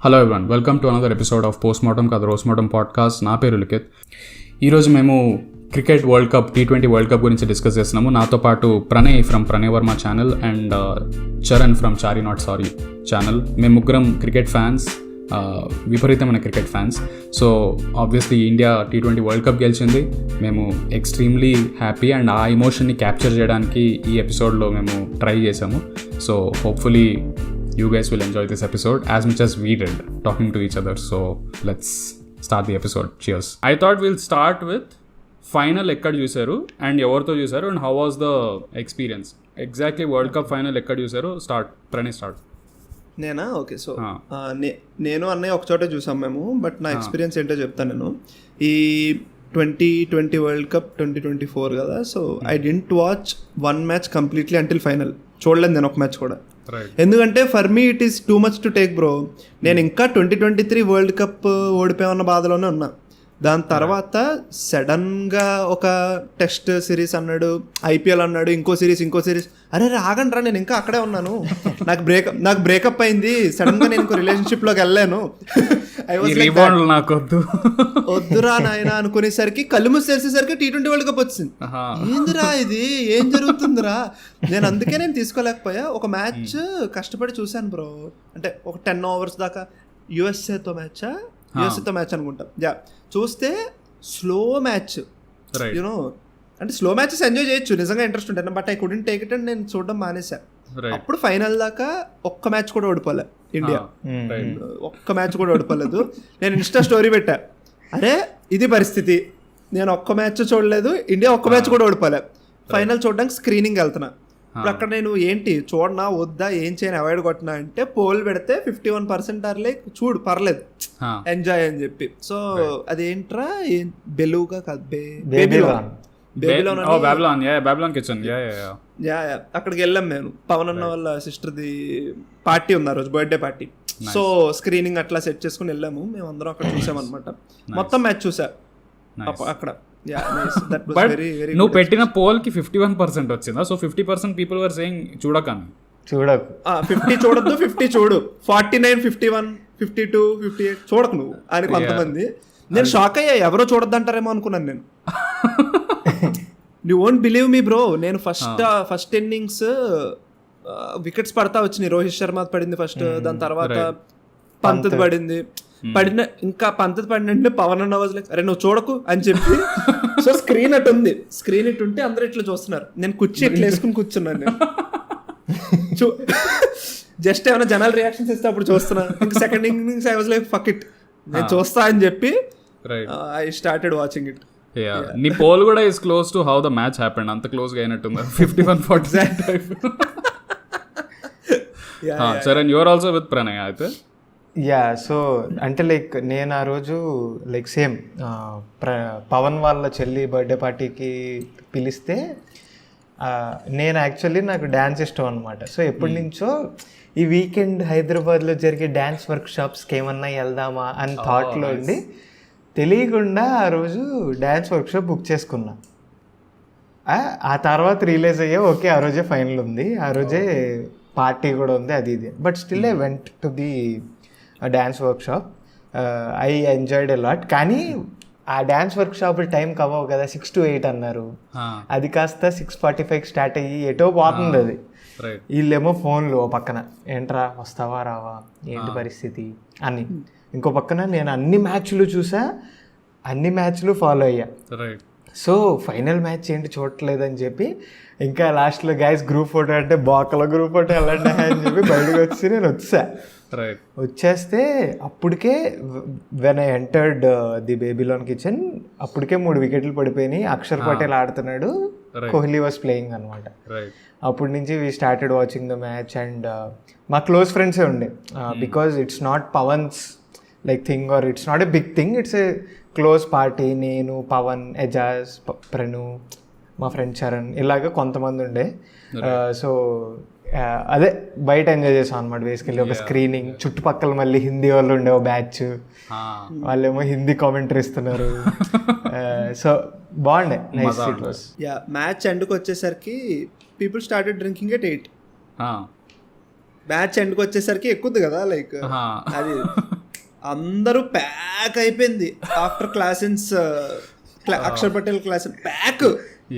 Hello everyone, welcome to another episode of postmortem కాదు రోస్మార్టం podcast. నా పేరు లిఖిత్. ఈరోజు మేము cricket world cup T20 world cup గురించి డిస్కస్ చేస్తున్నాము. నాతో పాటు Pranay from Pranay Varma channel and Charan from Chari not sorry channel. మేము ముగ్గురం క్రికెట్ ఫ్యాన్స్, విపరీతమైన cricket fans. So obviously India T20 world cup గెలిచింది. మేము ఎక్స్ట్రీమ్లీ హ్యాపీ అండ్ ఆ ఎమోషన్ని క్యాప్చర్ చేయడానికి ఈ ఎపిసోడ్లో మేము ట్రై చేసాము. So hopefully you guys will enjoy this episode as much as we did talking to each other. So let's start the episode. Cheers. I thought we'll start with final ekkada chusaru and evartho chusaru and how was the experience. Exactly world cup final ekkada chusaru. Start Pranay, start. నేనా? Okay. So నేను అన్నయ్య ఒక చోటే చూసాం మేము. But నా experience ఏంటో చెప్తాను నేను. ఈ 2020 వరల్డ్ కప్ 2024 కదా. So I didn't watch one match completely until final. చూడలేదు నేను ఒక మ్యాచ్ కూడా. ఎందుకంటే for me it is too much to take bro. నేను ఇంకా 2023 వరల్డ్ కప్ ఓడిపోయామన్న బాధలోనే ఉన్నా. దాని తర్వాత సడన్గా ఒక టెస్ట్ సిరీస్ అన్నాడు, IPL అన్నాడు, ఇంకో సిరీస్. అరే ఆగండి రా, నేను ఇంకా అక్కడే ఉన్నాను. నాకు బ్రేకప్ అయింది. సడన్గా నేను ఇంకో రిలేషన్షిప్లోకి వెళ్ళాను. వద్దురా నాయన అనుకునేసరికి కళ్ళు మూసి తెరిసేసరికి T20 వరల్డ్ కప్ వచ్చింది. ఏందిరా ఇది, ఏం జరుగుతుందిరా? నేను తీసుకోలేకపోయా. ఒక మ్యాచ్ కష్టపడి చూశాను బ్రో. అంటే ఒక 10 ఓవర్స్ దాకా యుఎస్ఏతో మ్యాచ్ అనుకుంటా. చూస్తే స్లో మ్యాచ్, యూనో, అంటే స్లో మ్యాచెస్ ఎంజాయ్ చేయొచ్చు, నిజంగా ఇంట్రెస్ట్ ఉంటాను. But I couldn't take it and నేను చూడడం మానేసా. అప్పుడు ఫైనల్ దాకా ఒక్క మ్యాచ్ కూడా ఓడిపోలే ఇండియా. ఒక్క మ్యాచ్ కూడా ఓడిపోలేదు. నేను ఇన్స్టా స్టోరీ పెట్టా, అరే ఇది పరిస్థితి, నేను ఒక్క మ్యాచ్ చూడలేదు, ఇండియా ఒక్క మ్యాచ్ కూడా ఓడిపోలే. ఫైనల్ చూడడానికి స్క్రీనింగ్ వెళ్తున్నా. ఇప్పుడు అక్కడ నేను ఏంటి చూడనా వద్దా ఏం చేయను అవాయిడ్ కొట్టినా అంటే పోల్ పెడితే 51% ఆర్ లైక్ చూడు పర్లేదు ఎంజాయ్ అని చెప్పి. సో అదేంట్రా బెలూగా కాదు, అక్కడికి వెళ్ళాం మేము. పవన్ అన్న వాళ్ళ సిస్టర్ది పార్టీ ఉంది ఆ రోజు, బర్త్డే పార్టీ. సో స్క్రీనింగ్ అట్లా సెట్ చేసుకుని వెళ్ళాము. మేము అందరం అక్కడ చూసామన్నమాట. మొత్తం మ్యాచ్ చూసా అక్కడ. బట్ నువ్వు పెట్టిన పోల్ కి 51% వచ్చిందా? సో 50% పీపుల్ వర్ సేయింగ్ చూడకు 50 చూడద్దు, 50 చూడు, 49, 51, 52, 58 చూడకు నువ్వు అని కొంతమంది. నేను షాక్ అయ్యా, ఎవరో చూడద్దంటారేమో అనుకున్నాను నేను. You won't believe me bro. నేను ఫస్ట్ ఇన్నింగ్స్ వికెట్స్ పడతా వచ్చినాయి. రోహిత్ శర్మ పడింది ఫస్ట్, దాని తర్వాత పంత్ పడింది. ఇంకా పంత్ పడినంటే పవన్ అన్న వాజ్ లైక్, అరే నువ్వు చూడకు అని చెప్పి. సో స్క్రీన్ ఇటు ఉంటే అందరూ ఇట్లా చూస్తున్నారు. నేను కుర్చీ ఇట్లా వేసుకుని కూర్చున్నాను. నేను జస్ట్ ఏమైనా జనాల రియాక్షన్స్ ఇస్తే అప్పుడు చూస్తున్నా. ఇంకా second innings I was like fuck it, నేను చూస్తా అని చెప్పి ఐ స్టార్టెడ్ వాచింగ్ ఇట్. నీ పోల్ కూడా is close to how the match happened. అంత క్లోజ్ గా అయినట్టుంది. 51-49. సరే, and your also with Pranay అయితే. సో అంటే లైక్ నేను ఆ రోజు లైక్ సేమ్ పవన్ వాళ్ళ చెల్లి బర్త్డే పార్టీకి పిలిస్తే నేను యాక్చువల్లీ నాకు డ్యాన్స్ ఇష్టం అనమాట. సో ఎప్పటి నుంచో ఈ వీకెండ్ హైదరాబాద్లో జరిగే డ్యాన్స్ వర్క్షాప్స్కి ఏమన్నా వెళ్దామా అని థాట్లో ఉండి తెలియకుండా ఆ రోజు డ్యాన్స్ వర్క్షాప్ బుక్ చేసుకున్నా. ఆ తర్వాత రియలైజ్ అయ్యా, ఓకే ఆ రోజే ఫైనల్ ఉంది, ఆ రోజే పార్టీ కూడా ఉంది, అది ఇది. But still I went to the dance workshop. I enjoyed a lot. కానీ ఆ డ్యాన్స్ వర్క్షాప్ టైం కవ్వవు కదా, 6 to 8 అన్నారు. అది కాస్త 6:45 స్టార్ట్ అయ్యి ఎటో పోతుంది అది. వీళ్ళేమో ఫోన్లు ఓ పక్కన, ఏంట్రా వస్తావా రావా ఏంటి పరిస్థితి అని. ఇంకో పక్కన నేను అన్ని మ్యాచ్లు చూసా, అన్ని మ్యాచ్లు ఫాలో అయ్యా. సో ఫైనల్ మ్యాచ్ ఏంటి చూడట్లేదని చెప్పి ఇంకా లాస్ట్లో గైస్ గ్రూప్ ఫోటో అంటే బాకల గ్రూప్ ఫోటో వెళ్ళండి అని చెప్పి బయటకు వచ్చి నేను వచ్చేస్తే అప్పటికే when I entered the Babylon kitchen అప్పటికే 3 వికెట్లు పడిపోయినాయి. అక్షర్ పటేల్ ఆడుతున్నాడు, కోహ్లీ వాజ్ ప్లేయింగ్ అనమాట. అప్పటి నుంచి we started watching the match. And మా క్లోజ్ ఫ్రెండ్సే ఉండే, because it's not Pawan's like thing or it's not a big thing, it's a close party. నేను, పవన్, ఎజాజ్, ప్రణు, మా ఫ్రెండ్ చరణ్, ఇలాగ కొంతమంది ఉండే. సో అదే బయట ఎంజాయ్ చేసాం అనమాట బేసికల్లీ. ఒక స్క్రీనింగ్, చుట్టుపక్కల మళ్ళీ హిందీ వాళ్ళు ఉండే ఒక బ్యాచ్, వాళ్ళేమో హిందీ కామెంటరీ ఇస్తున్నారు. సో బాగుండే, నైస్ ఇట్ వాస్. మ్యాచ్ ఎండ్కి వచ్చేసరికి people started drinking at 8. Match ఎండ్కి వచ్చేసరికి ఎక్కుద్ది కదా లైక్ అది అందరూ ప్యాక్ అయిపోయింది after Klaasen's Akshar Patel class pack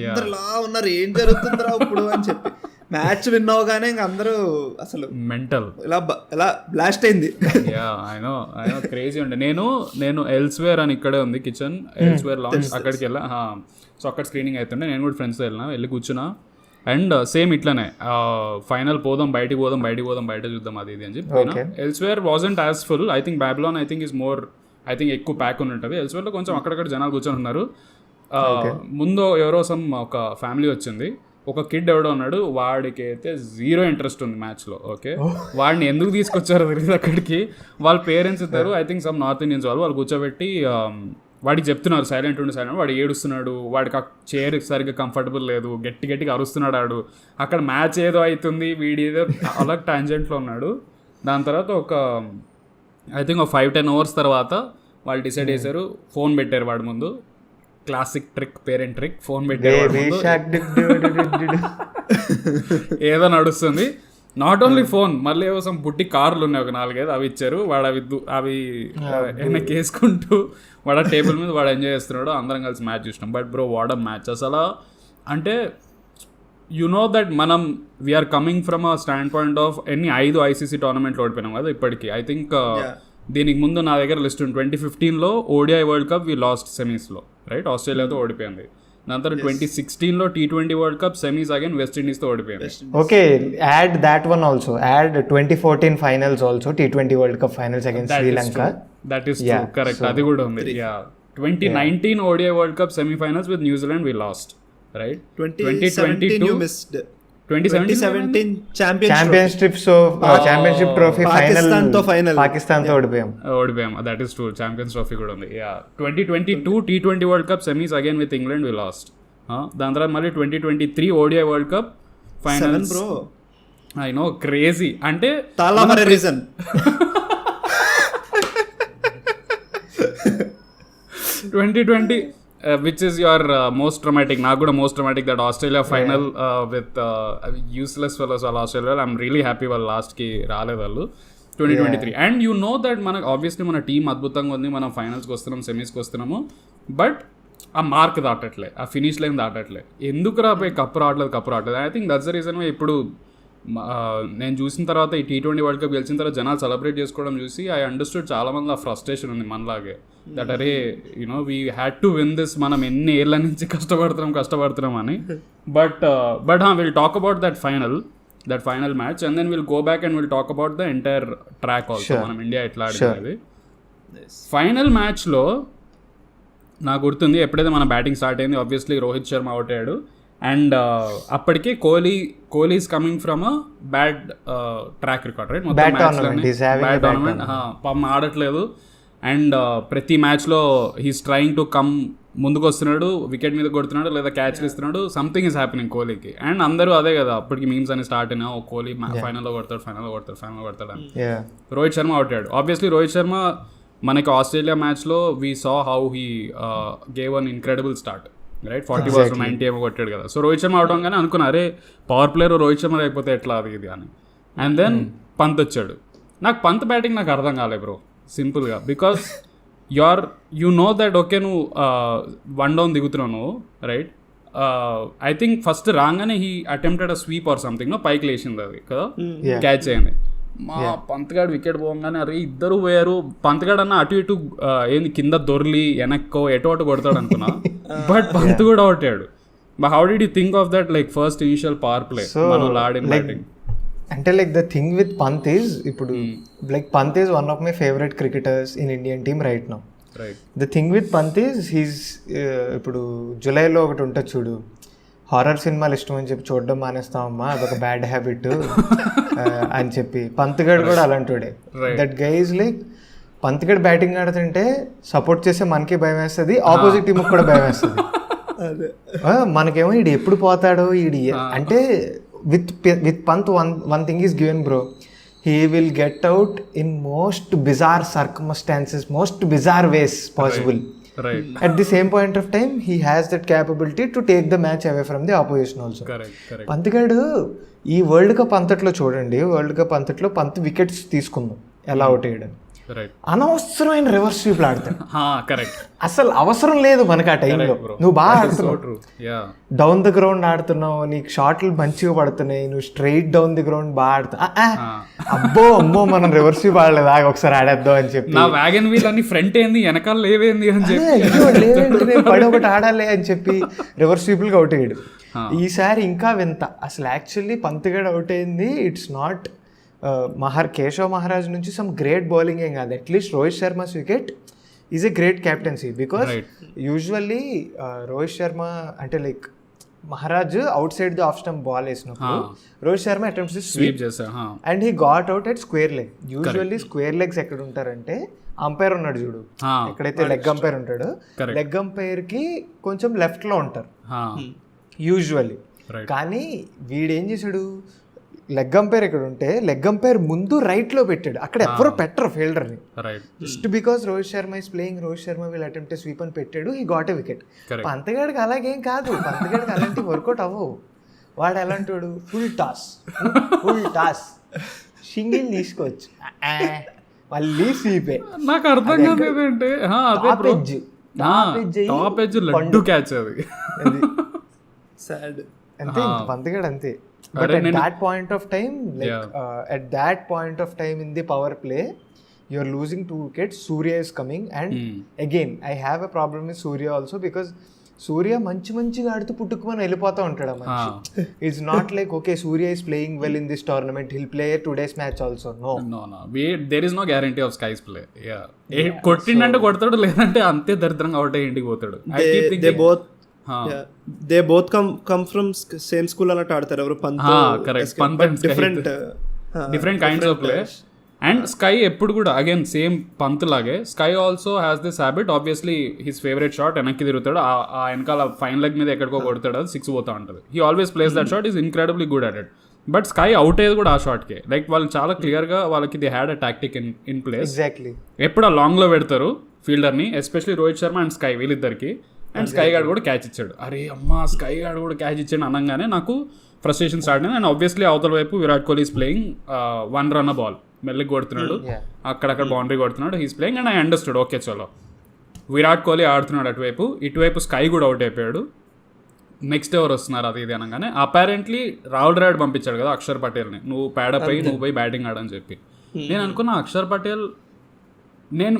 అందరులా ఉన్నారు ఏం జరుగుతుందిరా ఇప్పుడు అని చెప్పి మ్యాచ్ విన్ అవగానే ఇంక అందరూ అసలు మెంటల్ ఇలా బ్లాస్ట్ అయింది. అయినో క్రేజీ ఉండే. నేను ఎల్స్వేర్ అని ఇక్కడే ఉంది కిచెన్, ఎల్స్వేర్ లాంచ్ అక్కడికి వెళ్ళా. సో అక్కడ స్క్రీనింగ్ అవుతుండే, నేను కూడా ఫ్రెండ్స్తో వెళ్ళి కూర్చున్నా. అండ్ సేమ్ ఇట్లానే ఫైనల్ పోదాం బయట చూద్దాం అది ఇది అని చెప్పి. Elsewhere wasn't as full. I think Babylon I think is more, I think ఎక్కువ ప్యాక్ ఉండి ఉంటుంది. ఎల్స్వేర్లో కొంచెం అక్కడక్కడ జనాలు కూర్చొని ఉన్నారు. ముందు ఎవరో ఒక ఫ్యామిలీ వచ్చింది, ఒక కిడ్ ఎవడో ఉన్నాడు, వాడికి అయితే జీరో ఇంట్రెస్ట్ ఉంది మ్యాచ్లో. ఓకే, వాడిని ఎందుకు తీసుకొచ్చారో తెలియదు అక్కడికి. వాళ్ళ పేరెంట్స్ ఇద్దరు I think some north Indians వాళ్ళు కూర్చోబెట్టి వాడికి చెప్తున్నారు సైలెంట్ వాడు ఏడుస్తున్నాడు, వాడికి ఆ చైర్ సరిగ్గా కంఫర్టబుల్ లేదు, గట్టిగా అరుస్తున్నాడు ఆడు. అక్కడ మ్యాచ్ ఏదో అవుతుంది, వీడి ఏదో అలా టాంజెంట్లో ఉన్నాడు. దాని తర్వాత ఐ థింక్ 5-10 అవర్స్ తర్వాత వాళ్ళు డిసైడ్ చేశారు, ఫోన్ పెట్టారు వాడి ముందు. Classic trick, parent trick. Phone పెట్టారు, ఏదో నడుస్తుంది. నాట్ ఓన్లీ ఫోన్, మళ్ళీ ఏవో బుట్టి కార్లు ఉన్నాయి ఒక 4-5, అవి ఇచ్చారు. వాడు అవి వెనక్కి వేసుకుంటూ వాడు టేబుల్ మీద వాడు ఎంజాయ్ చేస్తున్నాడు. అందరం కలిసి మ్యాచ్ చూసినాం. But bro what a match అసలు. అంటే యు నో దట్ మనం we are coming from a standpoint of 5 ICC టోర్నమెంట్లు ఓడిపోయినాం కదా ఇప్పటికి. ఐ థింక్ దీనికి ముందు నా దగ్గర లిస్ట్ ఉంది. 2015లో ODI వరల్డ్ కప్ వి లాస్ట్ సెమీస్లో, రైట్, ఆస్ట్రేలియాతో ఓడిపోయింది. దాని తర్వాత 2016లో T20 world cup semis again west ఇండీస్తో ఓడిపోయింది. Okay, add that one also, add 2014 finals also, T20 world cup finals against Sri Lanka. That is true, correct, అది కూడా ఉంది. 2019 ODI world cup semifinals with New Zealand we last, right. 2017 championship trophy Pakistan తో ఓడిపోయాం. That is true, champions trophy కూడా ఉంది. 2022 T20 world cup semis again with England we lost. దాని తర్వాత మళ్ళీ 2023 ODI world cup finals. I know, crazy. అంటే reason 2020 which is your most traumatic? నాకు కూడా most traumatic that Australia final with useless fellows వాళ్ళ Australia. I'm really happy వాళ్ళు లాస్ట్కి రాలేదు వాళ్ళు. 2023 అండ్ యూ నో దట్ మనకు ఆబ్వియస్లీ మన టీం అద్భుతంగా ఉంది, మనం ఫైనల్స్కి వస్తున్నాం, సెమీస్కి వస్తున్నాము. బట్ ఆ మార్క్ దాటట్లే, ఆ ఫినిష్ లైన్ దాటట్లే. ఎందుకు రాపోయి కప్పు రావట్లేదు. I think that's the reason. ఇప్పుడు నేను చూసిన తర్వాత ఈ T20 వరల్డ్ కప్ గెలిచిన తర్వాత జనాలు సెలబ్రేట్ చేసుకోవడం చూసి ఐ అండర్స్టూడ్ చాలా మంది ఆ ఫ్రస్ట్రేషన్ ఉంది మనలాగే. దట్ అరే you know we had to win this, మనం ఎన్ని ఏళ్ళ నుంచి కష్టపడుతున్నాం అని. But will talk about that final match and then will go back and will talk about the entire track also. మనం ఇండియా ఎట్లా ఆడింది. ఫైనల్ మ్యాచ్లో నాకు గుర్తుంది, ఎప్పుడైతే మన బ్యాటింగ్ స్టార్ట్ అయింది ఆబ్వియస్లీ రోహిత్ శర్మ అవుట్ అయ్యాడు. అండ్ అప్పటికే Kohli is coming from a bad track record, right. మొత్తం బ్యాడ్ టోర్నమెంట్, పాపం ఆడట్లేదు. అండ్ ప్రతి మ్యాచ్లో హీస్ ట్రయింగ్ టు కమ్, ముందుకు వస్తున్నాడు, వికెట్ మీద కొడుతున్నాడు లేదా క్యాచ్లు ఇస్తున్నాడు, సంథింగ్ ఈస్ హ్యాపెనింగ్ కోహ్లీకి. అండ్ అందరూ అదే కదా అప్పటికి మీమ్స్ అని స్టార్ట్ అయినా, కోహ్లీ ఫైనల్లో కొడతాడు అని. రోహిత్ శర్మ అవుట్ అయ్యాడు. ఆబ్వియస్లీ రోహిత్ శర్మ మనకి ఆస్ట్రేలియా మ్యాచ్లో we saw how he gave an incredible start, right. 40 balls 90 ఏమో కొట్టాడు కదా. సో రోహిత్ శర్మ అవడం కానీ అనుకున్నారే పవర్ ప్లేయర్ రోహిత్ శర్మ అయిపోతే ఎట్లా అది ఇది అని. అండ్ దెన్ పంత్ వచ్చాడు. నాకు పంత్ బ్యాటింగ్ నాకు అర్థం కాలే బ్రో, సింపుల్గా. Because you know that okay నువ్వు 1 down దిగుతున్నావు నువ్వు, రైట్. ఐ థింక్ ఫస్ట్ రాగానే he attempted a sweep or something, పైకి లేచింది అది కదా, క్యాచ్ అయింది. మా పంత్గాడు వికెట్ పోగానే అరే ఇద్దరు పోయారు. పంత్గాడు అన్న అటు ఇటు ఏంది కింద దొర్లి వెనక్కో ఎటు కొడతాడు అనుకున్నా. బట్ పంత్ కూడా అవుట్ అయ్యాడు. But how did you think of that like first initial power play మనం ఆడిన బ్యాటింగ్? అంటే like the thing with Pant is, ఇప్పుడు like Pant is one of my favourite cricketers in Indian team right now. The thing with Pant is he's, ఇప్పుడు జూలైలో ఒకటి ఉంటుంది చూడు, horror సినిమాలు ఇష్టం అని చెప్పి చూడడం మానేస్తామమ్మా, అదొక బ్యాడ్ హ్యాబిట్ అని చెప్పి. పంత్గడ్ కూడా అలాంటివాడే. దట్ గై ఈజ్ లైక్, పంత్గడ్ బ్యాటింగ్ ఆడుతుంటే సపోర్ట్ చేసే మనకి భయం వేస్తుంది, ఆపోజిట్ టీంకి కూడా భయం వేస్తుంది. మనకేమో ఈడు ఎప్పుడు పోతాడో ఈడు అంటే. With Pant one thing is given bro, he will get out in most bizarre circumstances, most bizarre ways possible. Right At the same point of time, he has that capability to take the match away from the opposition also. Correct పంతగాడు ఈ world cup అంతట్లో చూడండి, world cup అంతట్లో Pant wickets తీసుకుందాం ఎలా out వేయడం, right అనవసరమైన reverse స్వీప్లు ఆడతాడు. కరెక్ట్ అసలు అవసరం లేదు మనకు ఆ టైంలో. నువ్వు బాగా ఆడుతున్నావు, true yeah down the ground ఆడుతున్నావు, నీకు షాట్లు మంచిగా పడుతున్నాయి, నువ్వు స్ట్రైట్ డౌన్ ది గ్రౌండ్ బాగా ఆడుతున్నావు. అమ్మో మనం రివర్స్ స్వీప్ ఆడలేదు, ఒకసారి ఆడేద్దాం అని చెప్పి నా వ్యాగన్ వీల్ అని ఫ్రంట్ ఏంది వెనకాల లేవేంది అని చెప్పి లేదంటే పడి ఒకటి ఆడాలి అని చెప్పి రివర్స్ స్వీపుల్కి అవుట్ అయ్యాడు. ఈసారి ఇంకా వింత, అసలు యాక్చువల్లీ పంత్గడ్ అవుట్ అయింది, ఇట్స్ నాట్ కేశవ్ మహారాజ్ నుంచి సమ్ గ్రేట్ బౌలింగ్ ఏం కాదు, at least Rohit Sharma's wicket is a great captaincy. Because usually Rohit Sharma అంటే like Maharaj out side the off stump ball వేసినప్పుడు Rohit Sharma attempts to sweep and he got out at square leg. Usually square legs ఎక్కడ ఉంటారంటే umpire ఉన్నాడు చూడు, ఎక్కడైతే leg umpire ఉంటాడో leg umpire కి కొంచెం లెఫ్ట్ లో ఉంటారు యూజువల్లీ. కానీ వీడేం చేశాడు, లెగ్ అంపైర్ ఇక్కడ ఉంటే లెగ్ అంపైర్ ముందు రైట్ లో పెట్టాడు, అక్కడ ఎవరు పెట్టరు ఫీల్డర్ ని. Just because Rohit Sharma is playing, Rohit Sharma will attempt sweep అని పెట్టాడు, హీ గాట్ ఎ వికెట్. పంతగాడికి అలాగేం కాదు, పంతగాడికి అలాంటి వర్కౌట్ అవ్వవు. వాడు ఎలాంటి వాడు, ఫుల్ టాస్ సింగిల్ తీసుకోవచ్చు, మళ్ళీ స్వీపే. నాకు అర్థం కాదంటే టాప్ ఎడ్జ్ లడ్డు క్యాచ్ అది సాడ్ అంతే, పంతగాడు అంతే. But at that point of time, at that point of time in the power play, you're losing 2 wickets. Surya is coming, and again, I have a problem with Surya also because Surya మంచిగా ఆడుతూ పుట్టుకుని వెళ్ళిపోతూ ఉంటాడు. It's not like okay, Surya is playing well in this tournament, he'll play today's match also. No. There is no guarantee of Sky's play. కొట్టిండంటే కొడతాడు, లేదంటే అంతే దరిద్రంగా out అయ్యి ఇంటికి పోతాడు. They both come from same school అన్నట్టు ఆడతారు. ఎవరు different kinds of play. And sky ఎప్పుడు కూడా అగైన్ సేమ్ పంత్ లాగే sky also has this habit. Obviously his favourite shot వెనక్కి తిరుగుతాడు, ఆ వెనకాల ఫైన్ లెగ్ మీద ఎక్కడికో కొడతాడు, అది 6 పోతా ఉంటుంది. He always plays that shot, is incredibly good at it. But SKY out అయ్యేది కూడా ఆ షాట్కే. లైక్ వాళ్ళు చాలా క్లియర్గా వాళ్ళకి the had a tactic in place. Exactly ఎప్పుడు ఆ లాంగ్లో పెడతారు ఫీల్డర్ని, especially Rohit Sharma and SKY వీళ్ళిద్దరికి. అండ్ స్కై గార్డ్ కూడా క్యాచ్ ఇచ్చాడు. అరే అమ్మా స్కై గార్డ్ కూడా క్యాచ్ ఇచ్చాడు అనగానే నాకు ఫ్రస్ట్రేషన్ స్టార్ట్ అయింది. అండ్ ఆబ్వియస్లీ అవతల వైపు Virat Kohli is playing 1 run ball, మెల్లికి కొడుతున్నాడు, అక్కడక్కడ బౌండరీ కొడుతున్నాడు, he's playing. And I understood okay చలో విరాట్ కోహ్లీ ఆడుతున్నాడు అటువైపు, ఇటువైపు స్కై కూడా అవుట్ అయిపోయాడు. నెక్స్ట్ ఎవరు వస్తున్నారు అది ఇది అనగానే అపారెంట్లీ రాహుల్ ద్రావిడ్ పంపించాడు కదా అక్షర్ పటేల్ని, నువ్వు ప్యాడప్ అయ్యి నువ్వు పోయి బ్యాటింగ్ ఆడని చెప్పి. నేను అనుకున్నా అక్షర్ పటేల్, నేను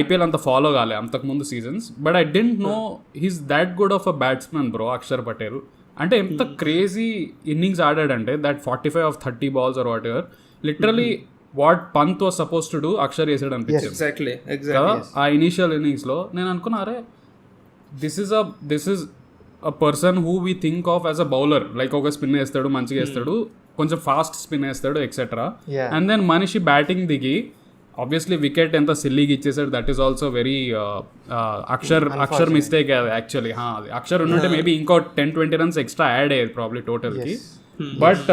ఐపీఎల్ అంత ఫాలో కాలే అంతకుముందు seasons, but I didn't know he's that good of a batsmen bro Akshar Patel. అంటే ఎంత క్రేజీ ఇన్నింగ్స్ ఆడాడంటే that 45 of 30 balls or whatever, literally what Pant was suppose to do Akshar చేసాడు అనిపించింది కదా ఆ ఇనీషియల్ ఇన్నింగ్స్లో. నేను అనుకున్నా అరే this is a person who we think of as a bowler, like ఒక స్పిన్ వేస్తాడు, మంచిగా వేస్తాడు, కొంచెం ఫాస్ట్ స్పిన్ వేస్తాడు ఎక్సెట్రా. అండ్ దెన్ మనిషి బ్యాటింగ్ దిగి ఆబ్వియస్లీ వికెట్ ఎంత సిల్లీగా ఇచ్చేసాడు, that is also very Akshar mistake అది యాక్చువల్లీ. అక్షర్ ఉంటే మేబీ ఇంకో 10-20 runs ఎక్స్ట్రా యాడ్ అయ్యేది ప్రాబ్లీ టోటల్కి. But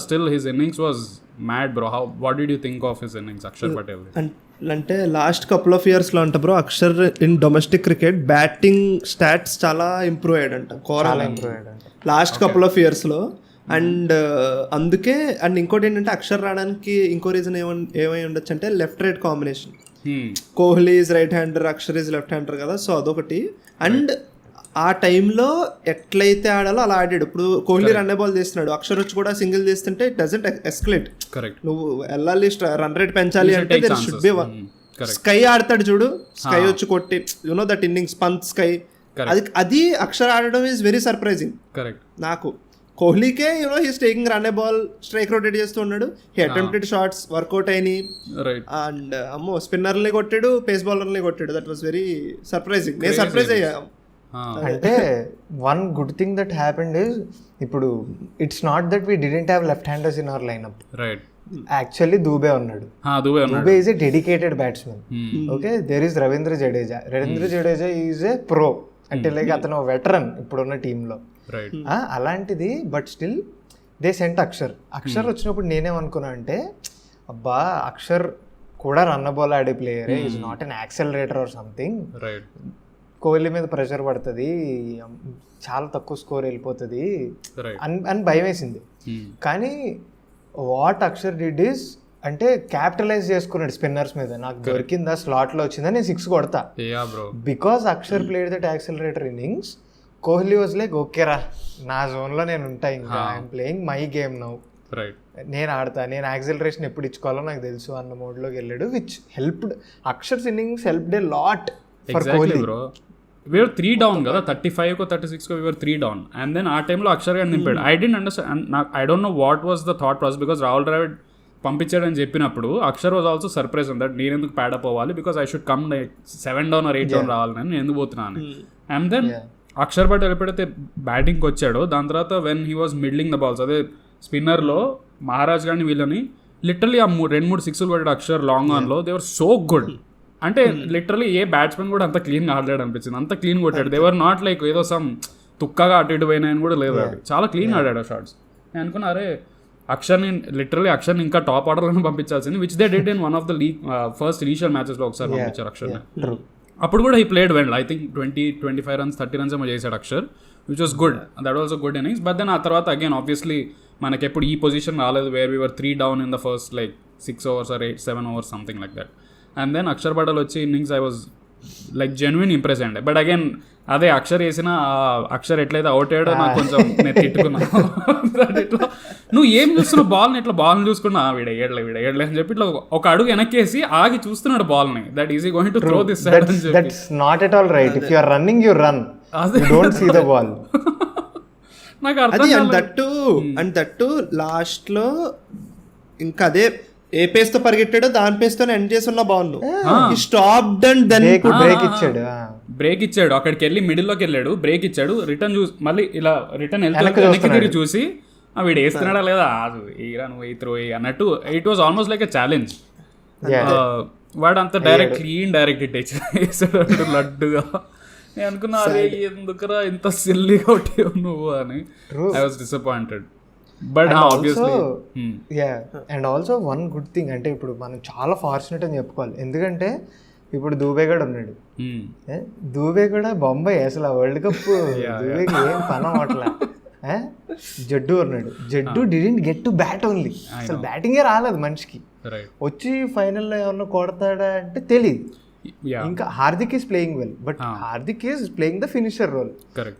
still his innings was mad bro. What did you think of his innings Akshar Patel? అంటే లాస్ట్ కపుల్ ఆఫ్ ఇయర్స్లో అంట bro Akshar in domestic cricket batting stats చాలా improve అయ్యాడంట లాస్ట్ కపుల్ ఆఫ్ ఇయర్స్లో. And అందుకే and ఇంకోటి ఏంటంటే అక్షర్ రావడానికి ఇంకో రీజన్ ఏమై ఉండొచ్చు అంటే left right combination. Kohli is right hander, Axar is left hander కదా, సో అదొకటి. అండ్ ఆ టైంలో ఎట్లయితే ఆడాలో అలా ఆడాడు. ఇప్పుడు కోహ్లీ రన్ బాల్ తీస్తున్నాడు, అక్షర్ వచ్చి కూడా సింగిల్ తీస్తుంటే ఇట్ డజంట్ ఎస్కలేట్. నువ్వు వెళ్ళాలి రన్ రేట్ పెంచాలి అంటే there should be one. SKY ఆడతాడు చూడు, స్కై వచ్చి కొట్టి you know that innings Pant SKY, అది అక్షర్ ఆడడం ఈజ్ వెరీ సర్ప్రైజింగ్ నాకు. కోహ్లీకే you know he's taking run ball, strike rotate చేస్తూ ఉన్నాడు, హీ అటెంప్టెడ్ షాట్స్ వర్కౌట్ అయినాయి. అండ్ అమ్మో స్పిన్నర్ని కొట్టాడు, పేస్ బౌలర్ని కొట్టాడు. That was very surprising. నేను సర్ప్రైజ్ అయ్యా. అంటే one good thing that happened is ఇప్పుడు it's not that we didn't have left handers in our lineup. Actually Dube ఉన్నాడు. Dube is a dedicated batsmen. Okay, there is Ravindra Jadeja is a pro, అంటే like అతను veteran ఇప్పుడున్న టీంలో. అలాంటిది but still they sent Akshar వచ్చినప్పుడు నేనేమనుకున్నా అంటే అబ్బా అక్షర్ కూడా రన్నబోల్ ఆడే ప్లేయరే, is not an accelerator or something. Right. Kohli మీద ప్రెషర్ పడుతుంది, చాలా తక్కువ స్కోర్ వెళ్ళిపోతుంది రైట్. అని భయం వేసింది. కానీ వాట్ అక్షర్ డిడ్ ఈస్ అంటే క్యాపిటలైజ్ చేసుకున్నాడు స్పిన్నర్స్ మీద. నాకు దొరికిందా స్లాట్లో వచ్చిందా నేను 6 కొడతా. Because Axar played that accelerator innings, Kohli was like ఓకేరా నా జోన్లో నేను ఉంటా, ఇంకా I'm playing my game now, నేను ఆడతా, నేను యాక్సెలరేషన్ ఎప్పుడు ఇచ్చుకోవాలో నాకు తెలుసు అన్న మోడ్లోకి వెళ్ళాడు. Which helped Akshar's innings helped a lot for Kohli. We were 3 down కదా, 35 ko 36 ko we were 3 down, and then ఆ టైంలో అక్షర్ గారిని నింపాడు. I didn't understand, I don't know what was the thought process, because Rahul Dravid పంపించాడని చెప్పినప్పుడు Axar was also surprise on that, నేను ఎందుకు pad up అవ్వాలి, because I should come 7 down or 8 down రావాలి, నేను ఎందుకు పోతున్నాను. అండ్ దెన్ అక్షర్ పటేల్ ఎప్పుడైతే బ్యాటింగ్కి వచ్చాడో దాని తర్వాత when he was middling the balls, అదే స్పిన్నర్లో మహారాజ్ గారిని వీళ్ళని లిటరలీ ఆ 2-3 సిక్స్లు కొట్టాడు అక్షర్ లాంగ్ ఆన్లో. They were so good. అంటే లిటరలీ ఏ బ్యాట్స్మెన్ కూడా అంత క్లీన్గా ఆడలేడు అనిపించింది, అంత క్లీన్ కొట్టాడు. దే వర్ నాట్ లైక్ ఏదో సమ్ తుక్కగా అటు ఇటు పోయినాయని కూడా లేదు, అది చాలా క్లీన్ ఆడాడు ఆ షాట్స్. నేను అనుకున్నా అరే అక్షర్ని ఇంకా టాప్ ఆర్డర్లను పంపించాల్సింది, which they did in one of the league first initial మ్యాచెస్లో ఒకసారి పంపించారు అక్షర్ని. అప్పుడు కూడా he played well, I think 20-25 runs 30 runs ఏమో చేశాడు అక్షర్, which was good. That was a good innings. But then ఆ తర్వాత అగైన్ ఆబ్వియస్లీ మనకి ఎప్పుడు ఈ పొజిషన్ రాలేదు where we were 3 down in the first like 6 overs or 7 overs something like that. And then Akshar Patel వచ్చి innings I was like genuine impress అండి. But again అదే అక్షర్ వేసిన అక్షర్ ఎట్లయితే అవుట్ అయ్యాడో నాకు కొంచెం నేను తిట్టుకున్నా. ఇట్లా నువ్వు ఏం చూస్తున్నావు బాల్ని, ఇట్లా బాల్ని చూసుకున్నా వీడేయడలే అని చెప్పి ఇట్లా ఒక అడుగు వెనక్కేసి ఆగి చూస్తున్నాడు బాల్ని. That is going to throw this side అని చెప్పి. That's not at all right. If you are running you run, you don't see the ball. నాకు అర్థం అండ్ దట్టు లాస్ట్లో ఇంకా అదే ఏ పేస్ తో పరిగెట్టాడో దాని పేస్ తో ఎండ్ చేసి ఉన్న ball stopped and then break ఇచ్చాడు. అక్కడికి వెళ్ళి మిడిల్ లోకి వెళ్ళాడు, బ్రేక్ ఇచ్చాడు, రిటర్న్ చూసి మళ్ళీ ఇలా రిటర్న్ వెనక్కి తిరిగి చూసి వీడు వేస్తున్నాడా లేదా ఈరా నువ్వు త్రో అన్నట్టు. It was almost like a challenge. వాడు అంత డైరెక్ట్ హిట్ వేసాడు లడ్డుగా. నేను అనుకున్నా అదే ఎందుకురా ఇంత సిల్లీగా కొట్టావు నువ్వు అని. I was disappointed. But and also one good thing అంటే ఇప్పుడు మనం చాలా ఫార్చునేట్ అని చెప్పుకోవాలి. ఎందుకంటే ఇప్పుడు దూబే కూడా ఉన్నాడు. దూబే కూడా బొంబాయి అసలు ఆ వరల్డ్ కప్ దూబేకి ఏం పని అవ్వట్లే. జడ్డు ఉన్నాడు. Jaddu didn't get to bat only, అసలు బ్యాటింగే రాలేదు మనిషికి. వచ్చి ఫైనల్లో ఏమన్నా కొడతాడా అంటే తెలియదు. ఇంకా Hardik is playing well, but Hardik is playing the finisher role.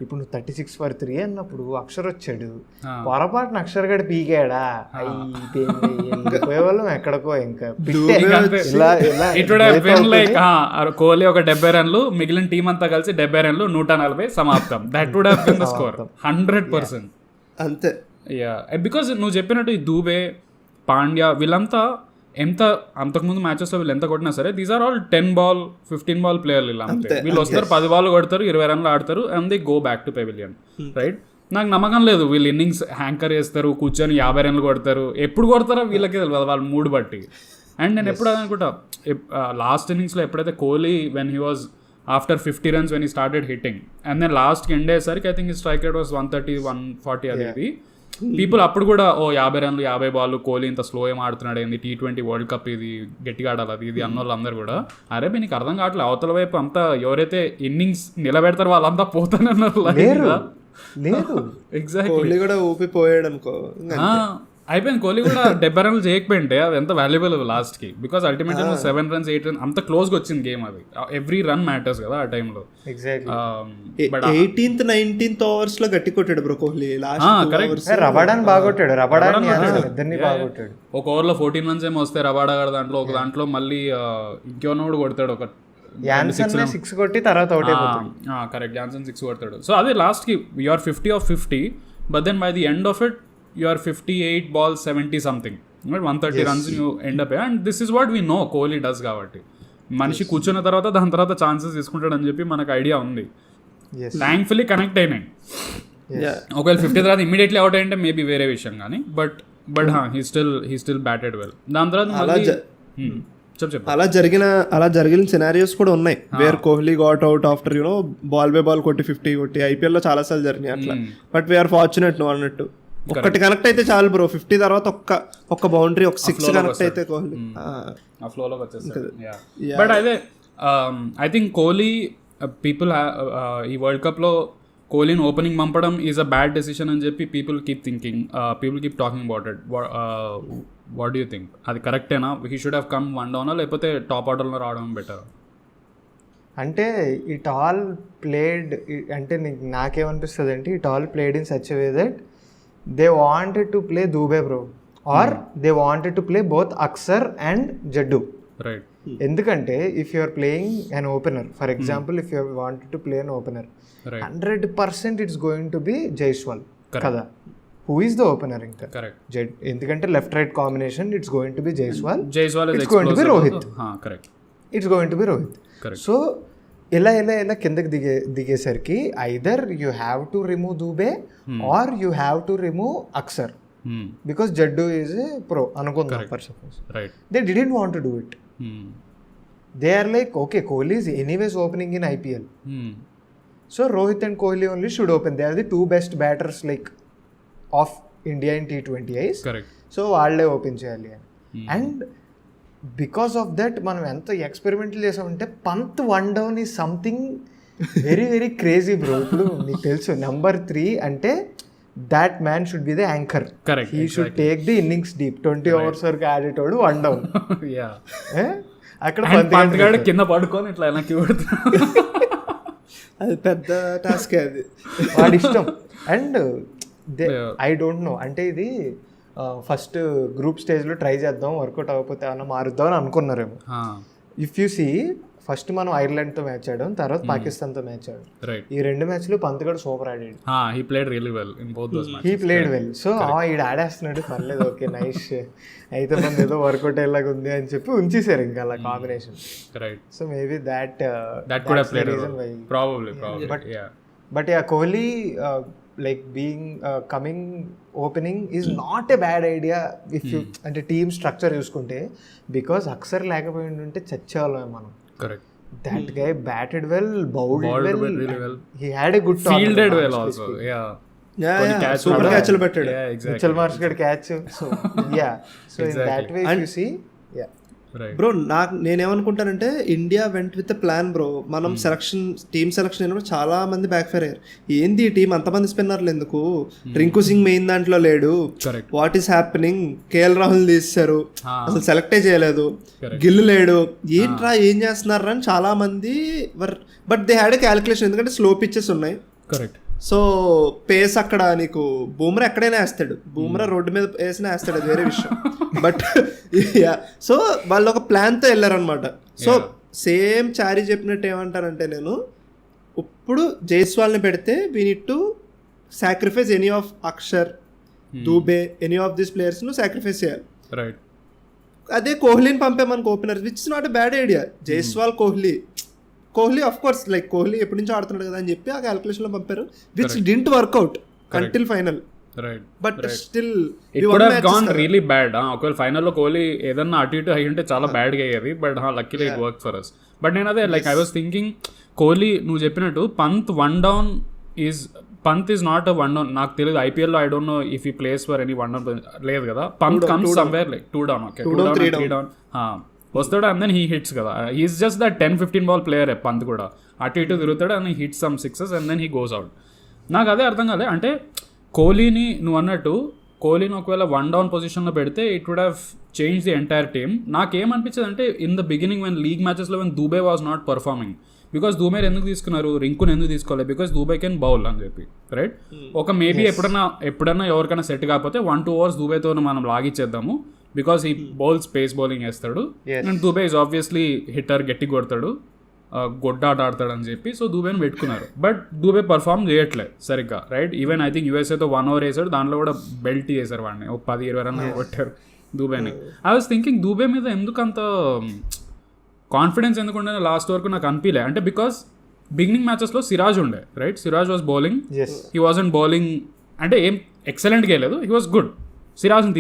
ఇప్పుడు నువ్వు 36 for 3 అన్నప్పుడు అక్షర్ వచ్చాడు, పొరపాటున అక్షర్ గడి పీకాడా అయిపోయేవాళ్ళం ఎక్కడికో. ఇంకా కోహ్లీ ఒక 70 runs, మిగిలిన టీం అంతా కలిసి 70 runs, 140 సమాప్తం. That would have been the score 100%. అంతే. బికాస్ నువ్వు చెప్పినట్టు ఈ దూబే, పాండ్యా వీళ్ళంతా అంతకుముందు మ్యాచెస్లో వీళ్ళు ఎంత కొట్టినా సరే these are all 10 ball 15 ball ప్లేయర్లు. ఇలా అంతే. వీళ్ళు వస్తారు 10 balls కొడతారు, 20 runs ఆడతారు, and they go back to pavilion. Right. నాకు నమ్మకం లేదు వీళ్ళు ఇన్నింగ్స్ హ్యాంకర్ వేస్తారు, కూర్చొని 50 runs కొడతారు. ఎప్పుడు కొడతారో వీళ్ళకే తెలియదు, వాళ్ళ మూడు బట్టి. అండ్ నేను ఎప్పుడు అనుకుంటా లాస్ట్ ఇన్నింగ్స్లో ఎప్పుడైతే Kohli when he was after 50 runs when he started hitting, and then లాస్ట్కి ఎండ్ అయ్యేసరికి ఐ థింక్ ఈ స్ట్రైక్ రేట్ వాజ్ 130-140 అది. పీపుల్ అప్పుడు కూడా 50 runs 50 balls కోహ్లీ ఇంత స్లో ఏం ఆడుతున్నాడు, ఏంది T20 వరల్డ్ కప్ ఇది గట్టిగా ఆడాలి అది ఇది అన్నోళ్ళు అందరు కూడా అరే నీకు అర్థం కావట్లేదు. అవతల వైపు అంతా ఎవరైతే ఇన్నింగ్స్ నిలబెడతారో వాళ్ళంతా పోతానే ఉన్నారు. ఎగ్జాక్ట్లీ. కోహ్లీ కూడా ఊపిపోయాడు అనుకో, అయిపోయింది. కోహ్లీ కూడా 70 runs చేయకపోయింటే అది ఎంత వాల్యుబుల్ లాస్ట్ కి. బికాస్ అల్టిమేట్ 7 runs 8 runs అంత క్లోజ్ గా వచ్చింది గేమ్. అది ఎవ్రీ రన్ మ్యాటర్స్ కదా ఆ టైంలో. 18th 19th overs లో గట్టి కొట్టాడు బ్రో కోహ్లీ. రబాడాని బాగా కొట్టాడు, రబాడాని ఇద్దరిని బాగా కొట్టాడు. ఒక ఓవర్లో 14 runs ఏమో వస్తే రబాడా గారు దాంట్లో, ఒక దాంట్లో మళ్ళీ ఇంకెవరో కూడా కొడతాడు, ఒక యాన్సన్ 6 కొట్టి తర్వాత అవుట్ అయిపోతాడు. కరెక్ట్, యాన్సన్ 6 కొడతాడు. సో అదే లాస్ట్ కి you are 50 of 50, but then by the end of it you are 58 balls 70 something, right? 130 runs you end up, and this is what we know Kohli does కాబట్టి మనిషి కూర్చున్న తర్వాత దాని తర్వాత chances తీసుకుంటాడు అని చెప్పి మనకు ఐడియా ఉంది. థ్యాంక్ఫుల్లీ కనెక్ట్ అయినాయి. ఒకవేళ 50 తర్వాత ఇమీడియట్లీ అవుట్ అయ్యింటే మేబీ వేరే విషయం కానీ, but he still batted well. దాని తర్వాత అలా జరిగిన సినారియోస్ కూడా ఉన్నాయి where Kohli got out after ball by ball కొట్టి 50 కొట్టి. IPL లో చాలా సార్లు జరిగినాయి అట్లా. బట్ వీఆర్ ఫార్చునేట్ నువ్వు అన్నట్టు ఒక్కటి కనెక్ట్ అయితే చాలు బ్రో, 50 తర్వాత ఒక్క బౌండరీ, ఒక 6 కనెక్ట్ అయితే కోహ్లీ ఆ ఫ్లోలోకి వచ్చేస్తుంది. బట్ అదే ఐ థింక్ కోహ్లీ పీపుల్ ఈ వరల్డ్ కప్లో కోహ్లీని ఓపెనింగ్ పంపడం ఈజ్ అ బ్యాడ్ డెసిషన్ అని చెప్పి people keep talking about it. What do you think? అది కరెక్టేనా? He should have come one డౌనా, లేకపోతే టాప్ ఆర్డర్లో రావడం బెటర్? అంటే ఇట్ ఆల్ ప్లేడ్, అంటే నాకేమనిపిస్తుంది అంటే it all played in such way that they wanted to play Dube bro, or they wanted to play both Axar and Jaddu. Right. ఎందుకంటే if you are playing an opener, for example if you wanted to play an opener, 100% it's going to be Jaiswal కదా. Who is the opener ఇంకా? ఎందుకంటే left right combination, it's going to be Jaiswal, it's going to be Rohit, it's going to be Rohit. So ఇలా కిందకి దిగేసరికి either you have to remove Dube or you have to remove Axar, because Jaddu is a pro అనుకుందాం for suppose. They didn't want to do it. They are like, okay, Kohli is anyways opening in IPL, so Rohit and Kohli only should open. They are the 2 best batters like of India in T20Is, so వాళ్ళే open చేయాలి అని. And because of that మనం ఎంత ఎక్స్పెరిమెంట్లు చేసామంటే Pant 1 down is something very very crazy bro. ఇప్పుడు మీకు తెలుసు number 3 అంటే that man should be the anchor, he should take the innings deep. 20 overs వరకు ఆడేటోడు 1 down. అక్కడ పంత్ కింద పడుకొని ఇట్లా వెనక్కి అది పెద్ద టాస్క్, అది వాడి ఇష్టం. అండ్ ఐ డోంట్ నో, అంటే ఇది ఫస్ట్ గ్రూప్ స్టేజ్లో ట్రై చేద్దాం, వర్కౌట్ అవ్వకపోతే ఏమన్నా మారుద్దాం అని అనుకున్నారేమో. ఇఫ్ యూ సీ ఫస్ట్ మనం ఐర్లాండ్తో మ్యాచ్ ఆడాం, తర్వాత పాకిస్తాన్తో మ్యాచ్ ఆడాం. ఈ 2 matches పంత్ కూడా సూపర్ ఆడాడు. He played well. సో ఈడ ఆడేస్తున్నాడు, పర్లేదు, ఓకే నైస్, అయితే మనం ఏదో వర్కౌట్ అయ్యేలాగా ఉంది అని చెప్పి ఉంచేసారు ఇంకా అలా combination. So maybe that reason why. But Kohli like being coming opening is not a bad idea if you అంటే టీమ్ స్ట్రక్చర్ చూసుకుంటే, బికాస్ అక్సర్ లేకపోయి ఉంటే చచ్చేవాళ్ళం మనం. Correct. That guy batted well, bowled really well. He had a good tournament. Fielded well also. Super క్యాచ్లు పెట్టాడు. Mitchell Marsh గడ్ catch. So in that way if you see, bro నేనేమనుకుంటానంటే India went with plan bro. మనం team selection అయినప్పుడు చాలా మంది back fire అయ్యారు. ఏంది ఈ టీం అంతమంది స్పిన్నర్లు ఎందుకు? రింకు సింగ్ మెయిన్ దాంట్లో లేడు, what is happening? KL Rahul తీశారు, అసలు సెలెక్టే చేయలేదు, గిల్ లేడు, ఏంట్రా ఏం చేస్తున్నారు అని చాలా మంది. But they had a calculation, ఎందుకంటే స్లో పిచ్చెస్ ఉన్నాయి. కరెక్ట్. సో పేస్ అక్కడ నీకు బూమ్రా ఎక్కడైనా వేస్తాడు, బూమ్రా రోడ్డు మీద వేసినా వేస్తాడు, అది వేరే విషయం. బట్ సో వాళ్ళు ఒక ప్లాన్తో వెళ్ళారనమాట. సో సేమ్ చారీ చెప్పినట్టు ఏమంటారంటే, నేను ఇప్పుడు జైస్వాల్ని పెడితే we need to sacrifice any of Akshar, Dube, any of these ప్లేయర్స్ను సాక్రిఫైస్ చేయాలి. అదే కోహ్లీని పంపామనుకో opener, which is not a bad idea. Jaiswal Kohli of course like Kohli ఎప్పటి నుంచో ఆడుతున్నాడు కదా అని చెప్పి ఆ క్యాలిక్యులేషన్లో పంపారు, which didn't work out until final. But still it could have gone really bad. ఒకవేళ ఫైనల్లో కోహ్లీ ఏదన్నా అటు ఇటు అయ్యి ఉంటే చాలా బ్యాడ్గా అయ్యేది. But luckily it work for us. But నేను అదే like I was thinking, Kohli నువ్వు చెప్పినట్టు Pant 1 down is not a 1 down. నాకు తెలియదు IPL లో, ఐ డోంట్ నో ఇఫ్ ఈ ప్లేస్ ఫర్ ఎనీ 1 down లేదు కదా. Pant comes somewhere like 2 down, okay 2 down 3 down వస్తాడు, అండ్ దెన్ హీ హిట్స్ కదా. He is just that 10-15 ball player. Pant కూడా అటు ఇటు తిరుగుతాడు and he hits some 6s and then he goes out. నాకు అదే అర్థం కాలే, అంటే కోహ్లీని నువ్వు అన్నట్టు కోహ్లీని ఒకవేళ 1 down పొజిషన్లో పెడితే it would have change the entire team. నాకేమనిపించింది అంటే in the beginning when league మ్యాచెస్లో when Dube was not performing, because దూబేర్ ఎందుకు తీసుకున్నారు, రింకుని ఎందుకు తీసుకోలేదు, బికాస్ దూబే కెన్ బౌల్ అని చెప్పి, రైట్? ఒక మేబీ ఎప్పుడన్నా ఎవరికైనా సెట్ కాకపోతే 1-2 overs దూబేతో మనం లాగిచ్చేద్దాము, బికాస్ ఈ బౌల్ స్పేస్ బౌలింగ్ వేస్తాడు and Dube is obviously hitter, గట్టి కొడతాడు, గొడ్డాట ఆడతాడు అని చెప్పి. సో దూబేని పెట్టుకున్నారు. బట్ దూబే పర్ఫామ్ చేయట్లేదు సరిగ్గా, right? Even I think USA తో 1 over వేసాడు, దాంట్లో కూడా బెల్ట్ చేశారు వాడిని, ఒక 10-20 runs కొట్టారు దూబేని. ఐ వాజ్ థింకింగ్ దూబే మీద ఎందుకంత కాన్ఫిడెన్స్ ఎందుకుండే లాస్ట్ వరకు నాకు అనిపించలే. అంటే బికాస్ బిగినింగ్ మ్యాచెస్లో సిరాజ్ ఉండే, right? Siraj was bowling, he wasn't bowling అంటే ఏం ఎక్సలెంట్గా లేదు, హీ వాజ్ గుడ్. సిరాజ్ని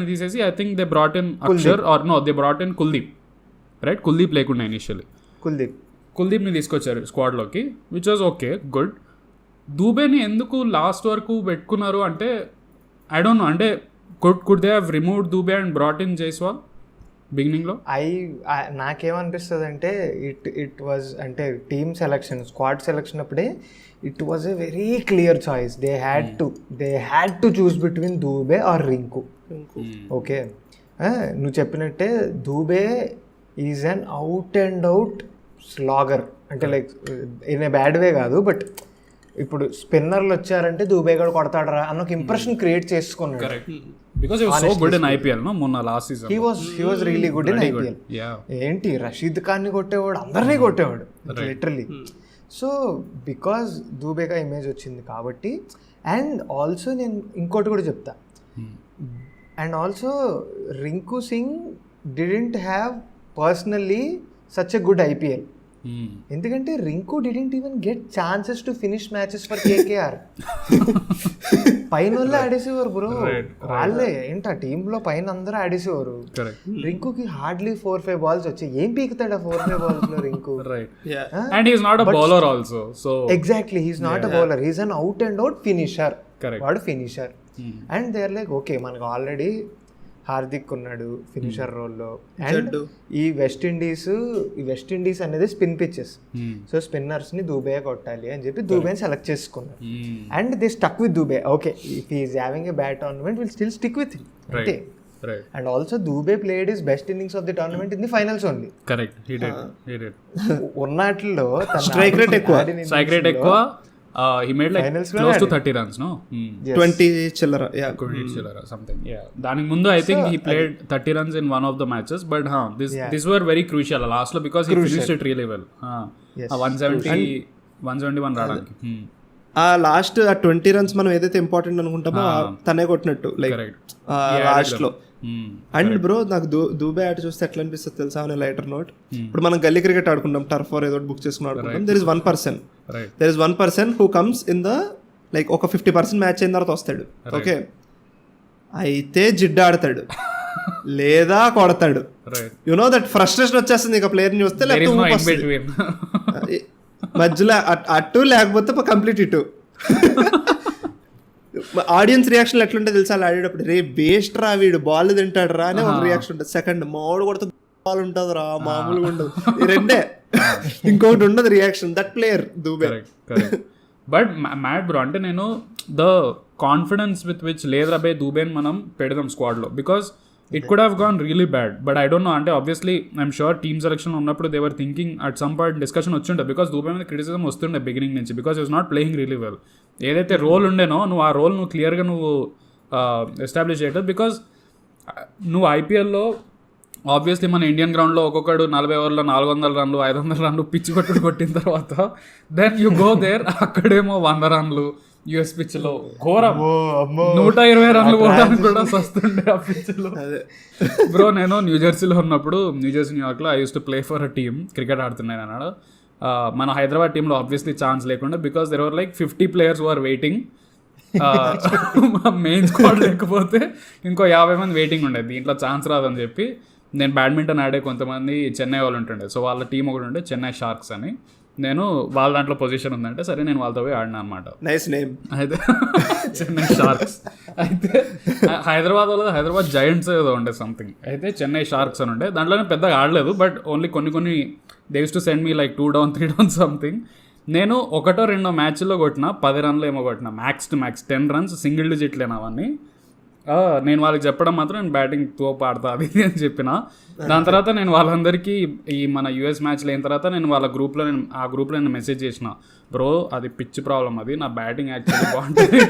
తీసేసి I think they brought in Akshar or no they brought in Kuldeep, right? Kuldeep లేకుండా ఇనిషియల్లీ కుల్దీప్ని తీసుకొచ్చారు స్క్వాడ్లోకి, విచ్ వాజ్ ఓకే, గుడ్. దూబేని ఎందుకు లాస్ట్ వరకు పెట్టుకున్నారు అంటే ఐ డోంట్ నో, అంటే could they have removed Dube and brought in Jaiswal బిగినింగ్లో? నాకేమనిపిస్తుంది అంటే ఇట్ వాజ్ అంటే టీమ్ సెలెక్షన్, స్క్వాడ్ సెలెక్షన్ అప్పుడే it was a very clear choice. They had to choose between Dube or Rinku. Okay, నువ్వు చెప్పినట్టే Dube is an out and out slugger. అంటే like in a bad way కాదు, but ఇప్పుడు స్పిన్నర్లు వచ్చారంటే దూబే కూడా కొడతాడరా అన్న ఒక ఇంప్రెషన్ క్రియేట్ చేసుకున్నాడు. Because he was so good in IPL, no? మొన్న last season he was really good in IPL. ఏంటి రషీద్ ఖాన్ని కొట్టేవాడు, అందరినీ కొట్టేవాడు లిటరలీ. సో బికాజ్ దూబేగా ఇమేజ్ వచ్చింది కాబట్టి. అండ్ ఆల్సో నేను ఇంకోటి కూడా చెప్తా, and also Rinku Singh didn't have personally such a good IPL. ఎందుకంటే Rinku didn't even get chances to finish matches for KKR. పైన వాళ్ళే ఆడేసేవారు బ్రో, వాళ్ళే ఏంటి ఆ టీంలో పైన అందరూ ఆడేసేవారు. రింకుకి హార్డ్లీ 4-5 balls వచ్చాయి. ఏం పీకుతాడు ఆ 4-5 balls లో Rinku? And he is not a bowler also. So exactly, he is not a bowler, he is an out and out finisher. వాడు finisher. And they are like okay, మనకు ఆల్రెడీ హార్దిక్ ఉన్నాడు finisher రోల్లో. And ఈ West Indies అనేది spin pitches. So spinners ని దూబే కొట్టాలి అని చెప్పి దూబేని సెలెక్ట్ చేసుకున్నారు. And they stuck with Dube. Okay, if he is having a bad tournament will still stick with him అంతే. And also Dube played his best innings of the tournament in the finals only. Correct, he did. ఉన్నట్లో strike rate ఎక్కువ. He made like close to 30 runs, no? 20 chillera, yeah, 20 chillera something, yeah. Danik mundu I think he played 30 runs in one of the matches, but this were very crucial last lo because he finished it really well. 171 రాడానికి. ఆ last 20 runs మనం ఏదైతే important అనుకుంటామో తనే కొట్టినట్టు like last లో. And bro నాకు దూబే ఆట చూస్తే ఎట్లా అనిపిస్తుంది తెలుసా? లైటర్ నోట్, ఇప్పుడు మనం గల్లీ క్రికెట్ ఆడుకుంటాం, టర్ఫ్ ఫోర్ ఏదో బుక్ చేసుకుని ఆడుకుంటాం. There is one person who comes in the like ఒక 50% మ్యాచ్ అయిన తర్వాత వస్తాడు. ఓకే, అయితే జిడ్డు ఆడతాడు లేదా కొడతాడు. యు నో దట్ ఫ్రస్ట్రేషన్ వచ్చేస్తుంది ఇక ప్లేయర్ ని వస్తే, లేకపోతే మధ్యలో అటు లేకపోతే కంప్లీట్ ఇటు. ఆడియన్స్ రియాక్షన్ ఎట్లుంటే తెలుసా? అలా ఆడేటప్పుడు రే బేస్ట్ రా వీడు బాల్ తింటాడు రా అని ఒక రియాక్షన్ ఉంటుంది. సెకండ్ మామిడి కొడితే బాల్ ఉంటుంది రా, మామూలుగా ఉండదు. రెండే, ఇంకొకటి ఉండదు reaction. That player Dube. But mad bro, అంటే నేను ద కాన్ఫిడెన్స్ విత్ విచ్ లేదరా బే దూబేని మనం పెడదాం స్క్వాడ్లో, because it could have gone really bad. But I don't know, అంటే obviously I'm sure team selection ఉన్నప్పుడు they were thinking at some point discussion వచ్చిండే, బికాస్ దూబే మీద క్రిటిసిజం వస్తుండే బిగినింగ్ నుంచి, because is not playing really well. ఏదైతే role ఉండేనో నువ్వు ఆ రోల్ నువ్వు క్లియర్గా నువ్వు ఎస్టాబ్లిష్ చేయట్లేదు. బికాస్ నువ్వు ఐపీఎల్లో ఆబ్వియస్లీ మన ఇండియన్ గ్రౌండ్లో ఒక్కొక్కడు 40 ఓవర్లో 400 రన్లు 500 రన్లు పిచ్చి కొట్టిన తర్వాత దెన్ యూ గో దేర్, అక్కడేమో 100 రన్లు యుఎస్ పిచ్ లో ఘోరం 120 రన్లు పోవడానికి కూడా వస్తుండే ఆ పిచ్ లో. బ్రో నేను న్యూజెర్సీలో ఉన్నప్పుడు, న్యూయార్క్లో I use to play for a team, cricket ఆడుతున్నాను అన్నాడు. మన హైదరాబాద్ టీంలో ఆబ్వియస్లీ ఛాన్స్ లేకుండా, because there were like 50 players who are waiting. Main squad లేకపోతే ఇంకో 50 మంది వెయిటింగ్ ఉండేది, దీంట్లో ఛాన్స్ రాదని చెప్పి. నేను బ్యాడ్మింటన్ ఆడే కొంతమంది చెన్నై వాళ్ళు ఉంటుండే, సో వాళ్ళ టీం ఒకటి ఉండే చెన్నై షార్క్స్ అని. నేను వాళ్ళ దాంట్లో పొజిషన్ ఉందంటే సరే నేను వాళ్ళతో పోయి ఆడినా అనమాట. Nice name. అయితే చెన్నై షార్క్స్. అయితే హైదరాబాద్ జైంట్స్ ఏదో ఉండే సంథింగ్, అయితే చెన్నై షార్క్స్ అని ఉండే. దాంట్లోనే పెద్దగా ఆడలేదు, బట్ ఓన్లీ కొన్ని they use to send me like 2 down 3 down something. నేను 1-2 మ్యాచ్ల్లో కొట్టిన 10 runs ఏమో కొట్టిన, మ్యాక్స్ 10 runs, సింగిల్ డిజిట్లేనా అవన్నీ. నేను వాళ్ళకి చెప్పడం మాత్రం నేను బ్యాటింగ్ తోపు ఆడతా అది అని చెప్పిన. దాని తర్వాత నేను వాళ్ళందరికీ ఈ మన యూఎస్ మ్యాచ్లు అయిన తర్వాత నేను వాళ్ళ గ్రూప్లో నేను మెసేజ్ చేసిన, బ్రో అది పిచ్ ప్రాబ్లం, అది నా బ్యాటింగ్ యాక్చువల్లీ బాగుంటుంది.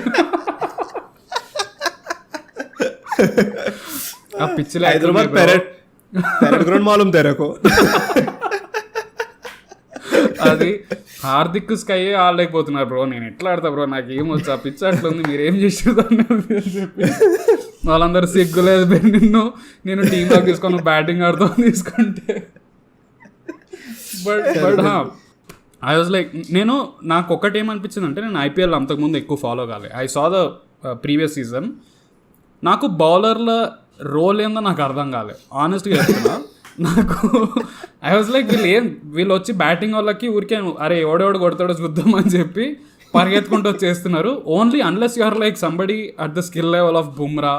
ఆ పిచ్లో అది హార్దిక్ స్కై ఆడలేకపోతున్నారు బ్రో, నేను ఎట్లా ఆడతా బ్రో, నాకు ఏం వచ్చి ఆ పిచ్ అట్లా ఉంది, మీరు ఏం చేసేదాన్ని అని చెప్పి వాళ్ళందరూ సిగ్గులేదు నేను టీంలోకి తీసుకొని బ్యాటింగ్ ఆడుతాను తీసుకుంటే. బట్ ఐ వాజ్ లైక్, నాకు ఒకటి ఏమనిపించింది అంటే, నేను ఐపీఎల్ అంతకుముందు ఎక్కువ ఫాలో కాలే. I saw the previous season. నాకు బౌలర్ల రోల్ ఏందో నాకు అర్థం కాలే, ఆనెస్ట్గా చెప్తున్నా. నాకు ఐ వాజ్ లైక్ వీళ్ళు వచ్చి బ్యాటింగ్ వాళ్ళకి ఊరికే అరే ఎవడెవడు కొడతాడో చూద్దామని చెప్పి పరిగెత్తుకుంటూ చేస్తున్నారు. Only unless you are like somebody at the skill level of Bumrah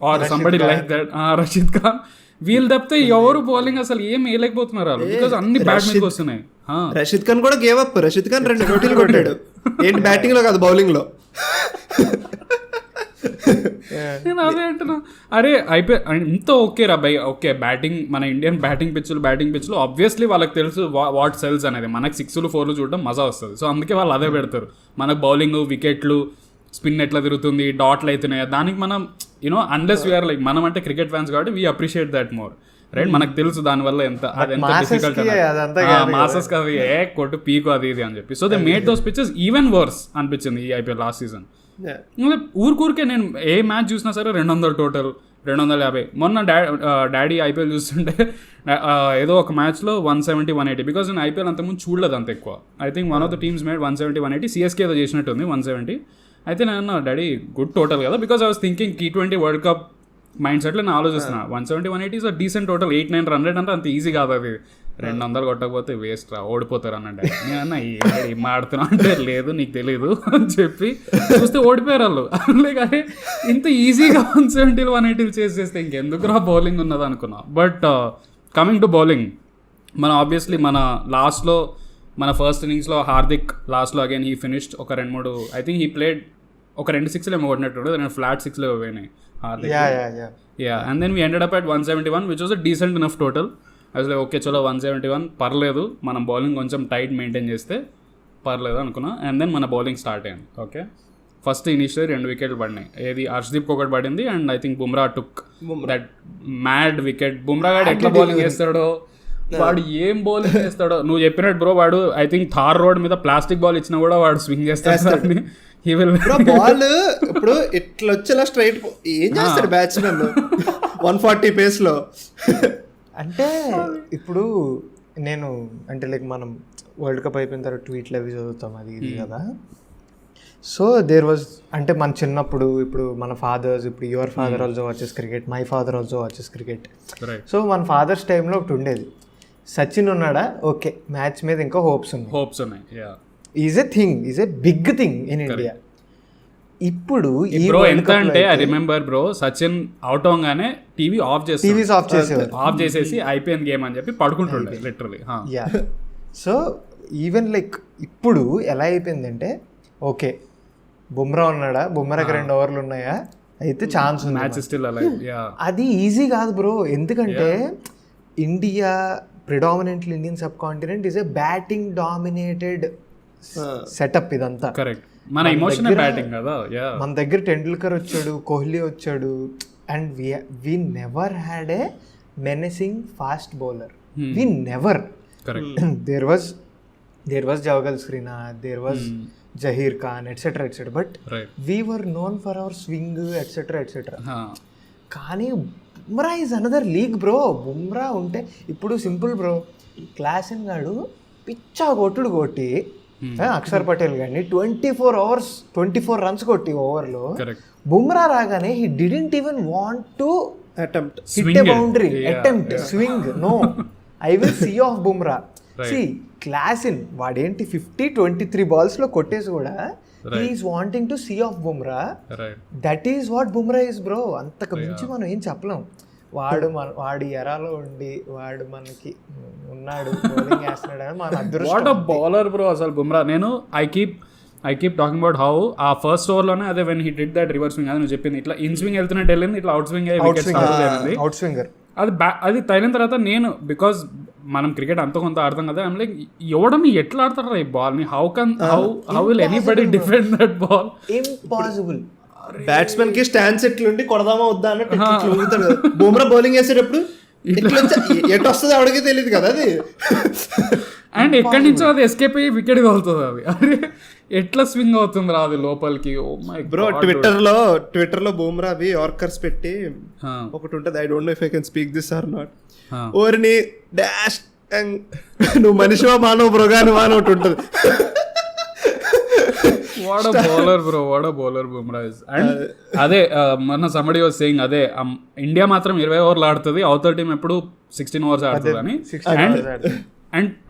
or somebody like that Rashid Khan, వీళ్ళు తప్పితే ఎవరు బౌలింగ్ అసలు ఏం వేయలేకపోతున్నారు వాళ్ళు, బికాస్ అన్ని బ్యాట్ మీదకి వస్తున్నాయి. రషీద్ ఖాన్ కూడా గేవ్ అప్. రషీద్ ఖాన్ 2 కోటీలు కొట్టాడు. ఏంటి బ్యాటింగ్ లో కాదు, బౌలింగ్ లో. నేను అదే అంటున్నా, అరే అయిపోయి ఇంత ఓకే రా బై, ఓకే బ్యాటింగ్ మన ఇండియన్ బ్యాటింగ్ పిచ్లు ఆబ్వియస్లీ వాళ్ళకి తెలుసు వాట్ సెల్స్ అనేది. మనకి 6లు 4లు చూడడం మజా వస్తుంది, సో అందుకే వాళ్ళు అదే పెడతారు. మనకు బౌలింగ్, వికెట్లు, స్పిన్ ఎట్లా తిరుగుతుంది, డాట్లు అవుతున్నాయి, దానికి మనం యూనో అన్లెస్ వీఆర్ లైక్, మనం అంటే క్రికెట్ ఫ్యాన్స్ కాబట్టి we appreciate that more, right? మనకు తెలుసు దానివల్ల ఎంత డిఫికల్ట్, మాసెస్ కాదు కొట్టు పీకు అది ఇది అని చెప్పి. So they made those pitches even worse అనిపించింది ఈ ఐపీఎల్ లాస్ట్ సీజన్. ఊరికే నేను ఏ మ్యాచ్ చూసినా సరే 200 టోటల్, 250. మొన్న డాడీ ఐపీఎల్ చూస్తుంటే ఏదో ఒక మ్యాచ్లో 170, 180, బికాజ్ నేను ఐపీఎల్ అంతకుముందు చూడలేదు అంత ఎక్కువ. I think one of the teams made 170, 180, CSK ఏదో చేసినట్టుంది 170. అయితే నేను అన్నా డాడీ గుడ్ టోటల్ కదా, because I was thinking T20 world cup mind సెట్లో నేను ఆలోచిస్తున్నా 170, 180 is a decent total. 8-9 run rate అంటే అంత ఈజీ కాదు అది, 200 కొట్టకపోతే వేస్ట్ రా, ఓడిపోతారు అన్నట్టు. నేను అన్నా ఏం ఆడుతున్నా అంటే లేదు నీకు తెలీదు అని చెప్పి చూస్తే ఓడిపోయారు వాళ్ళు. లైక్ అరే ఇంత ఈజీగా 170, 180 చేసేస్తే ఇంకెందుకు రా బౌలింగ్ ఉన్నది అనుకున్నా. బట్ కమింగ్ టు బౌలింగ్, మన ఆబ్వియస్లీ మన లాస్ట్లో మన ఫస్ట్ ఇన్నింగ్స్లో హార్దిక్ లాస్ట్లో అగైన్ హీ ఫినిష్డ్ ఒక 2-3, ఐ థింక్ హీ ప్లేడ్ ఒక 2 6లు ఏమో కొట్టినట్టు, నేను ఫ్లాట్ 6లో పోయినాయి Hardik. And then we ended up at 171, which was a decent enough total. అసలు ఓకే చలో 171 పర్లేదు, మనం బౌలింగ్ కొంచెం టైట్ మెయింటైన్ చేస్తే పర్లేదు అనుకున్నా. అండ్ దెన్ మన బౌలింగ్ స్టార్ట్ అయింది. ఓకే, ఫస్ట్ ఇనిషియల్ 2 వికెట్లు పడినాయి. ఏది హర్షదీప్ ఒకటి పడింది, and I think Bumrah took that mad wicket. Bumrah గాడు ఎట్లా బౌలింగ్ చేస్తాడో, వాడు ఏం బౌలింగ్ చేస్తాడో నువ్వు చెప్పినట్టు బ్రో. వాడు ఐ థింక్ థార్ రోడ్ మీద ప్లాస్టిక్ బాల్ ఇచ్చినా కూడా వాడు స్వింగ్ చేస్తాడు. బాల్ ఇప్పుడు ఇట్లా వచ్చేలా స్ట్రైట్ ఏం చేస్తాడు బ్యాట్స్మెన్ 140 పేస్ లో. అంటే ఇప్పుడు నేను అంటే లైక్ మనం వరల్డ్ కప్ అయిపోయిన తర్వాత ట్వీట్లు అవి చదువుతాం అది ఇది కదా. సో దేర్ వాజ్ అంటే మన చిన్నప్పుడు, ఇప్పుడు మన ఫాదర్స్, ఇప్పుడు your father also watches cricket, my father also watches cricket. So మన ఫాదర్స్ టైంలో ఒకటి ఉండేది, సచిన్ ఉన్నాడా ఓకే మ్యాచ్ మీద ఇంకా హోప్స్ ఉన్నాయి. Is a thing, is a big thing in India. ఇప్పుడు బ్రో ఎంత అంటే I remember bro, Sachin out అవగానే టీవీ ఆఫ్ చేసేసి అయిపోయింది గేమ్ అని చెప్పి పడుకుంటుండే లిటరలీ. సో ఈవెన్ లైక్ ఇప్పుడు ఎలా అయిపోయిందంటే ఓకే బుమ్రా ఉన్నాడా, బుమ్రాకి 2 ఓవర్లు ఉన్నాయా, అయితే ఛాన్స్ ఉంది, మ్యాచ్ స్టిల్ అలైవ్. అది ఈజీ కాదు బ్రో. ఎందుకంటే India predominantly Indian subcontinent is a batting dominated setup ఇదంతా. కరెక్ట్, మన ఎమోషనల్ బ్యాటింగ్ కదా. మన దగ్గర టెండూల్కర్ వచ్చాడు, కోహ్లీ వచ్చాడు, and we never had a menacing fast bowler. We never. There was Javagal Srinath, there was Zaheer Khan etcetera etcetera, but we were known for our swing etcetera etcetera. కానీ Bumrah is another league bro. Bumrah ఉంటే ఇప్పుడు simple bro, Klaasen గాడు పిచ్చా కొట్టి అక్షర్ పటేల్ గారిని 24 runs కొట్టి ఓవర్లో, బుమ్రా రాగానే he didn't even want to attempt hit a boundary, attempt swing, no, I will see off Bumrah. See Klaasen వాడేంటి 23 balls లో కొట్టేసి కూడా he's wanting to see off Bumrah. That is what Bumrah is bro. అంతకు మించి మనం ఏం చెప్పలేం. వాడి ఎరాలో ఉండి వాడు మనకి ఉన్నాడు, బౌలింగ్ వేస్తున్నాడు అని మన అదృష్టం. వాట్ అ బౌలర్ బ్రో అసలు బుమ్రా. నేను I keep talking about how ఆ ఫస్ట్ ఓవర్లోనే అదే when he did that reverse swing, అది నువ్వు చెప్పింది, ఇట్లా ఇన్ స్వింగ్ వెళ్తున్నట్టు వెళ్ళింది, ఇట్లా అవుట్ స్వింగ్ అవుట్ స్వింగర్ అది తగిలిన తర్వాత నేను, బికాస్ మనం క్రికెట్ అంత కొంత ఆడతాం కదా, ఐమ్ లైక్ ఎవడని ఎట్లా ఆడతారా ఈ బాల్ ని, how will anybody defend that ball, impossible. Batsmen కి స్టాన్స్ ఎట్లుండి కొడదామా వద్దా అన్నట్టు బుమ్రా బౌలింగ్ వేసేటప్పుడు ఎటు వస్తుంది ఆవిడకి తెలియదు కదా అది, అండ్ ఎక్కడి నుంచో అది ఎస్కేప్ అయ్యి వికెట్ తగులుతుంది. అది అరే ఎట్లా స్వింగ్ అవుతుంది రా అది లోపలికి. ఓ మై బ్రో, ట్విట్టర్ లో బుమ్రా అవి ఆర్కర్స్ పెట్టి ఒకటి ఉంటుంది, I don't know if I can speak this or not, ఓరిని డాష్ నువ్వు మనిషివా మానవ మృగానువా అని ఒకటి ఉంటుంది. What a bowler Bumrah is. And అదే మొన్న somebody was saying అదే ఇండియా మాత్రం 20 ఓవర్లు ఆడుతుంది, అవతల టీం ఎప్పుడు 16 ఓవర్స్ ఆడుతుంది అని.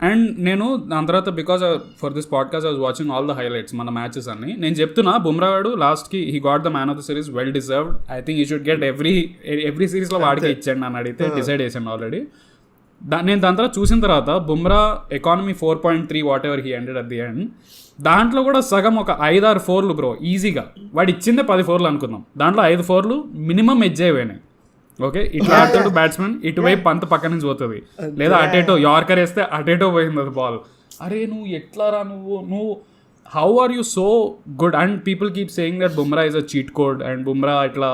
అండ్ నేను దాని తర్వాత because for this podcast I was watching all the highlights మన మ్యాచెస్ అన్ని. నేను చెప్తున్నా బుమ్రా గాడు లాస్ట్కి he got the man of the series, well deserved. I think you should get every సిరీస్లో వాడికి ఇచ్చాడు అని అడిగితే డిసైడ్ చేశాను ఆల్రెడీ. నేను దాని తర్వాత చూసిన తర్వాత Bumrah economy 4.3 what ever he ended at the end, దాంట్లో కూడా సగం ఒక 5-6 4లు బ్రో ఈజీగా. వాడు ఇచ్చిందే 10 4లు అనుకుందాం, దాంట్లో 5 4లు మినిమం ఎడ్జ్ అయిపోయినాయి. ఓకే, ఇట్లా ఆడతాడు బ్యాట్స్మెన్, ఇటువైపు పంత పక్క నుంచి పోతుంది, లేదా అటేటో యార్కర్ వేస్తే అటేటో పోయింది అది బాల్. అరే నువ్వు ఎట్లారా నువ్వు how are you so good? And people keep saying that Bumrah is a cheat code and Bumrah ఇట్లా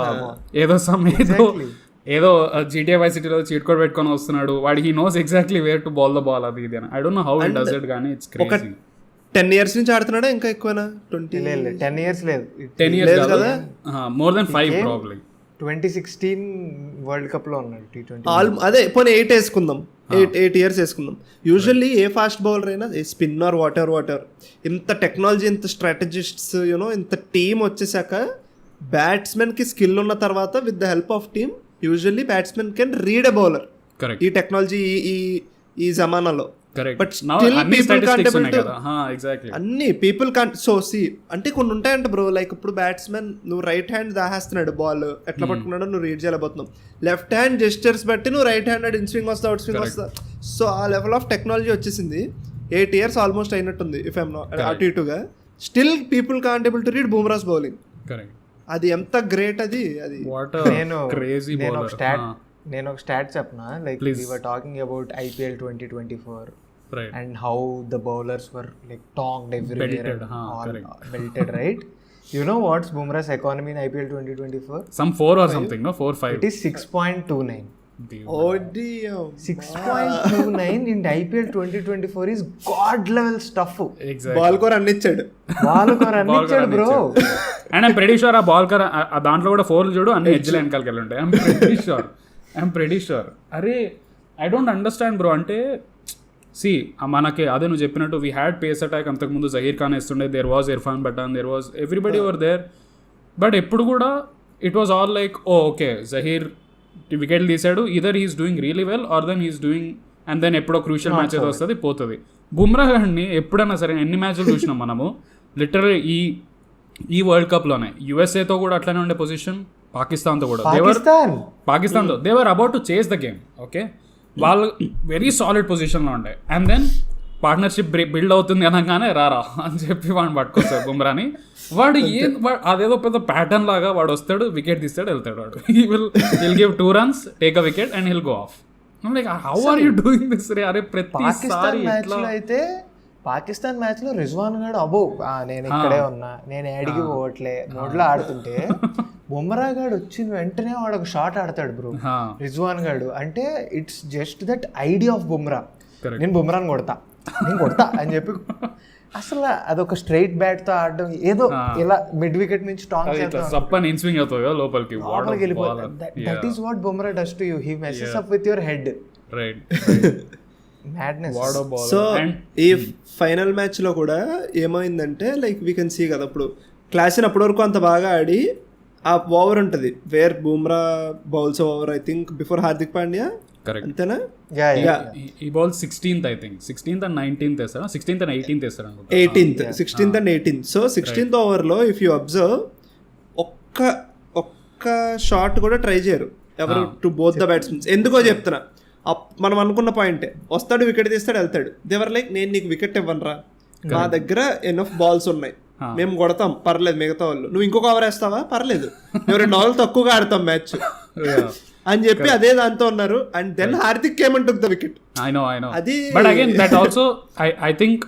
ఏదో GTA Vice Cityలో చీట్ కోడ్ పెట్టుకొని వస్తున్నాడు వాడు. He knows exactly where to ball the ball. అది ఇది అని I don't know how he does it, కానీ ఇట్స్ క్రేజీ. 10 years నుంచి ఆడుతున్నాడా ఇంకా ఎక్కువనా? 10 years లేదు, 10 years కదా, more than 5 probably. 2016 world cup లో ఉన్నాడు T20. అదే పోనీ 8 వేసుకుందాం, 8 years వేసుకుందాం. యూజువల్లీ ఏ ఫాస్ట్ బౌలర్ అయినా ఏ స్పిన్నర్ వాట్ ఎవర్ ఇంత టెక్నాలజీ, ఇంత స్ట్రాటజిస్ట్స్, యూనో ఇంత టీమ్ వచ్చేసాక బ్యాట్స్మెన్ కి స్కిల్ ఉన్న తర్వాత with the help of team usually batsmen can read a bowler. ఈ టెక్నాలజీ ఈ జమానాలో. But still people can't able to, అన్ని పీపుల్ కాంట్. సో సి అంటే కొన్ని ఉంటాయంట బ్రో, లైక్ ఇప్పుడు బ్యాట్స్మెన్ నువ్వు రైట్ హ్యాండ్ దాహేస్తున్నాడు బాల్ ఎట్లా పట్టుకున్నాడో నువ్వు రీడ్ చేయలేకపోతున్నావు, లెఫ్ట్ హ్యాండ్ జెస్చర్స్ బట్టి నువ్వు రైట్ హ్యాండ్ ఇన్ స్వింగ్ వస్తా అవుట్ స్వింగ్ వస్తా. సో ఆ లెవెల్ ఆఫ్ టెక్నాలజీ వచ్చేసింది. 8 years ఆల్మోస్ట్ అయినట్టుంది ఇఫ్ ఐఎమ్ నాట్ అటు ఇటుగా. Still people can't able to read Bumrah's bowling. అది ఎంత గ్రేట్ అది. నేను ఒక స్టాట్ చెప్పనా, like we were talking about IPL 2024 and how the bowlers were like tongued everywhere and all belted, right? You know what's Bumrah's economy in IPL 2024? Some 4 or something, no? 4-5. It is 6.29. Oh dear. 6.29 in IPL 2024 is god level stuff. Exactly. Ball kor annichadu bro. And I'm pretty sure ఆ ball కర్ దాంట్లో కూడా 4 చూడు అన్ని ఎడ్జ్ల వెనకాలకి వెళ్ళి ఉంటాయి. I'm pretty sure. అరే I don't understand bro. అంటే సి మనకి అదే నువ్వు చెప్పినట్టు వీ హ్యాడ్ పేస్ అటాక్. అంతకుముందు జహీర్ ఖాన్ వేస్తుండే, there was Irfan Pathan, there was everybody over there. But ఎప్పుడు కూడా it was all like okay Zaheer వికెట్లు తీసాడు, either he's doing really well or then he's doing, and then ఎప్పుడో క్రూషియల్ మ్యాచ్ ఏదో వస్తుంది పోతుంది. బుమ్రా గారిని ఎప్పుడైనా సరే ఎన్ని మ్యాచ్లు చూసినాం మనము లిటరల్లీ ఈ వరల్డ్ కప్లోనే. యూఎస్ఏతో కూడా అట్లనే ఉండే పొజిషన్, పాకిస్తాన్తో కూడా పాకిస్తాన్తో దే వర్ అబౌట్ టు చేస్ ద గేమ్. ఓకే, వాళ్ళు వెరీ సాలిడ్ పొజిషన్లో ఉండే. అండ్ దెన్ పార్ట్నర్షిప్ బిల్డ్ అవుతుంది అనగానే రారా అని చెప్పి వాడిని పట్టుకొస్తాడు బుమ్రాని. వాడు అదేదో పెద్ద ప్యాటర్న్ లాగా వాడు వస్తాడు, వికెట్ తీస్తాడు, వెళ్తాడు. వాడు will give 2 runs, take a wicket and will go off. Like how are you doing this రే? అరే ప్రతిసారి అయితే పాకిస్తాన్ మ్యాచ్ లో రిజ్వాన్ గాడు నేను ఇక్కడే ఉన్నా, నేను ఏడికి పోవట్లే నోట్లో ఆడుతుంటే బుమ్రా గాడు వచ్చిన వెంటనే వాడు ఒక షాట్ ఆడతాడు బ్రో రిజ్వాన్ గాడు. అంటే it's just that idea of Bumrah, నేను బుమ్రాని కొడతా అని చెప్పి అసలు అదొక స్ట్రైట్ బ్యాట్ తో ఆడడం, ఏదో ఇలా మిడ్ వికెట్ నుంచి లోపలికి వెళ్ళిపోతుంది. That is what Bumrah does to you. He మెసెస్ up with your head. So ఈ ఫైనల్ మ్యాచ్ లో కూడా ఏమైందంటే లైక్ వీ కెన్ సీ కదా, ఇప్పుడు క్లాసిన్ అప్పటి వరకు అంత బాగా ఆడి ఆ ఓవర్ ఉంటుంది where Bumrah bowls over I think before Hardik Pandya, అంతేనా? ఈ ball 16th I think 16th and 19th వేస్తారా, 16th and 18th వేస్తారా, 16th and 18th. So 16th ఓవర్లో ఇఫ్ యూ అబ్జర్వ్ ఒక్క షాట్ కూడా ట్రై చేయరు ఎవరు టు బోత్ ద బ్యాట్స్మెన్స్. ఎందుకో చెప్తున్నా, మనం అనుకున్న పాయింటే, వస్తాడు వికెట్ తీస్తాడు వెళ్తాడు. దేవర్ లైక్ నేను నీకు వికెట్ ఇవ్వనురా, మా దగ్గర ఎనఫ్ బాల్స్ ఉన్నాయి, మేము కొడతాం పర్లేదు, మిగతా వాళ్ళు నువ్వు ఇంకొక ఓవర్ వేస్తావా పర్లేదు, మేము 2 overs తక్కువగా ఆడతాం మ్యాచ్ అని చెప్పి అదే దాంతో ఉన్నారు. అండ్ దెన్ హార్దిక్ ఏమంటుంది the wicket. I know. But again, that also, I think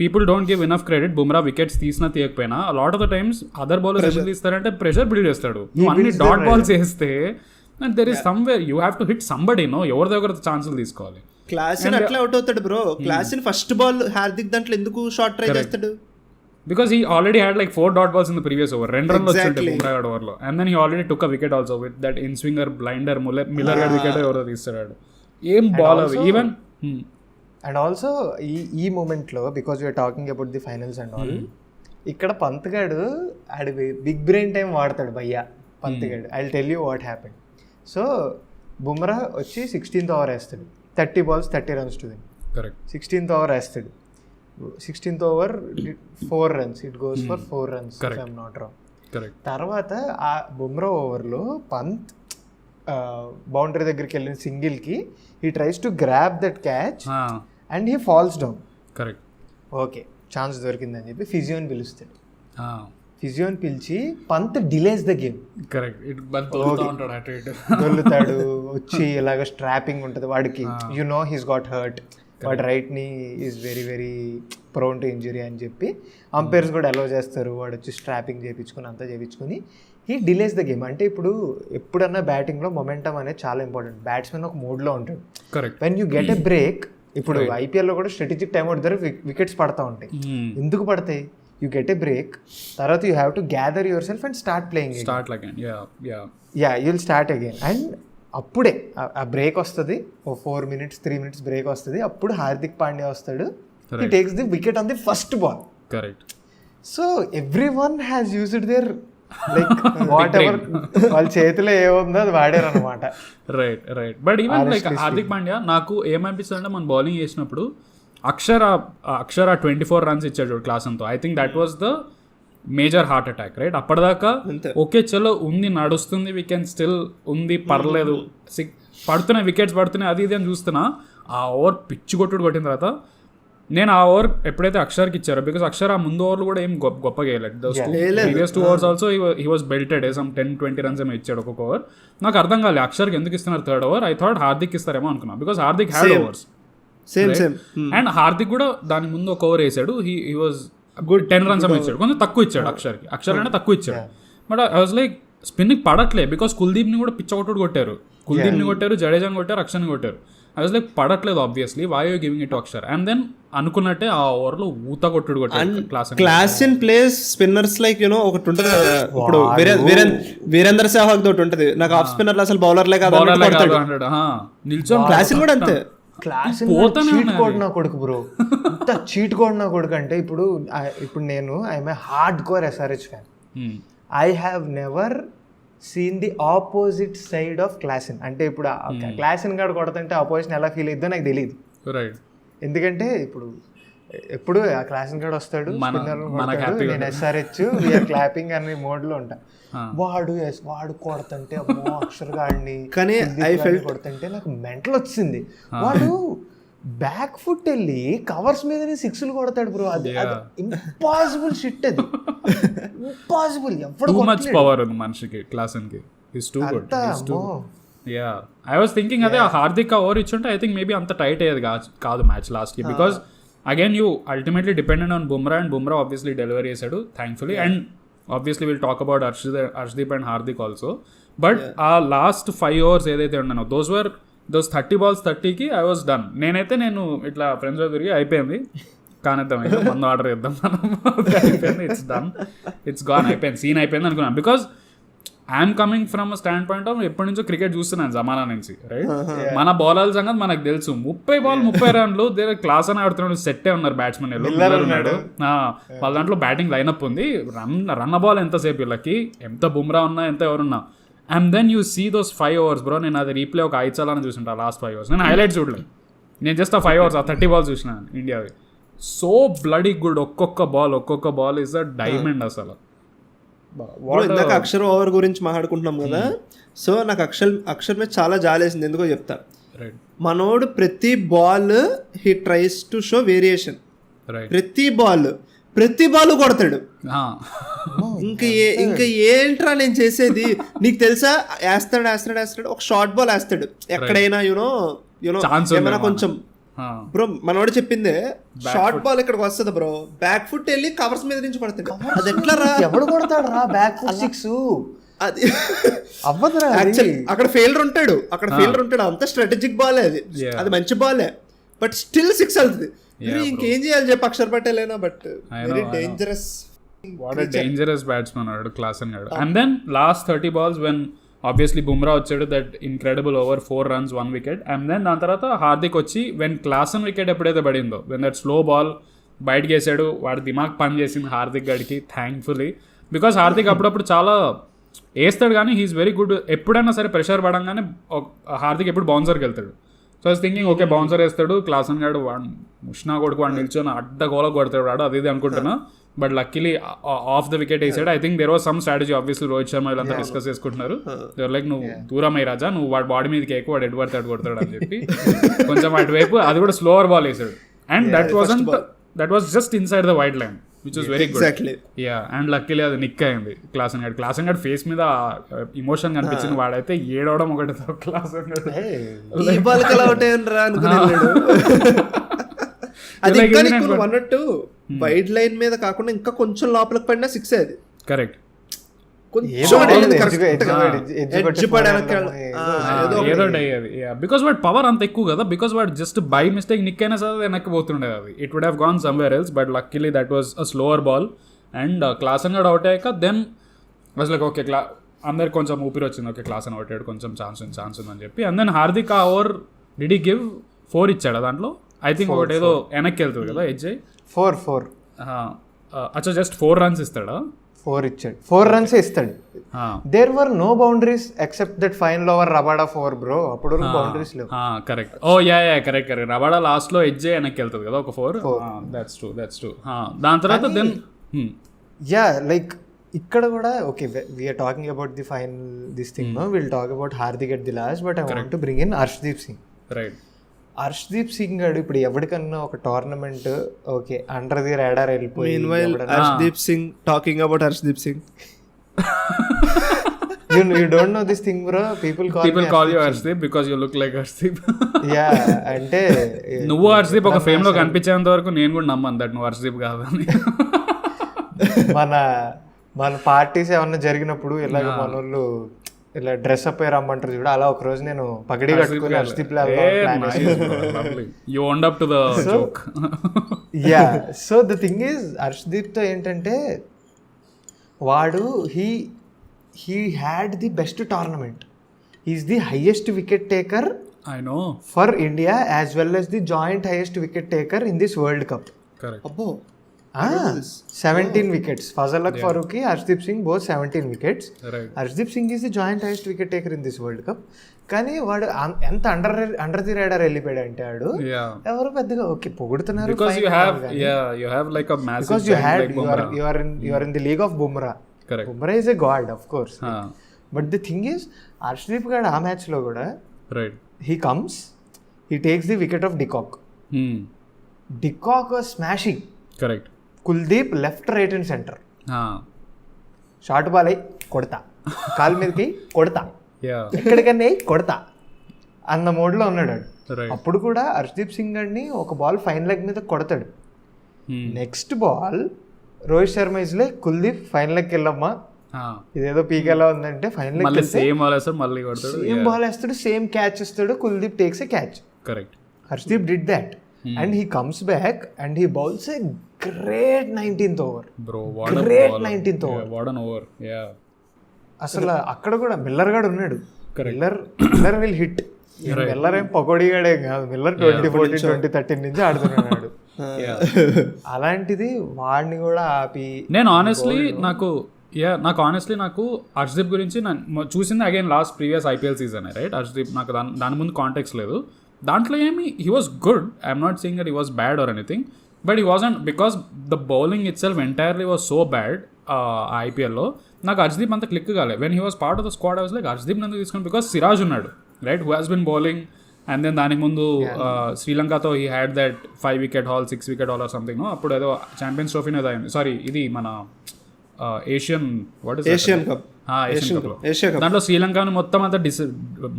people don't give enough credit. Bumrah wickets తీసినా తీయకపోయినా a lot of the times other bowlers ఎందుకు తీస్తారంటే ప్రెషర్ బిల్డ్ చేస్తాడు. నువ్వు అన్ని డాట్ బాల్స్ వేస్తే and there is somewhere you have to hit somebody, no? ఎవరి దగ్గర ఛాన్సులు తీసుకోవాలి. క్లాసిన్ అట్లా అవుట్ అవుతాడు bro. Klaasen first ball Hardik దాంట్లో ఎందుకు షార్ట్ ట్రై చేస్తాడు? Because he already had like 4 dot balls in the previous over. 2 runs వచ్చుంటే Bumrah over లో. And then he already took a wicket also with that in swinger blinder Miller gad wicket ఎవరో తీస్తాడు. ఏం ball అది even. And also ఈ moment లో because you're talking about the finals and all, ఇక్కడ పంత్ గాడు ఆడి బిగ్ బ్రెయిన్ టైం వాడతాడు భయ్యా పంత్ గాడు. I will tell you what happened. So Bumrah వచ్చి 16th over వేస్తాడు, 30 balls 30 runs to them. Correct 16th over వేస్తాడు. 16th over 4 runs, it goes for 4 runs if I'm not wrong. Correct. తర్వాత ఆ బుమ్రా ఓవర్లో Pant boundary దగ్గరికి వెళ్ళిన సింగిల్కి he tries to grab that catch and he falls down. Correct. Okay, chance దొరికిందని చెప్పి ఫిజియోని పిలుస్తాడు. ఫిజియోని పిలిచి Pant delays the game. Correct. దొల్లుతాడు వచ్చి ఇలాగ స్ట్రాపింగ్ ఉంటుంది వాడికి, you know he's got hurt, వాడు right knee is very very prone to injury అని చెప్పి అంపైర్స్ కూడా అలౌ చేస్తారు. వాడు వచ్చి స్ట్రాపింగ్ చేయించుకుని అంతా చేయించుకుని హీ డిలేస్ ద గేమ్. అంటే ఇప్పుడు ఎప్పుడన్నా బ్యాటింగ్లో మొమెంటమ్ అనేది చాలా ఇంపార్టెంట్. బ్యాట్స్మెన్ ఒక మోడ్లో ఉంటాడు. Correct. When you get a break, ఇప్పుడు ఐపీఎల్లో కూడా స్ట్రాటజిక్ టైం అవుట్ దగ్గర వికెట్స్ పడతా ఉంటాయి. ఎందుకు పడతాయి? యూ గెట్ ఎ బ్రేక్, తర్వాత you have to gather your self and start playing. You'll start again. And అప్పుడే ఆ బ్రేక్ వస్తుంది, ఓ 4 minutes 3 minutes బ్రేక్ వస్తుంది. అప్పుడు హార్దిక్ పాండ్యా వస్తాడు, he takes the wicket on the first ball. Correct. So every one has used their like what ever చేతిలో ఏముందో అది వాడారు అనమాట. Right. But even like Hardik Pandya నాకు ఏమనిపిస్తుంది అంటే మన బౌలింగ్ చేసినప్పుడు అక్షర 24 runs ఇచ్చాడు క్లాసన్తో. I think that was the major heart attack, right? అప్పటిదాకా ఓకే చలో ఉంది, నడుస్తుంది, వీ కెన్ స్టిల్ ఉంది, పర్లేదు, పడుతున్నాయి వికెట్స్ పడుతున్నాయి, అది ఇది అని చూస్తున్నా. ఆ ఓవర్ పిచ్చి కొట్టిన తర్వాత నేను ఆ ఓవర్ ఎప్పుడైతే అక్షర్కి ఇచ్చారో, బికాస్ అక్షర్ ఆ ముందు ఓవర్లు కూడా ఏం గొప్పగా వేయలేదు. Previous 2 overs also he was belted, some 10-20 runs ఏమో ఇచ్చాడు ఒక్కొక్క ఓవర్. నాకు అర్థం కాలేదు అక్షర్కి ఎందుకు ఇస్తున్నారు 3rd over. I thought Hardik ఇస్తారేమో అనుకున్నా, because Hardik had overs. And Hardik కూడా దాని ముందు ఒక ఓవర్ వేసాడు, హీ వాజ్ గుడ్, 10 runs ఏమో ఇచ్చాడు, కొంచెం తక్కువ ఇచ్చాడు అక్షర్కి. అక్షర్ అంటే తక్కువ ఇచ్చాడు. బట్ ఐ వాజ్ లైక్ స్పిన్కి పడట్లే, బికాస్ కుల్దీప్ని కూడా పిచ్చ కొట్టారు, కుల్దీప్ని కొట్టారు, జడేజాని కొట్టారు, అక్షర్ని కొట్టారు. ఐ వాజ్ లైక్ పడట్లేదు obviously, why you giving it to Axar? And then అనుకున్నట్టే ఆ ఓవర్లో ఊత కొట్టాడు Klaasen plays spinners like you know ఒకటి ఉంటుంది కదా, ఇప్పుడు వీరేంద్ర సెహ్వాగ్ తోటి ఉంటుంది, నాకు ఆఫ్ స్పిన్నర్లు అసలు బౌలర్లే కాదు నిల్చొని. క్లాస్ ఇన్ కూడా అంతే. చీట్ కోడ్ నా కొడుకు బ్రో, ఇంత చీట్ కోడ్ నా కొడుకు అంటే ఇప్పుడు నేను I'm a hard core SRH fan. I have never seen the opposite side of Klaasen. అంటే ఇప్పుడు క్లాసిన్ గాడు కొడుతుంటే ఆపోజిషన్ ఎలా ఫీల్ అయిద్దో నాకు తెలియదు. ఎందుకంటే ఎప్పుడు ఆ క్లాసిన్ గాడు వస్తాడు, నేను SRH వీఆర్ క్లాపింగ్ అనే మోడ్లో ఉంటా. వాడు కొడుతుంటే అమ్మో అక్షర్ గాడిని కానీ కొడుతుంటే నాకు మెంటల్ వచ్చింది. వాడు బ్యాక్ ఫుట్ వెళ్ళి కవర్స్ మీద 6లు కొడతాడు బ్రో. అది ఇంపాసిబుల్ షిట్, అది ఇంపాసిబుల్. మనిషికి క్లాసిన్కి ఐ వాస్ థింకింగ్ అదే హార్దిక్ ఓవర్ ఇచ్చుంటే ఐ థింక్ మేబీ అంత టైట్ అయ్యేది కాదు మ్యాచ్ లాస్ట్కి. Because again you ultimately dependent on Bumrah, and Bumrah obviously delivery చేశాడు thankfully. And obviously we'll talk about Arshdeep and Hardik also, but our last 5 overs ఏదైతే ఉన్నానో those 30 balls 30కి I was done. నేను ఇట్లా ఫ్రెండ్స్లో తిరిగి అయిపోయింది, కానిద్దాం మందు ఆర్డర్ చేద్దాం అయిపోయింది, ఇట్స్ డన్, ఇట్స్ గాన్, అయిపోయింది, సీన్ అయిపోయింది అనుకున్నాను. Because I'm coming from a standpoint of ఎప్పటి నుంచో క్రికెట్ చూస్తున్నాను జమానా నుంచి, రైట్? మన బౌలర్ల సంగతి మనకు తెలుసు, 30 runs దేని క్లాస్ అని ఆడుతున్నాడు, సెట్టే ఉన్నారు బ్యాట్స్మెన్, ఉన్నాడు వాళ్ళ దాంట్లో బ్యాటింగ్ లైనప్ ఉంది, రన్ బాల్ ఎంతసేపు వీళ్ళకి, ఎంత బుమ్రా ఉన్నా ఎంత ఎవరున్నా. And then you see those 5 overs bro. నేను అది రీప్లే ఒక 5 సార్లు చూసింటా లాస్ట్ 5 overs. నేను హైలైట్స్ చూడలేదు, నేను జస్ట్ ఆ 5 overs ఆ 30 balls చూసినా ఇండియావి. సో బ్లడీ గుడ్, ఒక్కొక్క బాల్ ఇస్ అ డైమండ్ అసలు. ఇందాక అక్షర్ ఓవర్ గురించి మాట్లాడుకుంటున్నాం కదా, సో నాకు అక్షర్ మీద చాలా జాలేసింది, ఎందుకో చెప్తా. మనోడు ప్రతి ball he tries to show variation, ప్రతి బాల్ కొడతాడు. ఇంకా ఏంట్రా నేను చేసేది, నీకు తెలుసా? వేస్తాడు ఒక షార్ట్ బాల్ వేస్తాడు ఎక్కడైనా, యూనో ఏమైనా కొంచెం బ్రో. మనోడు చెప్పిందే షార్ట్ బాల్ ఇక్కడికి వస్తుంది బ్రో, బ్యాక్ ఫుట్ వెళ్ళి కవర్స్ మీద నుంచి పడుతుంది. అది ఎట్లా రా, ఎవడు కొడతాడు రా బ్యాక్ ఫుట్ 6? అది అవ్వదురా. అక్కడ ఫెయిల్డర్ ఉంటాడు, అంత స్ట్రాటజిక్ బాలే అది మంచి బాలే, బట్ స్టిల్ 6 వెళ్తుంది. ఇంకేం చేయాలి చెప్పి అక్షర్ పటేలేనా, but very dangerous. What a dangerous batsman ఆడు క్లాసన్ గాడు. And then last 30 balls when obviously Bumrah వచ్చాడు, that incredible over 4 runs 1 wicket. And then దాని తర్వాత హార్దిక్ వచ్చి వెన్ క్లాసన్ వికెట్ ఎప్పుడైతే పడిందో, వెన్ దట్ స్లో బాల్ బయటకి వేసాడు, వాడి దిమాగ్ పని చేసింది హార్దిక్ గడికి థ్యాంక్ఫుల్లీ. బికాస్ హార్దిక్ అప్పుడప్పుడు చాలా వేస్తాడు కానీ హీఈస్ వెరీ గుడ్. ఎప్పుడైనా సరే ప్రెషర్ పడంగానే హార్దిక్ ఎప్పుడు బౌన్సర్కి వెళ్తాడు. So I thinking okay bouncer వేస్తాడు, క్లాసన్ గాడు వాడు ముష్నా కొడుకు వాడు నిల్చొని అడ్డగోల కొడతాడు వాడు, అది అనుకుంటున్నా. But luckily off the wicket వేసాడు. I think there was some strategy, obviously Rohit Sharma వీళ్ళంతా డిస్కస్ చేసుకుంటున్నారు. లైక్ నువ్వు దూరం అయ్యి రాజా, నువ్వు వాడి బాడీ మీదకి ఎక్కువ వాడు ఎడ్వర్తాడు కొడతాడు అని చెప్పి కొంచెం అటువైపు అది కూడా స్లోవర్ బాల్ వేసాడు. And that was just inside the wide line which was very good. Yeah, and luckily అది నిక్ అయింది క్లాసన్ గాడ్ ఫేస్ మీద ఇమోషన్ కనిపించింది. వాడైతే ఏడవడం ఒకటి క్లాసన్ గాడు అది ఇంకా నీకు అన్నట్టు వైడ్ లైన్ మీద కాకుండా ఇంకా కొంచెం లోపలికి పడినా 6 అది. కరెక్ట్. ఏదో డై అది. బికాస్ వాడు పవర్ అంత ఎక్కువ కదా, బికాస్ వాడు జస్ట్ బై మిస్టేక్ నిక్ అయినా సరే వెనక్కి పోతుండేది అది. It would have gone somewhere else, but luckily that was a slower ball. And Klaasen గాడు అవుట్ అయ్యాక దెన్ వాజ్ లైక్ ఓకే అందరికి కొంచెం ఊపిరి వచ్చింది, ఓకే క్లాసన్ అవుట్ అయ్యాడు, కొంచెం ఛాన్స్ ఉందని చెప్పి. అండ్ దెన్ హార్దిక్ ఆ ఓవర్ డిడ్ హి గివ్ 4 ఇచ్చాడు దాంట్లో. ఐ థింక్ ఒకటి ఏదో వెనక్కి వెళ్తుంది కదా హెచ్ఐ 4 అచ్చా జస్ట్ 4 runs ఇస్తాడా? 4 ఇచ్చాడు, 4 runs ఇస్తాడు. There were no boundaries except that final over Rabada 4 bro. అప్పుడు బౌండరీస్ లేవు. Correct. Oh yeah correct. Rabada last లో హెచ్ఐ వెనక్కి వెళ్తుంది కదా ఒక 4. That's true. దాని తర్వాత దెన్ యా లైక్ ఇక్కడ కూడా okay we're talking about the final this thing no, will talk about Hardik at the last, but I want to bring in Harshdeep Singh. Right. Harshdeep Singh గారు ఇప్పుడు ఎవరికన్నా ఒక tournament okay under the radar వెళ్ళిపోయి, Harshdeep Singh talking about Harshdeep Singh, you don't know this thing bro, people call you Harshdeep because you look like Harshdeep. Yeah, అంటే నువ్వు హర్షదీప్ ఒక frame లో కనిపించేంత వరకు నేను కూడా నమ్మను దట్ నువ్వు హర్షదీప్ కాదని. మన పార్టీస్ ఏమన్నా జరిగినప్పుడు ఇలాగ మన వాళ్ళు ఇలా డ్రెస్ అప్ అయ్యి రమ్మంటారు చూడ, అలా ఒక రోజు నేను పగడి కట్టుకుని Harshdeep yeah. So the thing is Harshdeep తో ఏంటంటే వాడు he had the best tournament. He is the highest wicket taker, I know, for India as well as the joint highest wicket taker in this World Cup. Correct. Abbo 17 wickets. Fazal Farooqi, Harshdeep Singh both 17 wickets. Right. Harshdeep Singh is the joint highest wicket taker in this World Cup. కానీ వాడు ఎంత under the rider వెళ్ళిపోయాడు అంటే వాడు ఎవరు పెద్దగా okay పొగుడుతున్నారు. Because you have like a massive, because you are in the league of Bumrah. Correct. Bumrah is a god of course. But the thing is Harshdeep గాడు ఆ మ్యాచ్ లో కూడా right, he comes, he takes the wicket of Dicock. Dicock was smashing. Correct. Kuldeep left right and centre, short ball అయ్యి కొడతా, కాలు మీదకి కొడతా, ఎక్కడికన్నా కొడతా అన్న మోడ్లో ఉన్నాడు. అప్పుడు కూడా హర్షదీప్ సింగ్ గారిని ఒక బాల్ ఫైన్ లెగ్ మీద కొడతాడు. Next ball Rohit Sharma is like Kuldeep fine leg వెళ్ళమ్మా, ఇదేదో పీక్ ఎలా ఉందంటే ఫైన్ లెగ్ సేమ్ బాల్ వేస్తాడు, సేమ్ క్యాచ్ ఇస్తాడు, Kuldeep takes a catch. Correct. Harshdeep did that and he comes back and he bowls a great 19th over. Bro, great 19th over. What an over. Yeah. అసలు అక్కడ కూడా Miller గాడు ఉన్నాడు. Miller will hit. Miller ఏం పకోడీ గాడే కాదు, Miller 2014 2013 నుంచి ఆడుతున్నాడు. అలాంటిది వాడిని కూడా ఆపి నేను ఆనెస్ట్లీ నాకు హర్షదీప్ గురించి చూసింది again last previous IPL season right. Harshdeep నాకు దాని ముందు కాంటాక్ట్స్ లేదు. దాంట్లో ఏమి he was good, I'm not saying that he was bad or anything, but he wasn't because the bowling it self entirely was so bad ఐపీఎల్లో. నాకు హర్షదీప్ అంత click కాలేదు. When he was part of the squad I was like Harshdeep నందు తీసుకుని because Siraj ఉన్నాడు right, who has been bowling. And then దానికి ముందు శ్రీలంకతో he had that 5 wicket haul 6 wicket haul or something. అప్పుడు ఏదో ఛాంపియన్స్ ట్రోఫీని ఏదో అయింది, సారీ ఇది మన ఏషియన్ కప్ దాంట్లో శ్రీలంకను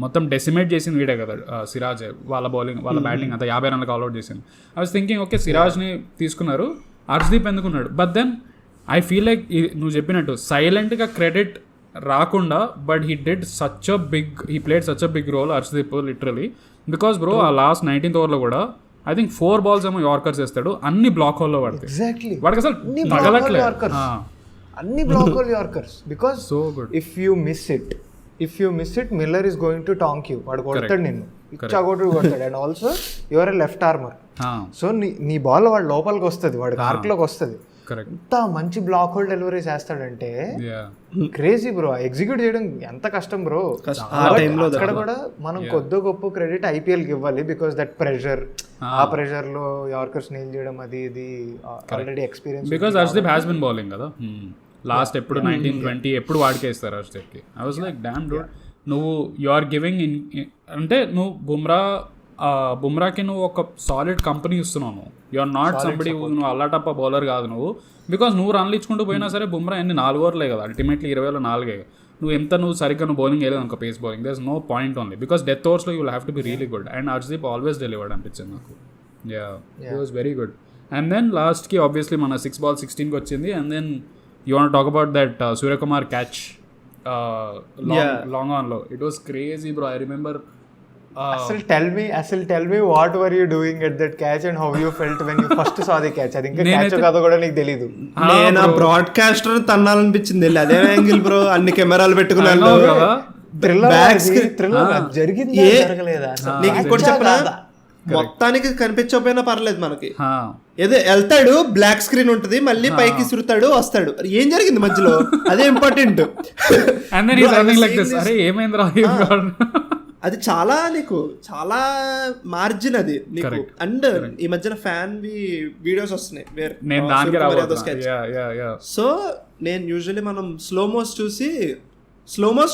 మొత్తం డెసిమేట్ చేసింది వీడే కదా సిరాజ్. వాళ్ళ బౌలింగ్ వాళ్ళ బ్యాటింగ్ అంతా 50 runs ఆల్అౌట్ చేసింది. ఐ వాజ్ థింకింగ్ ఓకే సిరాజ్ని తీసుకున్నారు, హర్షదీప్ ఎందుకున్నాడు. But then I feel like నువ్వు చెప్పినట్టు సైలెంట్గా క్రెడిట్ రాకుండా but he played such a big role Harshdeep literally. Because bro ఆ లాస్ట్ 19th over కూడా ఐ థింక్ 4 balls ఏమో యార్కర్స్ వేస్తాడు, అన్ని బ్లాక్ హోల్లో పడతాయి. వాడికి అసలు తగలట్లేదు, అన్ని black hole yorkers. Because so good, if you miss it Miller is going to thank you. వాడు కొడతాడు నిన్ను, ఇచ్చాగొట్టు కొడతాడు. And also your a left armer, so నీ బాల్ వాడు లోపలికి వస్తుంది, వాడికి ఆర్క్లోకి వస్తుంది. కరెక్ట్. ఎంత మంచి బ్లాక్ హోల్ డెలివరీ చేస్తాడంటే యా క్రేజీ బ్రో. ఎగ్జిక్యూట్ చేయడం ఎంత కష్టం బ్రో. అక్కడ కూడా మనం కొద్ది గొప్ప క్రెడిట్ ఐపీఎల్ కి ఇవ్వాలి, బికాస్ దట్ ప్రెషర్, ఆ ప్రెషర్ లో యార్కర్స్ నేల్ చేయడం అది ఇది already experience. Because Harshdeep has been bowling కదా లాస్ట్ ఎప్పుడు 19-20 ఎప్పుడు వాడికేస్తారు హర్షదీప్కి. I was like damn dude, నువ్వు యు ఆర్ గివింగ్ అంటే నువ్వు బుమ్రాకి నువ్వు ఒక సాలిడ్ కంపెనీ ఇస్తున్నావు. యు ఆర్ నాట్ సంబడి, నువ్వు అల్లాటప్ప బౌలర్ కాదు నువ్వు. బికాస్ నువ్వు రన్లు ఇచ్చుకుంటూ పోయినా సరే బుమ్రా ఎన్ని 4 ఓవర్లే కదా అల్టిమేట్లీ 20 4 నువ్వు సరిగ్గా నువ్వు బౌలింగ్ వేయలేదు అనుకో, pace bowling, there is no point only because death ఓవర్స్లో you will have to be really good. And Harshdeep always delivered అనిపించింది నాకు. Yeah it was very good. And then లాస్ట్కి ఆబ్వియస్లీ మన 6 ball 16కి వచ్చింది. And then you want talk about that Suryakumar catch long on లో. It was crazy bro. I remember. అసలు tell me what were you doing at that catch and how you felt when you first saw the catch. అది ఇంకా catch కాదో కూడా నీకు తెలీదు. నేను ఆ బ్రాడ్కాస్టర్ తన్నాలనిపించింది. అదే యాంగిల్ బ్రో, అన్ని కెమెరాలు పెట్టుకున్నాను. జరిగింది జరగలేదా నీకు ఇంకోటి చెప్పనా, మొత్తానికి కనిపించకపోయినా పర్లేదు మనకి. ఏదో వెళ్తాడు, బ్లాక్ స్క్రీన్ ఉంటుంది, మళ్ళీ పైకి సురుతాడు, వస్తాడు. ఏం జరిగింది మధ్యలో, అదే ఇంపార్టెంట్. అది చాలా నీకు చాలా మార్జిన్ అది నీకు. అండ్ ఈ మధ్యన ఫ్యాన్ వీడియోస్ వస్తున్నాయి వేరే. సో నేను యూజువల్లీ మనం స్లోమోస్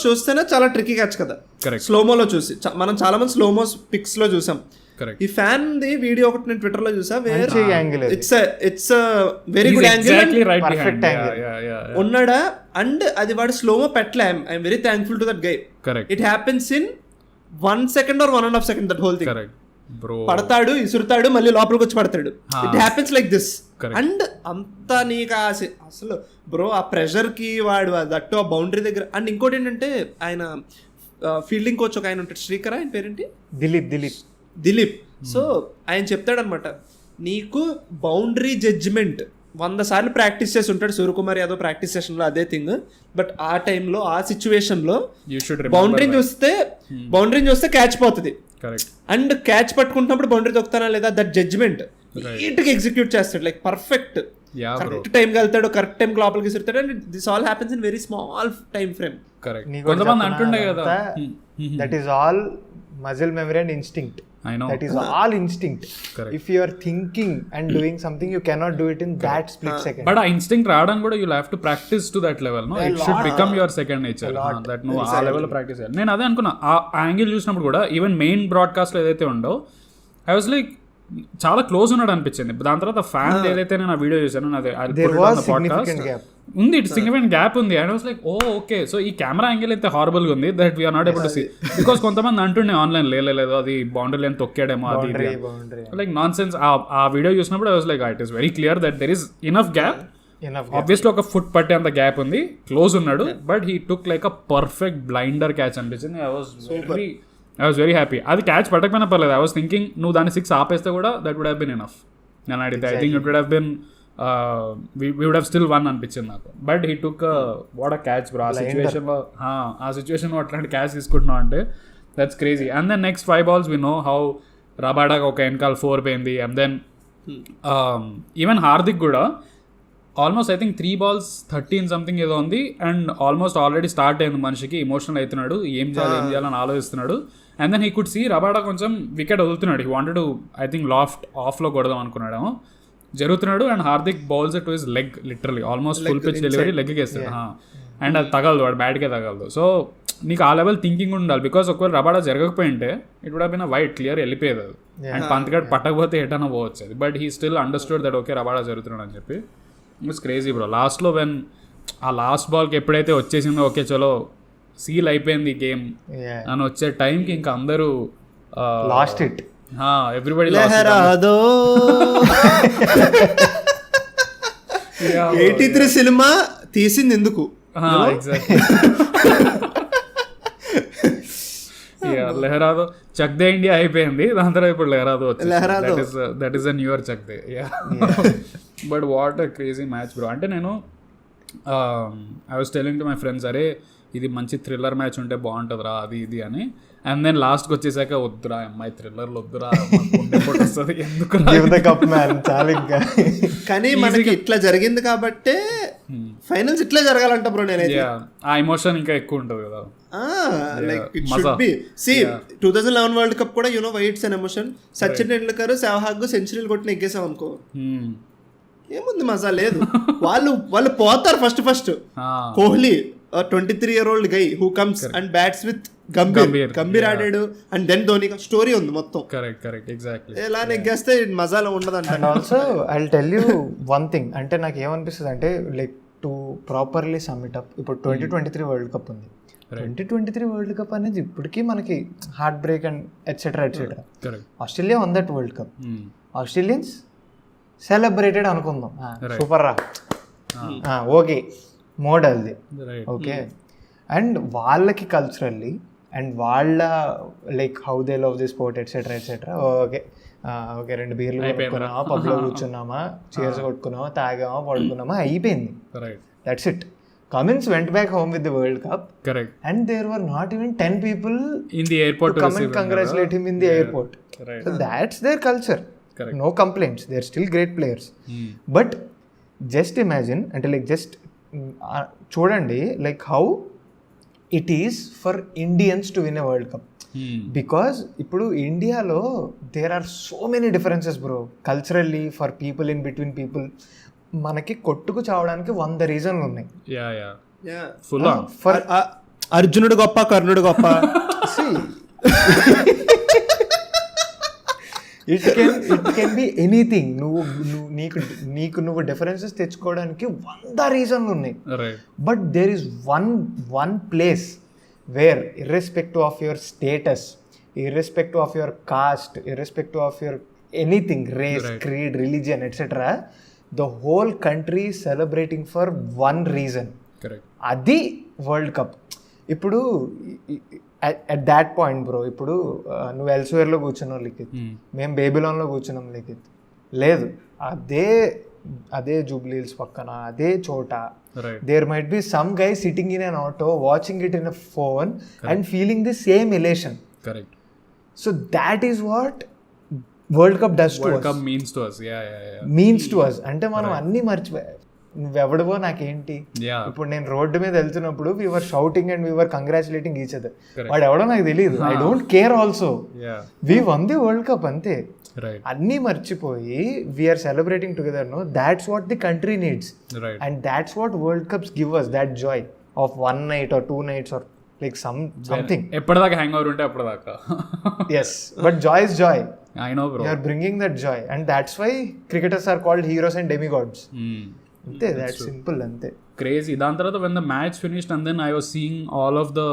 చూస్తేనే చాలా ట్రికీ క్యాచ్ కదా. స్లోమోలో చూసి మనం చాలా మంది స్లోమోస్ పిక్స్ లో చూసాం. ఈ ఫ్యాన్ ది వీడియో ఒకటి నేను ట్విట్టర్ లో చూసా. It's very good angle, perfect angle ఉన్నాడా. అండ్ అది వాడు స్లోమో పెట్టలే. I'm very thankful to that guy. It happens in 1 second or 1.5 seconds, that whole thing. పడతాడు, ఇసురుతాడు, మళ్ళీ లోపలికి వచ్చి పడతాడు. It happens like this. And అంతా నీకు అసలు బ్రో ఆ ప్రెషర్ కి వాడు దట్టు ఆ బౌండరీ దగ్గర. అండ్ ఇంకోటి ఏంటంటే ఆయన ఫీల్డింగ్ కోచ్ ఒక ఆయన ఉంటాడు, శ్రీకర్, ఆయన పేరేంటి, దిలీప్. సో ఆయన చెప్తాడనమాట, నీకు బౌండరీ జడ్జిమెంట్ 100 సార్లు ప్రాక్టీస్ చేసి ఉంటాడు సూర్యకుమార్ యాదవ్ ప్రాక్టీస్ సెషన్లో అదే థింగ్. బట్ ఆ టైంలో ఆ సిచ్యువేషన్లో బౌండరీని చూస్తే క్యాచ్ పోతుంది. అండ్ క్యాచ్ పట్టుకుంటున్నప్పుడు బౌండరీ దొక్కుతానా లేదా, దట్ జడ్జ్మెంట్ నీట్గా ఎగ్జిక్యూట్ చేస్తాడు. లైక్ పర్ఫెక్ట్, కరెక్ట్ టైంకి వెళ్తాడు, కరెక్ట్ టైం లోపలికి విసురుతాడు. And this all happens in very small time frame. కొంతమంది అంటుండే కదా, that is all muscle memory and instinct. I know. That is all instinct. Correct. If you are thinking and doing something, you cannot do it in that split second. But a instinct raadam kuda you'll have to practice to that level, no? It should become your second nature. That no aa level lo practice cheyali. Nenu ade anukunna aa angle chusinapudu kuda even main broadcast lo edaithe undo, I was like చాలా close ఉన్నాడు అనిపించింది. దాని తర్వాత fan ఏదైతే నేను ఆ video చూసాను ఉంది, ఇట్ సిగ్నిఫికెంట్ గ్యాప్ ఉంది. And was like okay, so ఈ కెమెరా యాంగిల్ అయితే హారబుల్ గా ఉంది that we're not able to see. Because కొంతమంది అంటుండే ఆన్లైన్ లేదు అది బౌండరీ లైన్ తొక్కాడేమో అది లైక్ నాన్ సెన్స్. ఆ వీడియో చూసినప్పుడు I was like it is very clear that there is enough gap. Obviously ఒక ఫుట్ పట్టే అంత గ్యాప్ ఉంది, క్లోజ్ ఉన్నాడు. But he took like a perfect blinder catch అనిపించింది. I was very happy. అది catch పట్టకపోయినా పర్లేదు. ఐ వాస్ థింకింగ్ నువ్వు దాన్ని 6 ఆపేస్తే కూడా that would have been enough. నేను అడిగితే I think it would have been we would have still won అనిపించింది నాకు. But he took what a catch bro. ఆ సిచ్యువేషన్లో అట్లాంటి క్యాచ్ తీసుకుంటున్నావు అంటే that's crazy. And then next 5 balls we know how రబాడాకి ఒక వెనకాల 4 పోయింది. అండ్ దెన్ ఈవెన్ హార్దిక్ కూడా almost I think 3 balls 13 something ఏదో ఉంది. అండ్ ఆల్మోస్ట్ ఆల్రెడీ స్టార్ట్ అయింది, మనిషికి ఎమోషనల్ అవుతున్నాడు, ఏం చేయాలని ఆలోచిస్తున్నాడు. And then he could see Rabada కొంచెం వికెట్ వదులుతున్నాడు. He wanted to I think ఆఫ్లో కొడదాం అనుకున్నాడేమో, జరుగుతున్నాడు. And Hardik bowls to his leg, literally almost full pitch delivery లెగ్కి వేస్తాడు. అండ్ అది తగలదు, వాడు బ్యాట్కే తగలదు. సో నీకు ఆ లెవెల్ థింకింగ్ ఉండాలి. బికాస్ ఒకవేళ రబాడా జరగకపోయింటే it would have been wide clear, వెళ్ళిపోయేది అది. అండ్ పంత్ పట్టకపోతే ఎటన్నా పోవచ్చు అది. But he still understood that okay Rabada జరుగుతున్నాడు అని చెప్పి. It's crazy bro. లాస్ట్లో వెన్ ఆ లాస్ట్ బాల్కి ఎప్పుడైతే వచ్చేసిందో ఓకే చలో సీల్ అయిపోయింది గేమ్ అని వచ్చే టైంకి ఇంకా అందరూ లాస్ట్ ఇట్. ఎవ్రీబడి 83 సినిమా తీసింది ఎందుకు? లెహరాదో చక్ దే ఇండియా అయిపోయింది, దాని తర్వాత ఇప్పుడు లెహరాదో వచ్చింది. That is a new year చక్ దే. But what a crazy match bro. అంటే నేను I was telling to my friends, అరే ఇది మంచి థ్రిల్లర్ మ్యాచ్ ఉంటే బాగుంటుందిరా అది ఇది అని. అండ్ దెన్ లాస్ట్కి వచ్చేసాక వద్దురా అమ్మాయి థ్రిల్లర్లు వద్దురా వస్తుంది ఎందుకు చాలా ఇంకా. కానీ మనకి ఇట్లా జరిగింది కాబట్టే ఫైనల్స్ ఇట్లా జరగాలంట బ్రో. నేనైతే ఆ ఎమోషన్ ఇంకా ఎక్కువ ఉంటుంది కదా. Like it should be. See 2011 world cup కూడా you know why it's an emotion. Sachin Tendulkar Sehwag సెంచరీలు కొట్టిన ఎగ్గేసాం అనుకో, ఏముంది మజా లేదు. వాళ్ళు పోతారు first. Kohli 23-year-old guy who comes and bats with Gambhir ఆడాడు. అండ్ దెన్ ధోని స్టోరీ ఉంది మొత్తం. Correct exactly. ఎలా నెగ్గేస్తే మజాలో ఉండదంట. And also I will tell you one thing, అంటే నాకు ఏమనిపిస్తుంది అంటే like to properly summit up, ఇప్పుడు 2023 వరల్డ్ కప్ ఉంది. 2023 వరల్డ్ కప్ అనేది ఇప్పటికీ మనకి heart break and etcetera. Australia one that world cup. Australians celebrated అనుకుందాం, సూపర్ రా, ఓకే మోడల్ది, ఓకే. అండ్ వాళ్ళకి కల్చరల్లీ అండ్ వాళ్ళ like how they love the sport etcetera okay. 2 బీర్లు కొట్టుకున్నామా, పబ్లో కూర్చున్నామా, చీర్స్ కొట్టుకున్నామా, తాగామా, పడుకున్నామా, అయిపోయింది. That's it. Cummins went back home with the World Cup. Correct. And there were not even 10 people in the airport to come and congratulate him in the airport. Right. So that's their culture. Correct. No complaints. They're still great players. But just imagine, and like just చూడండి like how it is for Indians to win a World Cup. Because ఇప్పుడు ఇండియాలో there are so many differences bro, culturally, for people, in between people. మనకి కొట్టుకు చావడానికి 100 రీజన్లు ఉన్నాయి. అర్జునుడు గొప్ప, కర్ణుడు గొప్ప. It can be anything. నువ్వు డిఫరెన్సెస్ తెచ్చుకోవడానికి 100 రీజన్లు ఉన్నాయి. But there is one place where irrespective of your status, irrespective of your caste, irrespective of your anything, race, creed, religion etcetera, the whole country is celebrating for one reason. Correct. అది world cup. ఇప్పుడు at that point bro, ఇప్పుడు నువ్వు ఎల్స్వేర్లో కూర్చున్నావు లిఖిత్, మేము బేబిలాన్లో కూర్చున్నాం లిఖిత్. లేదు, అదే Jubilee hills పక్కన అదే చోట there might be some guy sitting in an auto watching it in a phone. Correct. And feeling the same elation. Correct. So that is what world cup does to us. Means to us. అంటే మనం అన్ని మర్చిపోయా. నువ్వెవడవో నాకేంటి. ఇప్పుడు నేను road మీద వెళ్తున్నప్పుడు we were shouting and we were congratulating each other. వాడు ఎవడో నాకు తెలియదు. I don't care also. We won the World Cup అంతే. అన్నీ మర్చిపోయి we are celebrating together. No, that's what the country needs. And that's what World Cups give us, that joy of one night or 2 nights or like something. ఎప్పటిదాకా hang over ఉంటే అప్పటిదాకా. Yes, but joy is joy. I know bro. You are bringing that joy, and that's why cricketers are called heroes and demigods. Ante, that's simple. Ante crazy. దాని తర్వాత when the match finished and then I was seeing all of the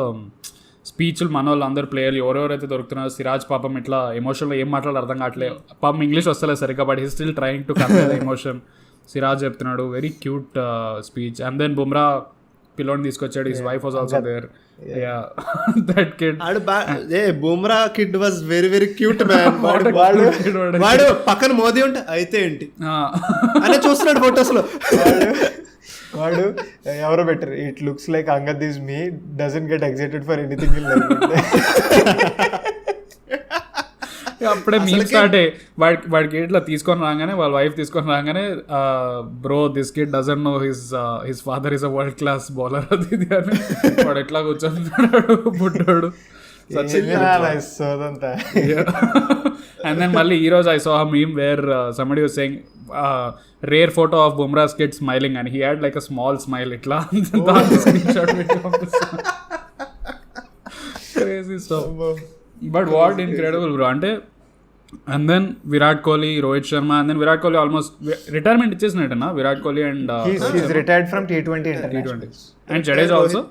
స్పీచ్లు మన వాళ్ళు అందరు ప్లేయర్లు ఎవరెవరైతే దొరుకుతున్నారు. సిరాజ్ పాపం ఇట్లా ఎమోషన్లో ఏం మాట్లాడాలి అర్థం కావట్లేదు. పాపం ఇంగ్లీష్ వస్తలేదు సరిగ్గా, but he still trying to convey the emotion. Siraj చెప్తున్నాడు, very cute speech. And then Bumrah పిల్లోని తీసుకొచ్చాడు, his wife was also there. That kid, Bumrah kid was very very cute man. వాడు పక్కన మోదీ ఉంటే అయితే ఏంటి అనే చూస్తున్నాడు ఫొటోస్ లో. వాడు ఎవరో better, it looks like Angad is me, doesn't get excited for anything in life. అప్పుడే మీ స్టార్ట్ వాడికి ఇట్లా తీసుకొని రాగానే, వాళ్ళ వైఫ్ తీసుకొని రాగానే, bro this kid doesn't know his father is a world class bowler అది ఇది అని వాడు ఎట్లా కూర్చొని బుడ్డాడు. అండ్ దెన్ మళ్ళీ ఈ రోజు I saw a meme where somebody was saying rare photo of Bumrah's kid smiling and he had like a small smile itla. దాని స్క్రీన్‌షాట్ పెట్టి పంపిస్తాను. crazy stuff. But what incredible bro. అంటే and then Virat Kohli, Rohit Sharma, and then Virat Kohli almost retirement ichesnatena Virat Kohli, and he's retired from T20 internationals. And Jadeja also.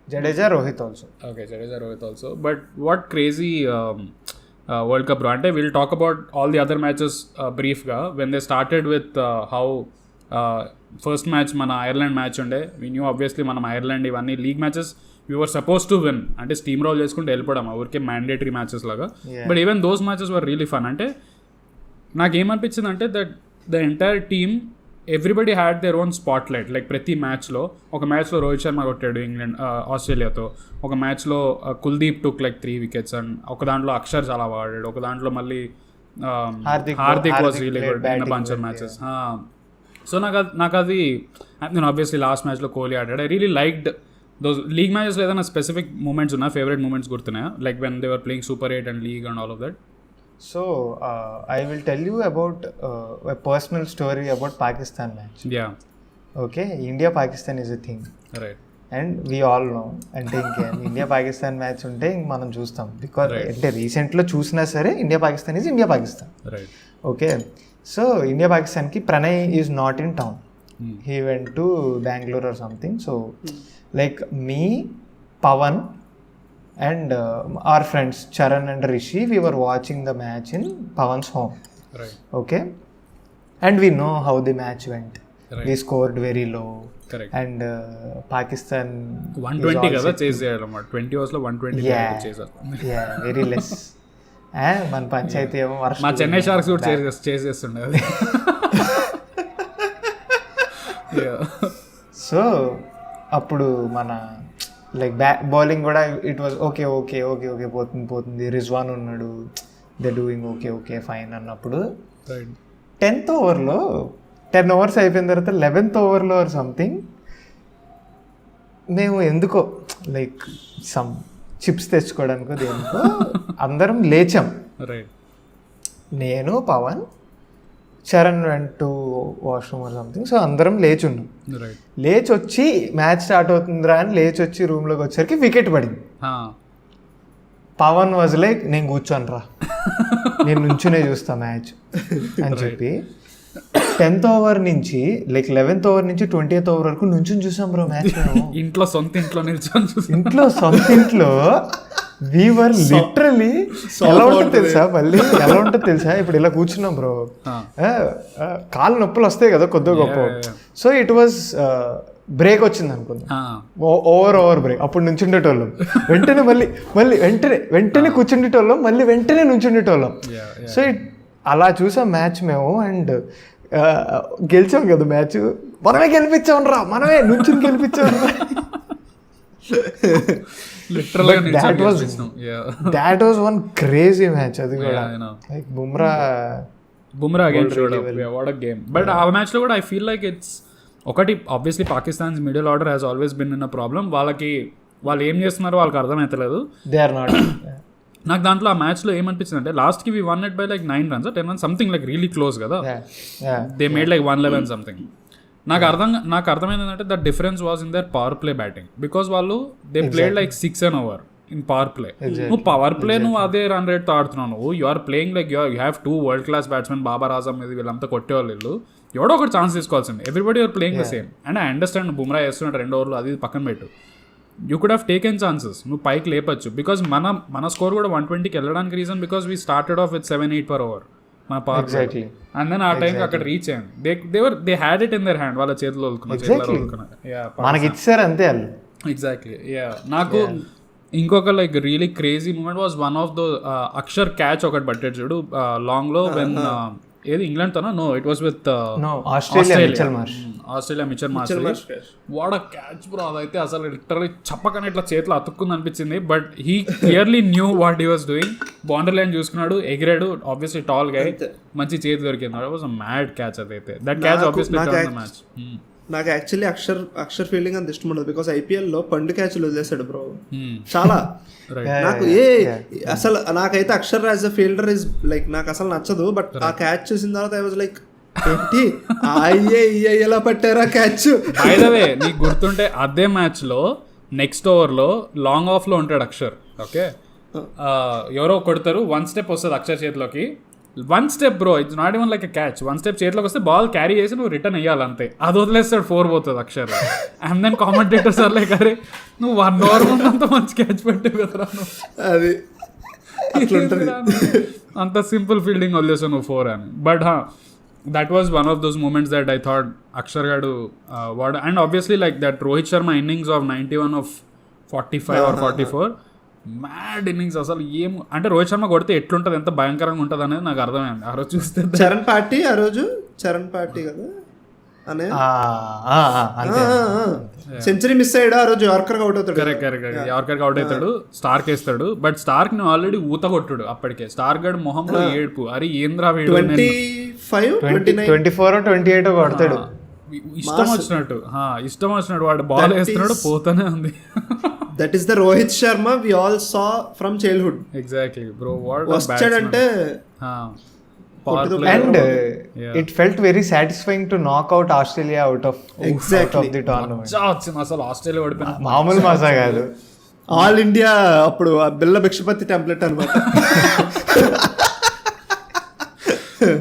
Jadeja, Rohit also. Okay, Jadeja, Rohit also. But what crazy World Cup bro. Ante we'll talk about all the other matches brief ga. When they started with how first match mana Ireland match unde, we knew obviously manam Ireland ivanni league matches we were supposed to win. అంటే steam role చేసుకుంటూ వెళ్ళిపోవడం ఊరికే mandatory matches లాగా. But even those matches were really fun. అంటే నాకేమనిపించింది అంటే that the entire team everybody had their own spot light. Like ప్రతి మ్యాచ్లో, ఒక మ్యాచ్లో రోహిత్ శర్మ కొట్టాడు ఆస్ట్రేలియాతో, ఒక మ్యాచ్లో Kuldeep took like 3 wickets, and ఒక దాంట్లో అక్షర్ చాలా వాడాడు, ఒక దాంట్లో మళ్ళీ Hardik was really good in a bunch of matches. So నాకు అది నేను ఆబ్వియస్లీ లాస్ట్ మ్యాచ్లో కోహ్లీ ఆడాడు. I really liked those league మ్యాచెస్లో. ఏదైనా స్పెసిఫిక్ మూమెంట్స్ ఉన్నా, ఫేవరెట్ మూమెంట్స్ గుర్తున్నాయా, like when they were playing super 8 and league and all of that? So I will tell you about a personal story about Pakistan match. Yeah. Okay, India-Pakistan is a thing. Right. And we all know. అంటే ఇంకేం ఇండియా-పాకిస్తాన్ match ఉంటే మనం చూస్తాం. Because అంటే రీసెంట్లో చూసినా సరే ఇండియా-పాకిస్తాన్ is ఇండియా-పాకిస్తాన్. Right. Okay, so ఇండియా-పాకిస్తాన్కి Pranay is not in town. He went to Bengaluru are something. So like me, Pawan and our friends Charan and Rishi, we were watching the match in Pawan's home. Right. Okay, and we know how the match went. Right. We scored very low. Correct. And Pakistan 120 కదా chase చేయడం అన్నమాట. 20 ఓవర్స్లో 120 చేశారు. Yeah, very less. మన పంచాయతీ ఏమో వర్షం. మా Chennai sharks కూడా chase చేస్తుండే అది. సో అప్పుడు మన లైక్ బౌలింగ్ కూడా it was okay okay okay okay పోతుంది. రిజ్వాన్ ఉన్నాడు, they doing okay okay fine అన్నప్పుడు 10th ఓవర్లో 10 overs అయిపోయిన తర్వాత 11th ఓవర్లో ఆర్ సంథింగ్ మేము ఎందుకో లైక్ సమ్ చిప్స్ తెచ్చుకోవడానికో దేనికో అందరం లేచాం. నేను, Pavan, Charan went to washroom or something. So అందరం లేచి ఉన్నాం. లేచి వచ్చి మ్యాచ్ స్టార్ట్ అవుతుందిరా అని లేచి వచ్చి రూమ్లోకి వచ్చేసరికి వికెట్ పడింది. పవన్ వాజ్ లైక్, నేను కూర్చోను రా, నేను నుంచునే చూస్తా మ్యాచ్ అని చెప్పి 10th ఓవర్ నుంచి లైక్ 11th ఓవర్ నుంచి 20th ఓవర్ వరకు నుంచుని చూసాం బ్రో మ్యాచ్. ఇంట్లో సొంత ఇంట్లో we were literally ఎలా ఉంటుంది తెలుసా ఇప్పుడు ఇలా కూర్చున్నాం బ్రో, కాళ్ళు నొప్పులు వస్తాయి కదా కొద్దిగా గొప్ప. సో ఇట్ వాజ్ బ్రేక్ వచ్చింది అనుకుందాం, ఓవర్ బ్రేక్. అప్పుడు నుంచుండేటోళ్ళం, వెంటనే మళ్ళీ వెంటనే కూర్చుండేటోళ్ళం, మళ్ళీ వెంటనే నుంచుండేటోళ్ళం. సో అలా చూసాం మ్యాచ్ మేము. అండ్ గెలిచాం కదా మ్యాచ్, మనమే గెలిపించాం రా, మనమే నుంచుని గెలిపించాం. That was one crazy match. అది కూడా like Bumrah against what a game. But ఆ మ్యాచ్ లో కూడా ఐ ఫీల్ లైక్ ఇట్స్ ఒకటి, obviously Pakistan's middle order has always been in a problem. వాళ్ళు ఏం చేస్తున్నారో వాళ్ళకి అర్థమవుతలేదు. They are not. నాకు దాంట్లో ఆ మ్యాచ్లో ఏమనిపించింది అంటే లాస్ట్కి we won it by like 9 runs 10 runs something, like really close కదా. They made like 111 something. నాకు అర్థమైంది ఏంటంటే that difference was in their power play batting. Because వాళ్ళు they played like 6 an over in power play. నువ్వు power play నువ్వు అదే run రేట్తో ఆడుతున్నావు. నువ్వు you are playing like you have 2 world class batsmen, Babar Azam మీద వీళ్ళంతా కొట్టేవాళ్ళు. వీళ్ళు ఎవడో ఒకటి ఛాన్స్ తీసుకోవాల్సింది. Everybody are playing the same. And I understand Bumrah చేస్తున్నాడు 2 overs అది పక్కన పెట్టు. You could have taken chances, నువ్వు పైకి లేపచ్చు. బికాస్ మన స్కోర్ కూడా 120కి వెళ్ళడానికి reason because we started off with 7-8 per over మన పవర్ ప్లే. అండ్ దెన్ ఆ టైంకి అక్కడ రీచ్ అయ్యింది. They had it in their hand, వాళ్ళ చేతిలో మనకి ఇచ్చారు అంతే వాళ్ళు. ఎగ్జాక్ట్లీ. నాకు ఇంకొక like really crazy moment was one of the Axar catch ఒకటి పట్టాడు చూడు లాంగ్ లో. వెన్ ఏది ఇంగ్లాండ్ తోనా? No, it was with Australia Mitchell Marsh. What a catch bro. అదైతే అసలు లిటరల్లీ చప్పకని ఇట్లా చేతిలో అతుక్కుంది అనిపించింది. But he clearly knew what he was doing. Boundary line చూసుకున్నాడు, ఎగిరాడు. ఆబ్వియస్లీ టాల్ గా మంచి చేతి దొరికింది. It was a mad catch అదైతే. That catch obviously turn the match. నాకు యాక్చువల్లీ అక్షర్ ఫీల్డింగ్ అంత ఇష్టం ఉండదు. బికాస్ ఐపీఎల్లో పండు క్యాచ్లు వదిలేసాడు బ్రో చాలా. నాకు అసలు నాకైతే Akshar as a fielder is like నాకు అసలు నచ్చదు. బట్ ఆ క్యాచ్ చూసిన తర్వాత ఐ వాజ్ లైక్, ఏంటి ఎలా పట్టారా క్యాచ్. బై ద వే నీకు గుర్తుంటే అదే మ్యాచ్ లో నెక్స్ట్ ఓవర్ లో లాంగ్ ఆఫ్ లో ఉంటాడు అక్షర్. ఓకే, ఎవరో కొడతారు, 1 step వస్తుంది అక్షర్ చేతిలోకి. 1 step bro, it's not even like a catch. 1 step చేతిలోకి వస్తే బాల్ క్యారీ చేసి నువ్వు రిటర్న్ వేయాలి అంతే. అది వదిలేస్తాడు, 4 పోతుంది Akshar. And then commentators are like, అరే నువ్వు 1 over అంత మంచి క్యాచ్ పెట్టావు కదరా నువ్వు, అది అంత సింపుల్ ఫీల్డింగ్ వదిలేసావు నువ్వు 4 అని. But that was one of those moments that I thought Akshar gadu what. And obviously like that Rohit Sharma innings of 91 of 45 or 44 mad innings. అసలు ఏం అంటే రోహిత్ శర్మ కొడితే ఎట్లుంటుంది, ఎంత భయంకరంగా ఉంటుంది అనేది నాకు అర్థమైంది ఆ రోజు చూస్తే. చరణ్ పార్టీ ఆ రోజు చరణ్ పార్టీ కదా అనే అంతే. సెంచరీ మిస్ అయ్యాడు ఆ రోజు యార్కర్ అవుట్ అవుతాడు. కరెక్ట్ యార్కర్ అవుట్ అవుతాడు, స్టార్క్ వేస్తాడు. బట్ స్టార్క్ ని ఆల్రెడీ ఊత కొట్టుడు అప్పటికే. స్టార్క్ గడ్ మొహంలో ఏడుపు, అరే ఏంద్రా వీడు 24-28 కొడతాడు ఇష్టం వచ్చినట్టు వాడు బాల్ వేస్తున్నాడు, పోతానే ఉంది. That is the Rohit Sharma we all saw from childhood. Exactly bro, వచ్చాడంటే and it felt very satisfying to knock out Australia out of the tournament. అసలు ఆస్ట్రేలియా ఓడిపోయిన మామూలు మజా కాదు. ఆల్ ఇండియా అప్పుడు బిల్ల భిక్షపతి టెంప్లెట్ అనమాట.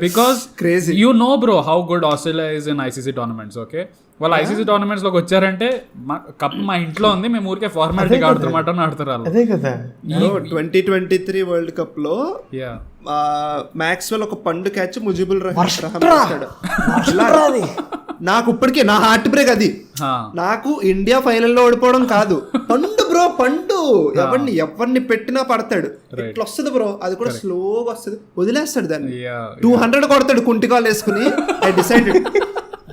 Because crazy you know bro how good Australia is in ICC tournaments. Okay, వాళ్ళు ఐసీసీ టోర్నమెంట్స్ లోకి వచ్చారంటే కప్ మా ఇంట్లో ఉంది, మేము ఊరికే ఫార్మాలిటీ ఆడుతున్నమాట ఆడుతున్నారు. అదే కదా 2023 వరల్డ్ కప్ లో మ్యాక్స్వెల్ ఒక పండు క్యాచ్ ముజిబుల్ రహమాన్. నాకు ఇప్పటికే నా హార్ట్ బ్రేక్ అది. నాకు ఇండియా ఫైనల్లో ఓడిపోవడం కాదు, పండు బ్రో పండు. ఎవరిని పెట్టినా పడతాడు. ఇట్లా వస్తుంది బ్రో, అది కూడా స్లోగా వస్తుంది, వదిలేస్తాడు దాన్ని. 200 కొడతాడు కుంటికాలు వేసుకుని. ఐ డిసైడెడ్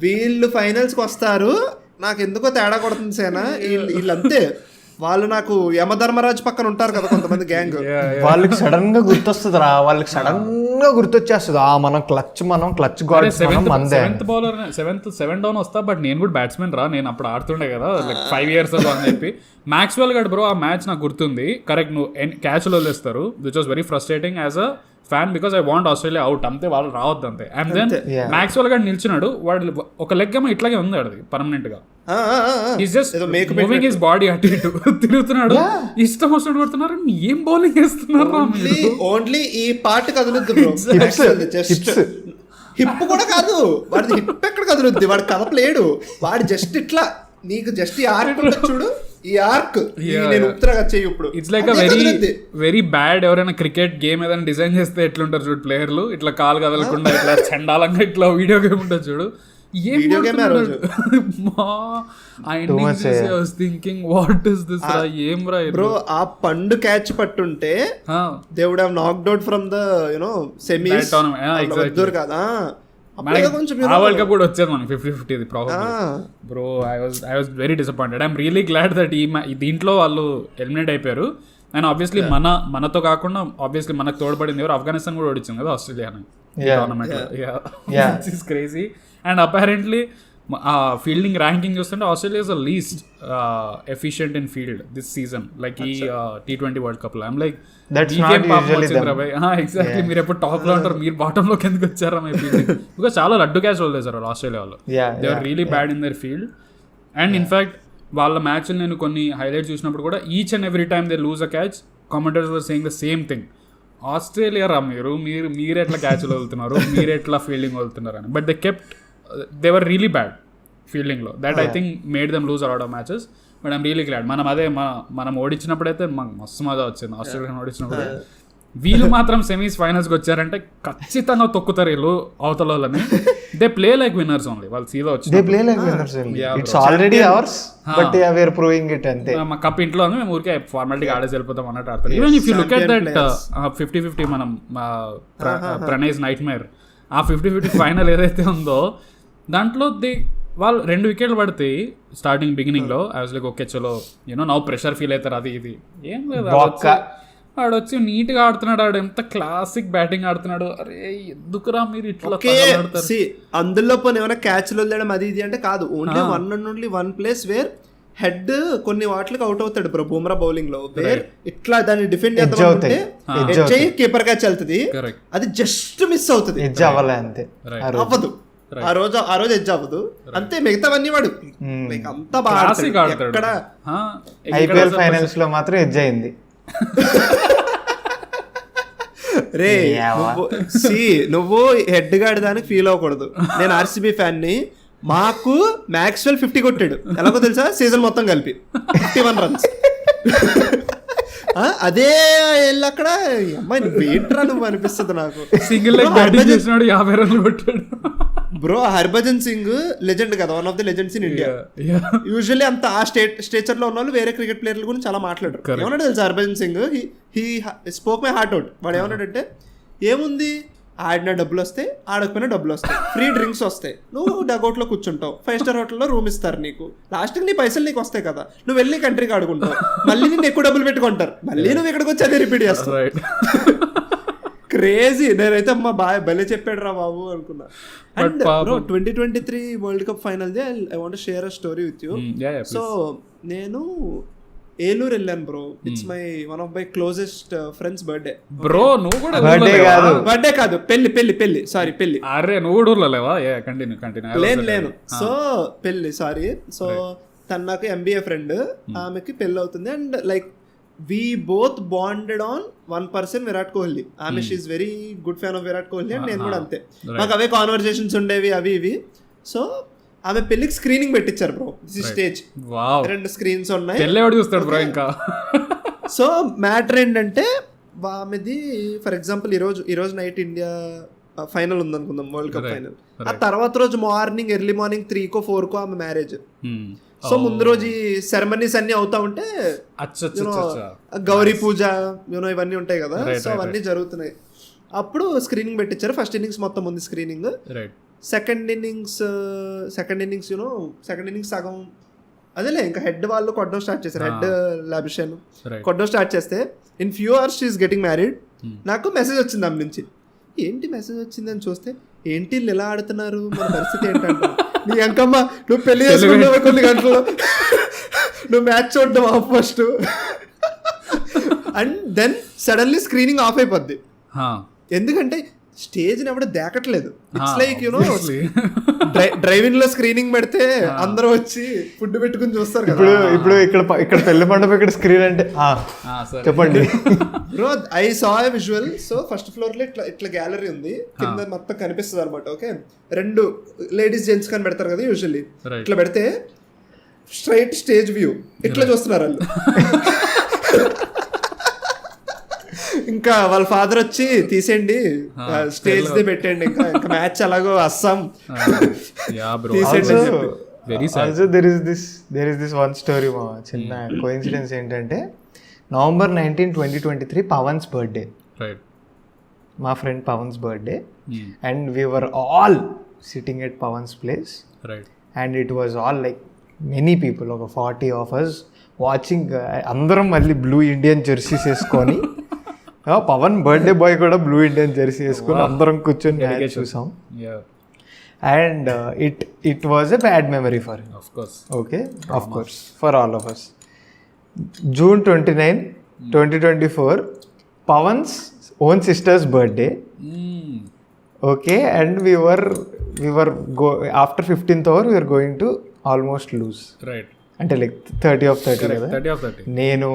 వీళ్ళు ఫైనల్స్కి వస్తారు, నాకు ఎందుకో తేడా కొడుతుంది సేన. వీళ్ళంతే, వాళ్ళు నాకు యమధర్మరాజు పక్కన ఉంటారు కదా కొంతమంది గ్యాంగ్, వాళ్ళకి సడన్ గా గుర్తొస్తుంది రా, వాళ్ళకి సడన్ గా గుర్తొచ్చేస్తుంది మనం క్లచ్ గాడ్. సెవెన్ డౌన్ వస్తా, బట్ నేను కూడా బ్యాట్స్మెన్ రా, నేను అప్పుడు ఆడుతుండే కదా లైక్ 5 years అలా అని చెప్పి. మ్యాక్స్వెల్ గడ్ బ్రో ఆ మ్యాచ్ నాకు గుర్తుంది కరెక్ట్. నువ్వు క్యాచ్లో వదిలేస్తారు, which was very frustrating as a fan because I want Australia out, అంతే వాళ్ళు రావద్దు అంతే. అండ్ దెన్ మ్యాక్స్వెల్ గడ్ నిల్చున్నాడు, వాడు ఒక లెగ్ ఏమో ఇట్లాగే ఉంది అది పర్మనెంట్ గా. మూవింగ్ హిస్ బాడీ అటు ఇటు తిరుగుతున్నాడు, ఇష్టం వచ్చినట్టు కొడుతున్నారు. ఏం బౌలింగ్ వేస్తున్నారు. ఓన్లీ ఈ పార్ట్ కదులుద్ది బ్రో, హిప్ కూడా కాదు వాడి, హిప్ ఎక్కడ కదులుద్ది, వాడు కదపలేడు. వాడు జస్ట్ ఇట్లా, నీకు జస్ట్ ఈ ఆర్క్ చూడు, ఈ ఆర్క్ నేను ఉత్తరగా చెయ్యి. ఇప్పుడు ఇట్స్ లైక్ వెరీ బ్యాడ్. ఎవరైనా క్రికెట్ గేమ్ ఏదైనా డిజైన్ చేస్తే ఎట్లుంటారు చూడు ప్లేయర్లు, ఇట్లా కాలు కదలకుండా ఇట్లా చండాలంగా ఇట్లా వీడియో గేమ్ ఉంటుంది చూడు. బ్రో ఆ పండు క్యాచ్ పట్టుంటే they would have knocked out from the semis కదా. వరల్డ్ కప్ కూడా వచ్చేది మనకి 50-50 problem. Bro I was very disappointed. I'm really glad that దీంట్లో వాళ్ళు ఎలిమినేట్ అయిపోయారు. అండ్ ఆబ్వియస్లీ మనతో కాకుండా ఆబ్వియస్లీ మనకు తోడ్పడింది ఎవరు, ఆఫ్ఘనిస్తాన్ కూడా ఓడించింది కదా ఆస్ట్రేలియాని tournament. Is crazy. And apparently ఆ ఫీల్డింగ్ ర్యాంకింగ్ చూస్తుంటే Australia is the least efficient in field this season, like ఈ T20 వరల్డ్ కప్ లో. ఐమ్ లైక్ ఎగ్జాక్ట్లీ, మీరు ఎప్పుడు టాప్ లో ఉంటారు, మీరు బాటమ్ లోకి ఎందుకు వచ్చారా మై ఫీల్డింగ్? బికాస్ చాలా లడ్డు క్యాచ్ వదిలేశారు వాళ్ళు ఆస్ట్రేలియా వాళ్ళు. They are really bad in their field. And in fact వాళ్ళ మ్యాచ్లు నేను కొన్ని హైలైట్ చూసినప్పుడు కూడా each and every time they lose a catch, commentators were saying the same thing, Australia రా మీరు ఎట్లా క్యాచ్లు వదులుతున్నారు, మీరు ఎట్లా ఫీల్డింగ్ వదులుతున్నారు అని. But they kept, they were really bad ఫీల్డింగ్లో. That I think made them lose a lot of matches. But I'm really glad మనం ఓడించినప్పుడైతే మాకు మస్తు మజా వచ్చింది. ఆస్ట్రేలియా ఓడించినప్పుడు వీళ్ళు మాత్రం సెమీస్ ఫైనల్స్కి వచ్చారంటే ఖచ్చితంగా తొక్కుతారు వీళ్ళు అవతల వాళ్ళని. They play like winners only, వాళ్ళు సీదా వచ్చి మా కప్ ఇంట్లో ఉంది, మేము ఊరికే ఫార్మాలిటీగా ఆడేసి వెళ్ళిపోతాం అన్నట్టు ఆడతారు. Even if you look at that 50-50 మనం ప్రణయ్స్ నైట్ మేర్, ఆ 50-50 ఫైనల్ ఏదైతే ఉందో దాంట్లో వాళ్ళు 2 వికెట్లు పడతాయి స్టార్టింగ్ బిగినింగ్లో. ఐ వాజ్ లైక్ ఓకే చలో నౌ ప్రెషర్ ఫీల్ అవుతారు, అది ఇది ఏం లేదు. వాడు వచ్చి నీట్గా ఆడుతున్నాడు, ఆడు ఎంత క్లాసిక్ బ్యాటింగ్ ఆడుతున్నాడు. అరే ఎందుకురా మీరు ఇట్లా అందులో పోనీ ఏమైనా క్యాచ్లు వదిలేయడం అది ఇది అంటే కాదు, only one place wear head కొన్ని వాటికి అవుట్ అవుతాడు బ్రో బుమ్రా బౌలింగ్ లో. ఇట్లా దాన్ని డిఫెండ్ చేద్దామంటే కీపర్ క్యాచ్ వెళ్తుంది, అది జస్ట్ మిస్ అవుతుంది, అవ్వదు. ఆ రోజు ఎడ్జ్ అవ్వదు అంతే, మిగతావన్నీ వాడు అంతా బాగా ఎక్కడ IPL ఫైనల్స్ లో మాత్రం ఎడ్జ్ అయింది. రే నువ్వు హెడ్ గాడి దానికి ఫీల్ అవ్వకూడదు. నేను RCB ఫ్యాన్ ని, మాకు మ్యాక్స్వెల్ 50 కొట్టాడు, ఎలాగో తెలుసా, సీజన్ మొత్తం కలిపి 51 runs. అదే వెళ్ళి అక్కడ అమ్మాయి వెయిట్రా నువ్వు అనిపిస్తుంది నాకు. సింగిల్ లెగ్ బ్యాటింగ్ చేసినాడు, 50 runs కొట్టాడు బ్రో. హర్భజన్ సింగ్ లెజెండ్ కదా, one of the legends in India. Usually అంత ఆ స్టేచర్ లో ఉన్న వాళ్ళు వేరే క్రికెట్ ప్లేయర్ల గురించి చాలా మాట్లాడరు. ఏమన్నాడు తెలుసా Harbhajan Singh, he spoke my heart out. వాడు ఏమన్నాడంటే, ఏముంది ఆడిన డబ్బులు వస్తాయి, ఆడకపోయినా డబ్బులు వస్తాయి, ఫ్రీ డ్రింక్స్ వస్తాయి, నువ్వు డగౌట్లో కూర్చుంటావు, 5 స్టార్ హోటల్లో రూమ్ ఇస్తారు నీకు, లాస్ట్కి నీ పైసలు నీకు వస్తాయి కదా, నువ్వు వెళ్ళి కంట్రీకి ఆడుకుంటావు, మళ్ళీ నేను ఎక్కువ డబ్బులు పెట్టుకుంటారు, మళ్ళీ నువ్వు ఇక్కడికి వచ్చి అదే రిపీట్ చేస్తావు. క్రేజీ. నేనైతే అమ్మా బాగా భలే చెప్పాడు రా బాబు అనుకున్నా. And 2023 world cup final they I want share a story with you. So నేను ఏలూరు వెళ్ళాను bro. It's my one of my closest friends birthday. Bro నువ్వు కూడా బర్త్డే కాదు, పెళ్లి సారీ పెళ్లి. అరే నువ్వు కూడా ఊర్లోలేవా? లేను. సో పెళ్లి సారీ. సో తను నాకు ఎంబీఏ ఫ్రెండ్, ఆమెకి పెళ్లి అవుతుంది. And like we both bonded on one person, Virat Kohli. ఆమె she's very good fan of Virat Kohli and నేను కూడా అంతే. మాకు అవే కాన్వర్సేషన్స్ ఉండేవి అవి ఇవి. సో ఆమె పెళ్లికి స్క్రీనింగ్ పెట్టించారు బ్రో. దిస్ స్టేజ్ 2 స్క్రీన్స్ ఉన్నాయి. ఇంకా సో మ్యాటర్ ఏంటంటే ఆమెది ఫర్ ఎగ్జాంపుల్ ఈరోజు నైట్ ఇండియా ఫైనల్ ఉందనుకుందాం, వరల్డ్ కప్ ఫైనల్. ఆ తర్వాత రోజు మార్నింగ్ ఎర్లీ మార్నింగ్ 3కో 4కో ఆమె మ్యారేజ్. సో ముందు రోజు ఈ సెరమనీస్ అన్ని అవుతా ఉంటే గౌరీ పూజ ఇవన్నీ ఉంటాయి కదా, సో అవన్నీ జరుగుతున్నాయి. అప్పుడు స్క్రీనింగ్ పెట్టించారు. ఫస్ట్ ఇన్నింగ్స్ మొత్తం ఉంది స్క్రీనింగ్. సెకండ్ ఇన్నింగ్స్ సగం అదేలే ఇంకా హెడ్ వాళ్ళు కొట్టడం స్టార్ట్ చేశారు. హెడ్ లాభిషన్ కొట్టడం స్టార్ట్ చేస్తే in few hours she is getting married. నాకు మెసేజ్ వచ్చింది ఆమె నుంచి. ఏంటి మెసేజ్ వచ్చిందని చూస్తే ఏంటి వీళ్ళు ఎలా ఆడుతున్నారు, మన పరిస్థితి ఏంటంటే, నీ అంకమ్మ నువ్వు పెళ్లి చేసుకున్నావు కొన్ని గంటలు, నువ్వు మ్యాచ్ చూడడం off first. And then suddenly screening off అయిపోద్ది. ఎందుకంటే స్టేజ్ ని ఎవడ దేకట్లేదు. ఇట్స్ లైక్ డ్రైవింగ్ లో స్క్రీనింగ్ పెడితే అందరూ వచ్చి ఫుడ్ పెట్టుకుని చూస్తారు కదా. ఇప్పుడు ఇక్కడ పెళ్లి మండపం ఇక్కడ స్క్రీన్ అంటే చెప్పండి bro. I saw a visual. So first floor లో ఇట్లా గ్యాలరీ ఉంది, కింద మొత్తం కనిపిస్తుంది అనమాట. ఓకే, 2 లేడీస్ జెంట్స్ కానీ పెడతారు కదా యూజువల్లీ. ఇట్లా పెడితే స్ట్రైట్ స్టేజ్ వ్యూ ఇట్లా చూస్తున్నారు వాళ్ళు. ఇంకా వాళ్ళ ఫాదర్ వచ్చి తీసేయండి, స్టేజ్ ది పెట్టండి, ఇంకా మ్యాచ్ అలాగో అస్సాం తీసేయండి. Also there is this one story. మా చిన్న కోఇన్సిడెన్స్ ఏంటంటే November 19, 2023 పవన్స్ బర్త్డే, మా friend Pavan's birthday. And we were all sitting at Pavan's place. And it was all like many people, ఒక 40 of us వాచింగ్. అందరం మళ్ళీ బ్లూ ఇండియన్ జెర్సీస్ వేసుకొని, Pavan birthday boy కూడా blue Indian jersey వేసుకొని అందరం కూర్చొని మ్యాచ్ చూసాం. And it was a bad memory for him. Okay, of course for all of us. June 29, 2024 Pavan's own sisters birthday. Okay, and we were after 15th hour we were going to almost lose. అంటే like 30 of 30 కదా. నేను,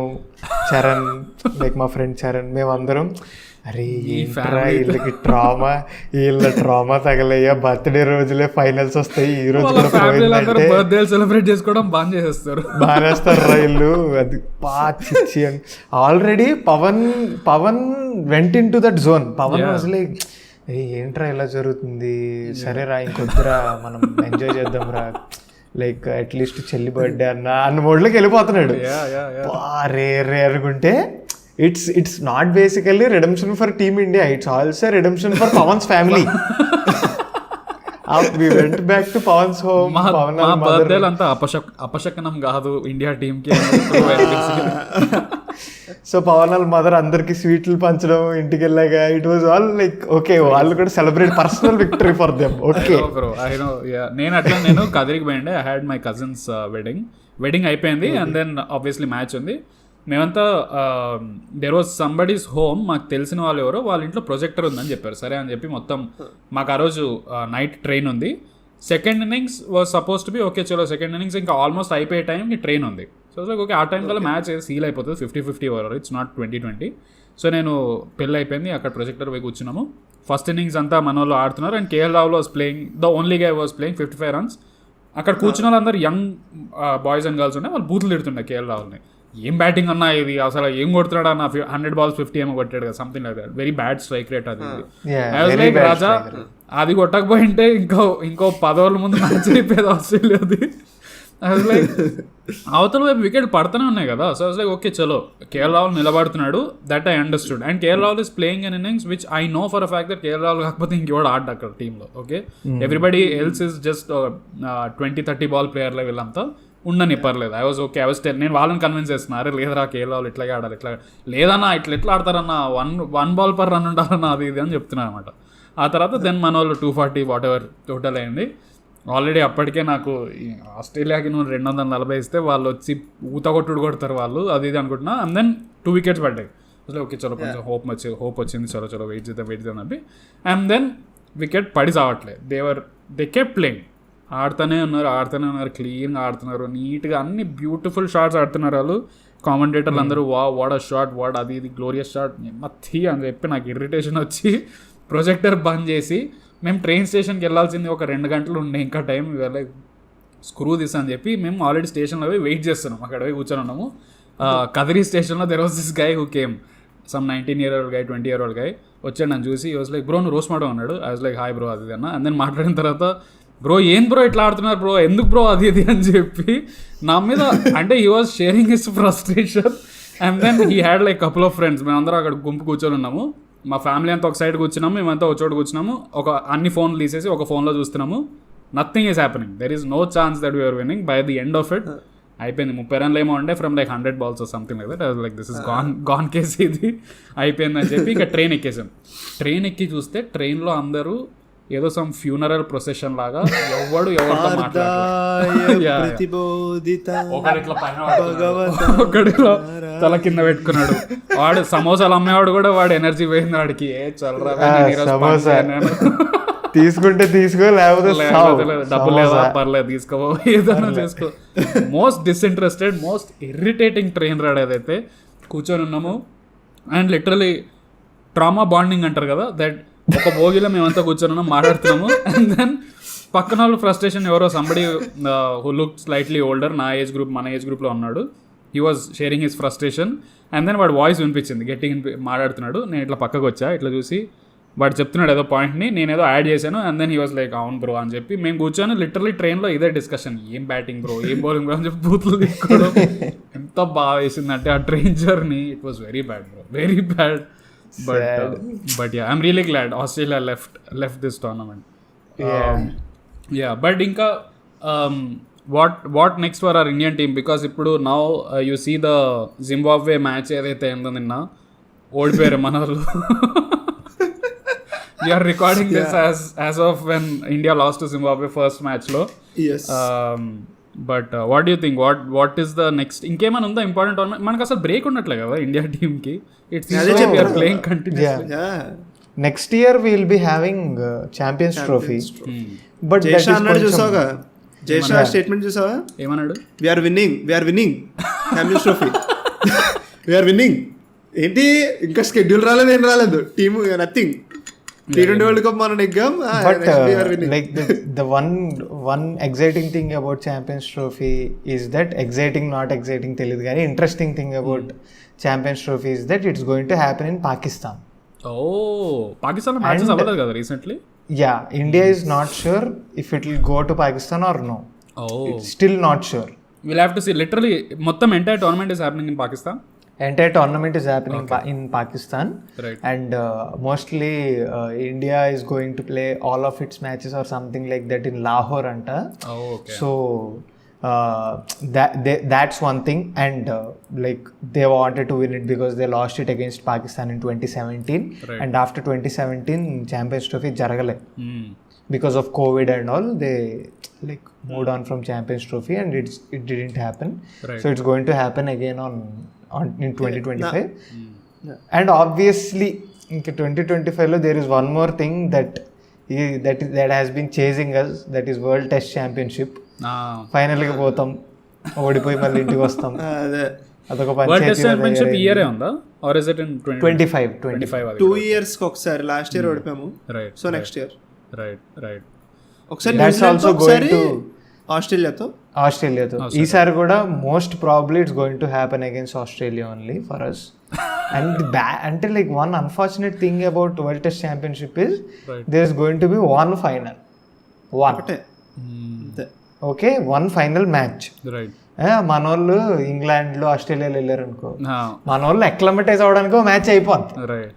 Charan, like మా friend Charan, మేమందరం అరే ఏంట్రా వీళ్ళకి trauma తగలయ్యా, birthday రోజులే finals వస్తాయి, ఈ రోజు కూడా పోయిందంటే సెలబ్రేట్ చేసుకోవడం బానేస్తారు రా వీళ్ళు. అది చిచ్చి అని already Pavan went in to that zone. Pavan was like ఏంట్రా ఇలా జరుగుతుంది, సరేరా ఇంకొద్దురా మనం ఎంజాయ్ చేద్దాం రా, లైక్ అట్లీస్ట్ చెల్లి బర్త్డే అన్న మోడ్లోకి వెళ్ళిపోతున్నాడు. రే అనుకుంటే it's not basically redemption for team India, it's also redemption for Pavan's family. We went back to Pawan's home. మా బర్త్డేలు అంతా అపశకనం కాదు ఇండియా టీమ్ కి. సో పవన్ వాళ్ళ మదర్ అందరికి స్వీట్లు పంచడం ఇంటికి వెళ్ళాక it was all like okay, వాళ్ళు కూడా celebrate personal victory for them. Okay bro, I know. నేను కదిరికి పోయిండే. I had my cousins wedding అయిపోయింది. అండ్ దెన్ ఆబ్వియస్లీ మ్యాచ్ ఉంది. మేమంతా దెర్ వాజ్ సంబడీస్ హోమ్, మాకు తెలిసిన వాళ్ళు ఎవరో వాళ్ళ ఇంట్లో ప్రొజెక్టర్ ఉందని చెప్పారు. సరే అని చెప్పి మొత్తం మాకు ఆ రోజు నైట్ ట్రైన్ ఉంది. Second innings was suppose to be okay, చలో సెకండ్ ఇన్నింగ్స్ ఇంకా ఆల్మోస్ట్ అయిపోయే టైంకి ట్రైన్ ఉంది. సో ఓకే, ఆ టైం కల్లా మ్యాచ్ సీల్ అయిపోతుంది. 50-50 ఓవర్, ఇట్స్ నాట్ 20-20. సో నేను పెళ్ళి అయిపోయింది, అక్కడ ప్రొజెక్టర్ పోయి కూర్చున్నాము. ఫస్ట్ ఇన్నింగ్స్ అంతా మన వాళ్ళు ఆడుతున్నారు. And KL Rahul was playing, the only guy was playing 55 runs. అక్కడ కూర్చున్న వాళ్ళందరూ యంగ్ బాయ్స్ అండ్ గర్ల్స్ ఉండే, వాళ్ళు బూతులు తిడుతుండే కేఎల్ రాహుల్ని. ఏం బ్యాటింగ్ అన్నా ఇది, అసలు ఏం కొడుతున్నాడు అన్న, 100 balls 50 ఏమో కొట్టాడు కదా, something like that. Very bad strike rate అది. ఐ వాజ్ లైక్ రాజా, అది కొట్టకపోయింటే ఇంకో 10 overs ముందు మ్యాచ్ అయిపోయేది ఆస్ట్రేలియాది. లైక్ అవతల వైపు వికెట్ పడుతూనే ఉన్నాయి కదా. సో లైక్ ఓకే చలో కేఎల్ రాహుల్ నిలబడుతున్నాడు, that I understood. And KL Rahul is playing an innings which I know for a fact that KL Rahul కాకపోతే ఇంకెవడు ఆడ్డు అక్కడ టీంలో. Okay, everybody else is just 20-30 ball ప్లేయర్లో వీళ్ళంతా ఉండని పర్లేదు. I was okay, I was నేను వాళ్ళని కన్విన్స్ చేస్తున్నా, అరే లేదరా కేఎల్ రాహుల్ ఇట్లాగే ఆడాలి, ఇట్లా లేదన్నా ఎట్లా ఆడతారన్నా, వన్ బాల్ పర్ రన్ ఉండాలన్నా అది ఇది అని చెప్తున్నాను అనమాట. ఆ తర్వాత దెన్ మన వాళ్ళు 240 వాట్ ఎవర్ టోటల్ అయింది. ఆల్రెడీ అప్పటికే నాకు ఆస్ట్రేలియాకి నువ్వు 240 ఇస్తే వాళ్ళు వచ్చి ఊత కొట్టుడు కొడతారు వాళ్ళు, అది ఇది అనుకుంటున్నా. అండ్ దెన్ 2 వికెట్స్ పడ్డాయి. అసలు ఓకే చలో కొంచెం హోప్ వచ్చింది, చలో వెయిట్ చేద్దాం అని. అండ్ దెన్ వికెట్ పడి చావట్లేదు. దే కెప్ట్ ప్లేయింగ్, ఆడుతూనే ఉన్నారు, క్లీన్గా ఆడుతున్నారు, నీట్గా అన్ని బ్యూటిఫుల్ షాట్స్ ఆడుతున్నారు వాళ్ళు. కామెంటేటర్లు అందరూ వాట్ అ షాట్, వాట్ అది ఇది గ్లోరియస్ షాట్ మత్తి అని చెప్పి నాకు ఇరిటేషన్ వచ్చి ప్రొజెక్టర్ బంద్ చేసి, మేము ట్రైన్ స్టేషన్కి వెళ్ళాల్సింది ఒక 2 గంటలు ఉండే, ఇంకా టైం ఇవాళ స్క్రూ తీసా అని చెప్పి మేము ఆల్రెడీ స్టేషన్లో పోయి వెయిట్ చేస్తున్నాం. అక్కడ పోయి కూర్చొని ఉన్నాము. కదిరి స్టేషన్లో there was this guy who came, some 19-year-old guy 20-year-old guy వచ్చాడు. నన్ను చూసి వాజ్ లైక్ బ్రో నువ్వు రోస్ట్ మాడో అన్నాడు. I was like hi bro అది అన్న. అండ్ దెన్ మాట్లాడిన తర్వాత బ్రో ఏం బ్రో ఇట్లా ఆడుతున్నారు బ్రో, ఎందుకు బ్రో అది ఇది అని చెప్పి నా మీద, అంటే he was sharing his frustration. And then he had like couple of friends. మేమందరం అక్కడ గుంపు కూర్చొని ఉన్నాము. మా ఫ్యామిలీ అంతా ఒక సైడ్ కూర్చున్నాము, మేమంతా ఒక చోట కూర్చున్నాము. అన్ని ఫోన్లు తీసేసి ఒక ఫోన్లో చూస్తున్నాము. Nothing is happening. There is no chance that we're winning. By the end of it అయిపోయింది. 30 runs ఏమో ఉండే from like 100 balls something like that. I was like this is gone case, ఇది అయిపోయిందని చెప్పి ఇక ట్రైన్ ఎక్కేసాం. ట్రైన్ ఎక్కి చూస్తే ట్రైన్లో అందరూ ఏదో సమ్ ఫ్యూనరల్ ప్రొసెషన్ లాగా ఎవరితో ఒకడిలో తల కింద పెట్టుకున్నాడు. వాడు సమోసాలు అమ్మేవాడు కూడా వాడు ఎనర్జీ పోయింది వాడికి. తీసుకుంటే తీసుకో, లేకపోతే డబ్బు లేదా పర్లేదు తీసుకో, ఏదైనా చేసుకో. Most disinterested, most irritating train ride ఏదైతే కూర్చొని ఉన్నాము. అండ్ లిటరలీ ట్రామా బాండింగ్ అంటారు కదా, దట్ ఒక భోగిలో మేమంతా కూర్చొని మాట్లాడుతున్నాము. అండ్ దెన్ పక్కన వాళ్ళు ఫ్రస్ట్రేషన్, ఎవరో somebody who look slightly older, మన ఏజ్ గ్రూప్లో ఉన్నాడు. He was sharing his frustration. And then వాడు వాయిస్ వినిపించింది, గట్టిగా మాట్లాడుతున్నాడు. నేను ఇట్లా పక్కకు వచ్చా, ఇట్లా చూసి వాడు చెప్తున్నాడు ఏదో పాయింట్ని, నేను ఏదో యాడ్ చేశాను. And then he was like అవును బ్రో అని చెప్పి మేము కూర్చొని లిటరలీ ట్రైన్లో ఇదే డిస్కషన్, ఏం బ్యాటింగ్ బ్రో, ఏం బౌలింగ్ బ్రో అని చెప్పి బూతులు తీసుకోవడం. ఎంత బాగా వేసిందంటే ఆ train journey. It was very bad bro, very bad. But yeah, I'm really glad Australia left this tournament. Yeah, but inka what next for our Indian team, because ippudu now you see the Zimbabwe match edaithe endo ninna ఓడిపోయారు మన వాళ్ళు. We are recording this as of when India lost to Zimbabwe first match lo. Yes. But what do you think? What is the next? ఇంకేమైనా ఉందా important tournament? మనకు అసలు break ఉండట్లే కదా India టీమ్కి. It's we are playing continuously. Yeah. Next year we will be having Champions Trophy. But Jay Shah అన్నాడు చూసావుగా, Jay Shah statement చూసావా ఏమన్నాడు? we are winning Champions Trophy. we are winning ఏంటి, ఇంకా షెడ్యూల్ రాలేదు, ఏం రాలేదు, team nothing. T20 World Cup మనం నెగ్గాం. But like the one exciting thing about Champions Trophy is that not exciting తెలియదు కానీ interesting thing about Champions Trophy is that it's going to happen in Pakistan. Pakistan matches అవ్వలేదు కదా recently? Yeah, India is not sure if it will go to Pakistan or no. It's still not sure. We'll have to see. Literally మొత్తం entire tournament is happening in Pakistan. Entire tournament is happening in Pakistan. Right. And mostly India is going to play all of its matches or something like that in Lahore anta. Okay. So that's one thing. And like they wanted to win it because they lost it against Pakistan in 2017. Right. And after 2017 Champions Trophy jaragale. Because of COVID and all, they like moved on from Champions Trophy and it didn't happen. Right. So it's going to happen again in 2025. And obviously in 2025 lo there is one more thing that has been chasing us, that is World Test Championship. Finally గా పోతాం, ఓడిపోయి మళ్ళీ ఇంటికి వస్తాం. అదొక World Test Championship year ఏ ఉందా or is it in 25 2 years కి ఒకసారి, లాస్ట్ ఇయర్ ఓడిపోయాము. Right. So next year right ఒకసారి that's also going to ఆస్ట్రేలియాతో. ఈసారి కూడా most probably it's going to happen against Australia only for us. And అంటే like one unfortunate thing about world test championship is there is going to be one final. Okay, 1 final match. Right. మన వాళ్ళు ఇంగ్లాండ్లో ఆస్ట్రేలియాలో వెళ్ళారు అనుకో, మన వాళ్ళు acclimatise అవడానికి ఒక మ్యాచ్ అయిపోద్ది. Right.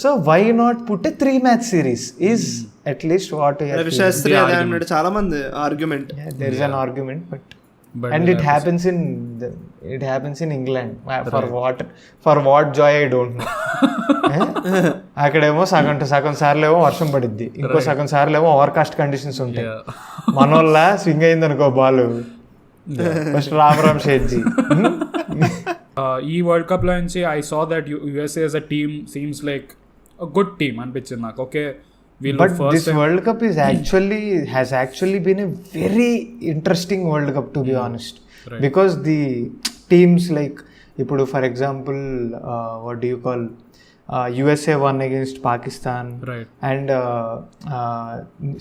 So why not put 3 match series is at least what Shastri అదే అన్నాడు చాలా మంది argument. There is an argument, but and it happens in England. For what joy I don't know. అక్కడేమో సగం సార్లు ఏమో వర్షం పడిద్ది, ఇంకో సగం సార్లు ఏమో ఓవర్కాస్ట్ కండిషన్స్ ఉంటాయి. మనోళ్ళ స్వింగ్ అయింది అనుకో బాల్, ఫస్ట్ రామ్ షేడ్జీ. ఈ వరల్డ్ కప్ లో నుంచి I saw that USA as a team seems like a good team అనిపించింది నాకు. Okay, but this World Cup has actually been a very interesting World Cup, to be honest. Right. Because the teams like ఇప్పుడు for example what do you call USA won against Pakistan. Right. And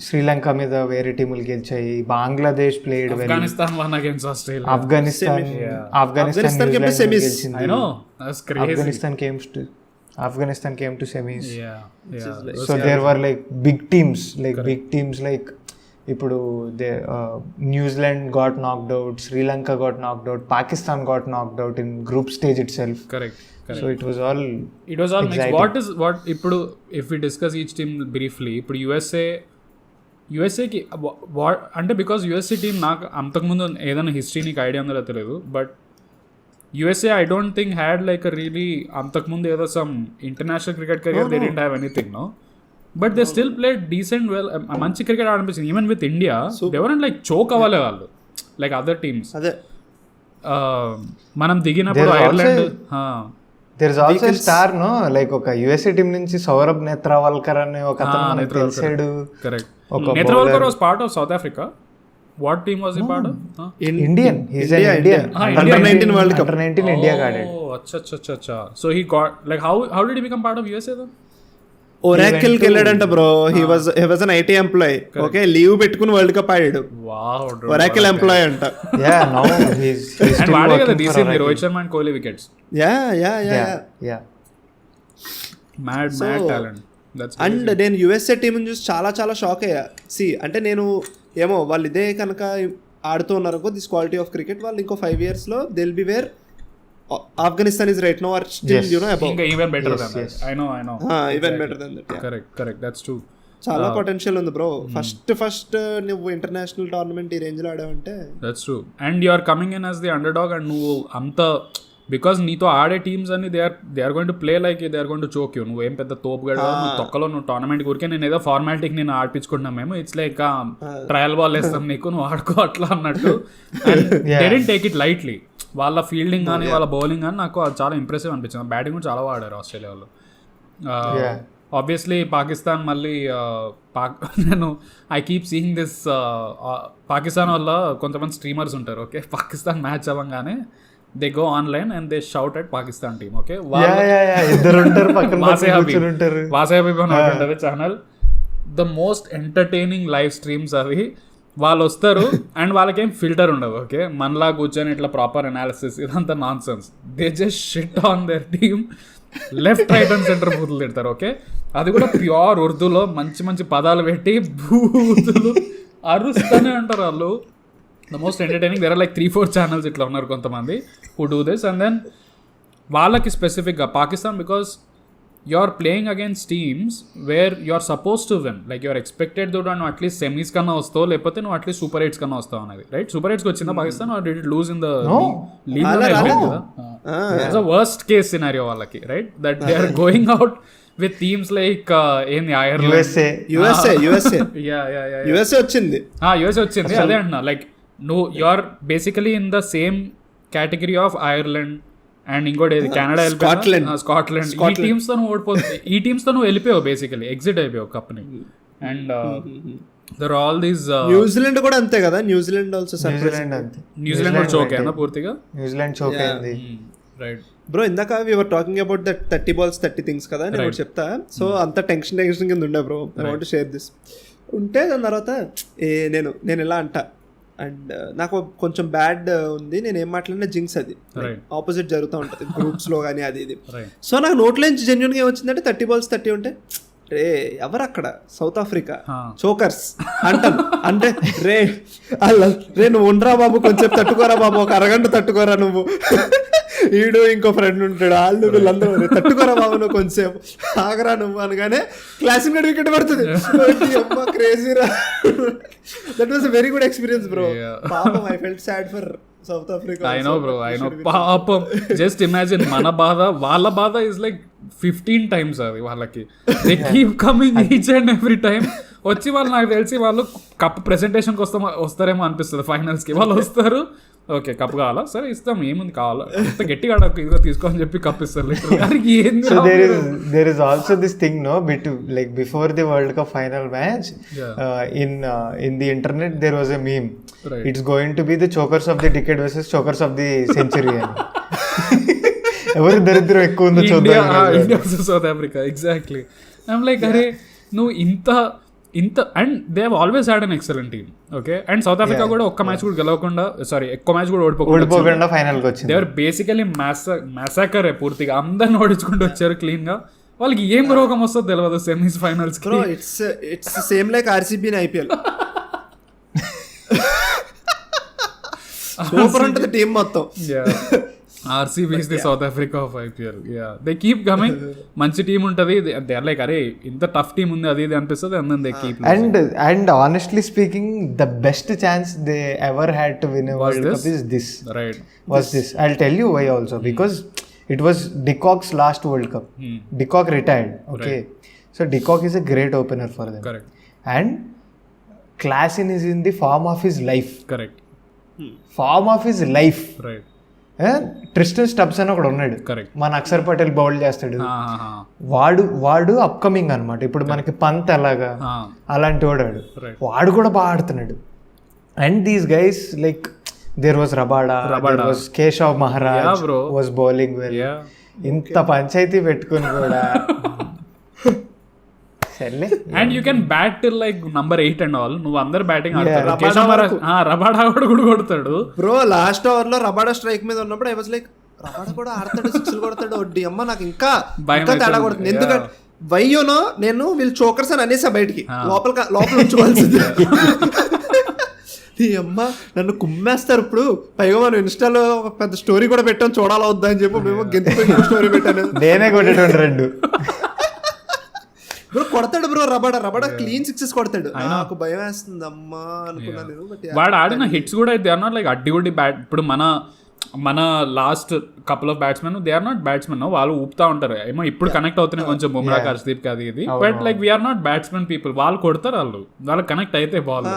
Sri Lanka మీద వేరే టీములు గెలిచాయి. Bangladesh played well. Afghanistan won against Australia. Afghanistan semis. I know, that's crazy. Afghanistan came to semis. Yeah. So there were like big teams like ఇప్పుడు New Zealand got knocked out, Sri Lanka got knocked out, Pakistan got knocked out in group stage itself. Correct. So it was all mixed. What ఇప్పుడు if we discuss each team briefly, ఇప్పుడు యూఎస్ఏకి అంటే because USA team నాకు అంతకుముందు ఏదైనా history నీకు idea ఉందో తెలియదు, but USA I don't think had like a really అంతకుముందు ఏదో some international cricket career. They didn't have anything, no, but they still played decent well. మంచి క్రికెట్ ఆడిపించింది. Even with India they weren't like choke అవ్వలే వాళ్ళు like other teams. అదే మనం దిగినప్పుడు Ireland there is also a star, no, like ఒక USA team నుంచి సౌరభ్ నేత్రావల్కర్ అనే ఒక అతను మనకు తెలిసాడు. Correct. Netravalkar was part of South Africa. What team was he part of? Indian. He's an Indian. Under 19 World Cup. Under 19 India got it. Oh, acha. So he got like how did he become part of USA then? Oracle కి వెళ్ళాడంట బ్రో. he was an IT employee. ఓకే, leave పెట్టుకుని world cup ఆడాడు. Wow. Oracle employee అంట. Yeah, now he's and వాడే కదా తీసింది Rohit Sharma and Kohli wickets. Yeah. Mad talent. That's and నేను యుఎస్ఏ టీమ్ చూసి చాలా షాక్ అయ్యా. అంటే నేను ఏమో వాళ్ళు ఇదే కనుక ఆడుతూ ఉన్నారు దిస్ క్వాలిటీ ఆఫ్ క్రికెట్, వాళ్ళు ఇంకో 5 years లో they will be where Afghanistan is right now or still above. Even better than that. I know. Even better than that. Yeah. Correct. That's true. చాలా పొటెన్షియల్ ఉంది bro. First నువ్వు international tournament ఈ range లో ఆడావంటే that's true. And you are coming in as the underdog and నువ్వు అంత because నీతో ఆడే టీమ్స్ అన్ని they are going to play like they are going to choke you. నువ్వు ఏం పెద్ద తోపుగడ తొక్కలో నువ్వు టోర్నమెంట్ ఊరికే నేను ఏదో ఫార్మాలిటీకి నేను ఆడిపించుకుంటున్నాం మేము. ఇట్స్ లైక్ ట్రయల్ బాల్ వేస్తాం నీకు, నువ్వు ఆడుకో అట్లా అన్నట్టు. They didn't take it lightly. వాళ్ళ ఫీల్డింగ్ కానీ వాళ్ళ బౌలింగ్ కానీ నాకు అది చాలా ఇంప్రెసివ్ అనిపించింది. బ్యాటింగ్ కూడా చాలా ఆడారు ఆస్ట్రేలియా వాళ్ళు. ఆబ్వియస్లీ పాకిస్తాన్ మళ్ళీ నేను I keep seeing this Pakistan వల్ల కొంతమంది స్ట్రీమర్స్ ఉంటారు. ఓకే, పాకిస్తాన్ మ్యాచ్ అవ్వగానే they go online and they shout at Pakistan team. Okay, వాసేహబీబ్ channel the most entertaining live streams అవి. వాళ్ళు వస్తారు అండ్ వాళ్ళకేం ఫిల్టర్ ఉండదు. ఓకే, మనలా కూర్చొని ఇట్లా ప్రాపర్ అనాలిసిస్ ఇదంతా non sense. They just shit on their team, left right and centre బూతులు తిడతారు. ఓకే, అది కూడా ప్యూర్ ఉర్దూలో మంచి పదాలు పెట్టి బూతులు అరుస్తూనే ఉంటారు వాళ్ళు. The most entertaining. There are like 3-4 channels ఇట్లా ఉన్నారు కొంతమంది who do this. And then వాళ్ళకి స్పెసిఫిక్గా Pakistan because you are playing against teams where you are supposed to win, like you are expected to run at least semis kanna vastav lepothe no at least super 8s kanna vastav anadi, right? Super 8s ki vachinda Pakistan or did it lose in the league? It's a worst case scenario vallaki, right? That they are going out with teams like in Ireland, USA yeah ochindi USA ochindi ade anna, like no, you are basically in the same category of Ireland and ఇంకోటి Canada, Scotland. ఈ teams తో నువ్వు ఓడిపోతుంది. ఈ teams తో నువ్వు వెళ్ళిపోయావు, basically exit అయిపోయావు కప్ని. And there all these New Zealand కూడా అంతే కదా. న్యూజిలాండ్ కూడా చోక్ అయిందా పూర్తిగా? న్యూజిలాండ్ చోక్ అయింది, రైట్ బ్రో. ఇందాక we were talking about that 30 balls 30 things కదా, నేను ఒకటి చెప్తా. సో అంత టెన్షన్ కింద ఉండే bro. I want to share this. ఉంటే దాని తర్వాత నేను ఎలా అంటా, అండ్ నాకు కొంచెం బ్యాడ్ ఉంది, నేను ఏం మాట్లాడినా జింక్స్, అది ఆపోజిట్ జరుగుతూ ఉంటుంది గ్రూప్స్లో కానీ అది ఇది. సో నాకు నోట్లో నుంచి జెన్యున్గా ఏమొచ్చిందంటే 30 balls 30 ఉంటే రే ఎవరు అక్కడ సౌత్ ఆఫ్రికా చోకర్స్ అంటాను. అంటే రే నువ్వు ఉండరా బాబు, కొంచెం తట్టుకోరా బాబు, ఒక అరగంట తట్టుకోరా నువ్వు, ఈడు ఇంకో ఫ్రెండ్ ఉంటాడు, వాళ్ళు వీళ్ళందరూ తట్టుకోరా బాబు, నువ్వు కొంచెం ఆగరా నువ్వు అనగానే క్లాసింగ్ వికెట్ పడుతుంది. క్రేజీరా. That was a very good experience bro. పాపం I felt sad for South Africa. I know bro, I know. పాపం జస్ట్ ఇమాజిన్ మన బాధ వాళ్ళ బాధ ఇస్ లైక్ 15 times అది వాళ్ళకి. They keep coming each and every time. వచ్చి వాళ్ళు నాకు తెలిసి వాళ్ళు కప్ ప్రెజెంటేషన్కి వస్తారేమో అనిపిస్తుంది ఫైనల్స్కి. వాళ్ళు వస్తారు, ఓకే కప్ కావాలా, సరే ఇస్తాం, ఏముంది కావాలా, అంత గట్టిగా ఇదిగో తీసుకో అని చెప్పి కప్ ఇస్తారు. So there is also this thing like before the World Cup final match, in the internet there was a meme. Right. It's going to be the chokers of the decade versus chokers of the century. ఎవరు దరిద్రం ఎక్కువ ఉందో చూద్దాం. India versus south Africa, exactly. I'm like అరే నువ్వు ఇంత and they have always had an excellent team. Okay, and south Africa కూడా ఒక్క మ్యాచ్ కూడా గెలవకుండా, సారీ ఎక్కువ మ్యాచ్ కూడా ఓడిపోకుండా ఫైనల్ కి వచ్చింది. దే ఆర్ బేసికలీ మ్యాసాకర్ పూర్తిగా, అందరిని ఓడించుకుంటూ వచ్చారు క్లీన్ గా. వాళ్ళకి ఏం రోగం వస్తుందో తెలియదు సెమీస్ ఫైనల్స్ కి. It's same like RCB in IPL. Super ఉంటుంది టీం మొత్తం. RCB is the South Africa of IPL. Yeah, they keep coming. మంచి టీం ఉంటుంది, దే ఆర్ లైక్ అరే ఇంత టఫ్ టీం ఉంది అది ఇది అనిపిస్తుంది, and then they keep losing. And honestly speaking, the best chance they ever had to win a World Cup is this. Right. Was this. I'll tell you why also. Because it was De Kock's last World Cup. De Kock retired. Okay. Right. So De Kock is a great opener for them. Correct. And Klaasen is in the form of his life. Correct. Form of his life. Right. Tristan Stubbs అని ఒకడు ఉన్నాడు, మన Axar Patel bowl చేస్తాడు, వాడు upcoming అనమాట. ఇప్పుడు మనకి పంత్ ఎలాగా అలాంటి వాడు కూడా బాగా ఆడుతున్నాడు. And these guys like there was Rabada, there was Keshav Maharaj was bowling well. ఇంత పంచాయతీ పెట్టుకుని కూడా and you can bat till like number 8 and all. నువ్వు అందరు బ్యాటింగ్ ఆడతారు, రబాడా కూడా కొడతాడు బ్రో. లాస్ట్ ఓవర్ లో రబాడా స్ట్రైక్ మీద ఉన్నప్పుడు ఐ వాజ్ లైక్ రబాడా కూడా ఆడతాడు, సిక్స్లు కొడతాడు, వడ్డీ అమ్మ నాకు ఇంకా తేడా కొడుతుంది. ఎందుకంటే వయ్యోనో నేను వీళ్ళు చోకర్స్ అని అనేసా బయటికి, లోపల ఉంచుకోవాల్సింది. ఈ అమ్మ నన్ను కుమ్మేస్తారు ఇప్పుడు. పైగా మనం ఇన్స్టాలో ఒక పెద్ద స్టోరీ కూడా పెట్టాం, చూడాలా వద్దా అని చెప్పి మేము గెంతు స్టోరీ పెట్టాను. నేనే కొట్టేటోండి 2 బ్రో. కొడతాడు బ్రో, రబాడా క్లీన్ సిక్సెస్ కొడతాడు. నాకు భయం వేస్తుంది అమ్మా అనుకున్నాను నేను. వాడు ఆడిన హిట్స్ కూడా దే ఆర్ నాట్ లైక్ అడ్డిగుడ్డి బ్యాట్. ఇప్పుడు మన last couple of batsmen they are not batsmen, వాళ్ళు ఊపుతా ఉంటారు ఏమో, ఇప్పుడు కనెక్ట్ అవుతున్నాయి కొంచెం బుమ్రా, హర్షదీప్ అది ఇది. But like we're not batsmen people. వాళ్ళు కొడతారు, వాళ్ళు కనెక్ట్ అయితే ball.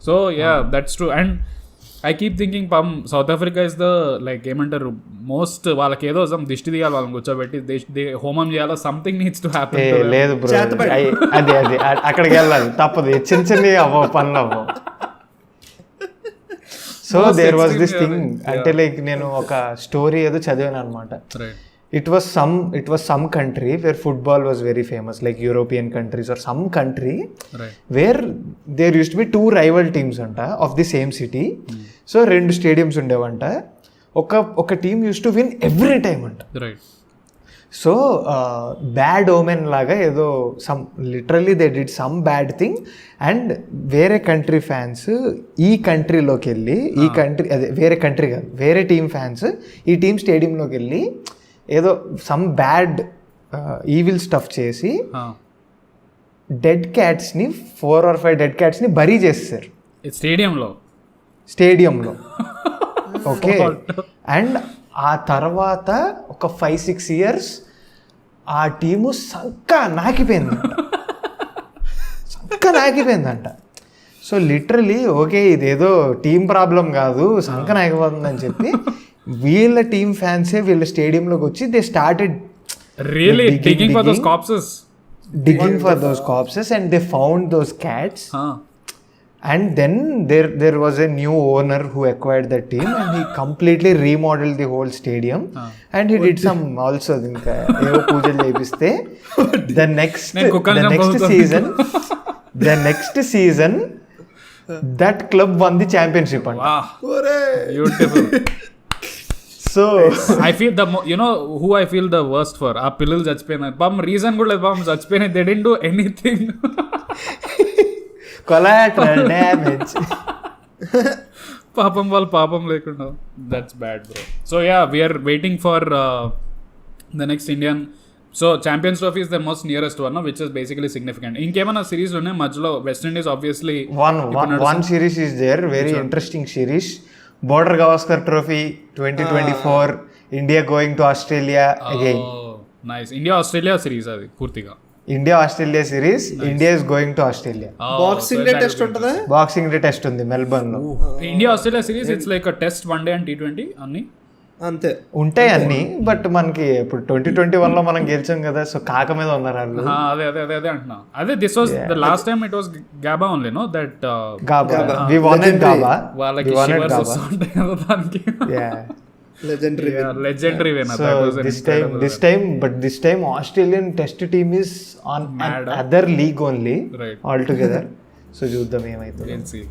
So yeah that's true. And I keep thinking South Africa is the like ఏమంటారు మోస్ట్, వాళ్ళకి ఏదో దిష్టి తీయాలి, వాళ్ళని కూర్చోబెట్టి హోమం చేయాలి, సంథింగ్ నీడ్స్ టు హ్యాపెన్. లేదు బ్రో, అది అక్కడికి వెళ్ళాలి, తప్పదు, చిన్న చిన్న అవ్వవు పనులు అవ్వవు. So there was this thing, అంటే లైక్ నేను ఒక స్టోరీ ఏదో చదివాను అనమాట. It was some country where football was very famous, like European countries or some country, right, where there used to be 2 rival teams anta of the same city. So 2 stadiums undevanta, oka team used to win every time anta. Right. So bad omen laga edo some literally they did some bad thing, and వేరే country fans ఈ కంట్రీలోకి వెళ్ళి, ఈ country అదే వేరే country కాదు, వేరే team fans ఈ team స్టేడియంలోకి వెళ్ళి ఏదో సమ్ బ్యాడ్ ఈవిల్ స్టఫ్ చేసి డెడ్ క్యాట్స్ని 4 or 5 డెడ్ క్యాట్స్ని బరీ చేస్తారు స్టేడియంలో. ఓకే, అండ్ ఆ తర్వాత ఒక 5-6 years ఆ టీము సంక నాకిపోయిందంట. సో లిటరలీ ఓకే ఇదేదో టీం ప్రాబ్లం కాదు, సంక నాకిపోతుందని చెప్పి వీళ్ళ టీమ్ ఫ్యాన్సే వీళ్ళ స్టేడియంలోకి వచ్చి they started digging for those corpses and they found those cats. And then there was a new owner who acquired the team and he completely remodeled the whole stadium. And he did some also ఇంకా ఏవో పూజలు చేపిస్తే the next season that club won the championship. Beautiful. So I feel who I feel the worst for ఆ పిల్లలు చచ్చిపోయినారు పాపం reason కూడా లేదు పాపం చచ్చిపోయినాయి they didn't do anything collateral damage పాపం వాళ్ళు పాపం లేకుండా that's bad bro so yeah we're waiting for the next Indian so champions trophy is the most nearest one which is basically significant ఇంకేమైనా సిరీస్ ఉన్నాయి మధ్యలో West Indies obviously one series is there, very interesting series. Border Gavaskar Trophy 2024, India going to Australia again. Nice India Australia series అది పూర్తిగా India Australia series, India is going to Australia. Boxing day test ఉంటుందా? Boxing day test ఉంది Melbourne లో. India Australia series it's like test one day and T20 అన్ని అంతే ఉంటాయి అన్ని, but మనకి ఇప్పుడు 2021 లో మనం గెలిచాం కదా, సో కాక మీద ఉన్నారు వాళ్ళు. అదే అదే అదే అదే అంటున్నా అదే this was the last time it was GABA only know that GABA V one in GABA వాళ్ళకి shivers వస్తుంటాయి కదా దానికి legendary winner so that was this time Australian test team is on other league only right altogether. So చూద్దాం ఏమైతే.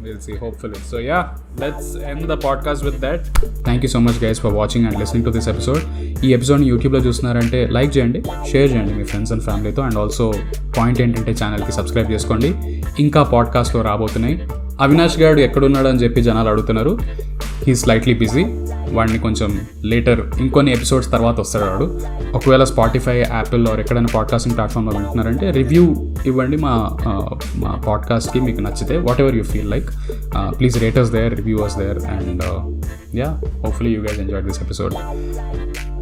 we'll see hopefully. So yeah, let's end the podcast with that. Thank you so much guys for watching and listening to this episode. ఈ ఎపిసోడ్ని యూట్యూబ్లో చూస్తున్నారంటే like చేయండి, share చేయండి మీ friends and ఫ్యామిలీతో, and also point ఏంటంటే ఛానల్కి subscribe చేసుకోండి. ఇంకా పాడ్కాస్ట్లో రాబోతున్నాయి. అవినాష్ గారు ఎక్కడున్నాడు అని చెప్పి జనాలు అడుగుతున్నారు. హీ స్లైట్లీ బిజీ, వాడిని కొంచెం లేటర్ ఇంకొన్ని ఎపిసోడ్స్ తర్వాత వస్తాడు వాడు. ఒకవేళ స్పాటిఫై, యాపిల్ ఆర్ ఎక్కడైనా పాడ్కాస్టింగ్ ప్లాట్ఫామ్లో వింటున్నారంటే రివ్యూ ఇవ్వండి మా పాడ్కాస్ట్కి, మీకు నచ్చితే what ever you feel like. Please rate us there, review us there, and yeah, hopefully you guys enjoyed this episode.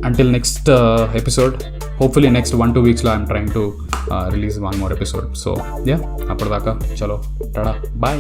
Until next episode, hopefully next 1-2 weeks I'm trying to release one more episode. So yeah, appadaka chalo tada, bye.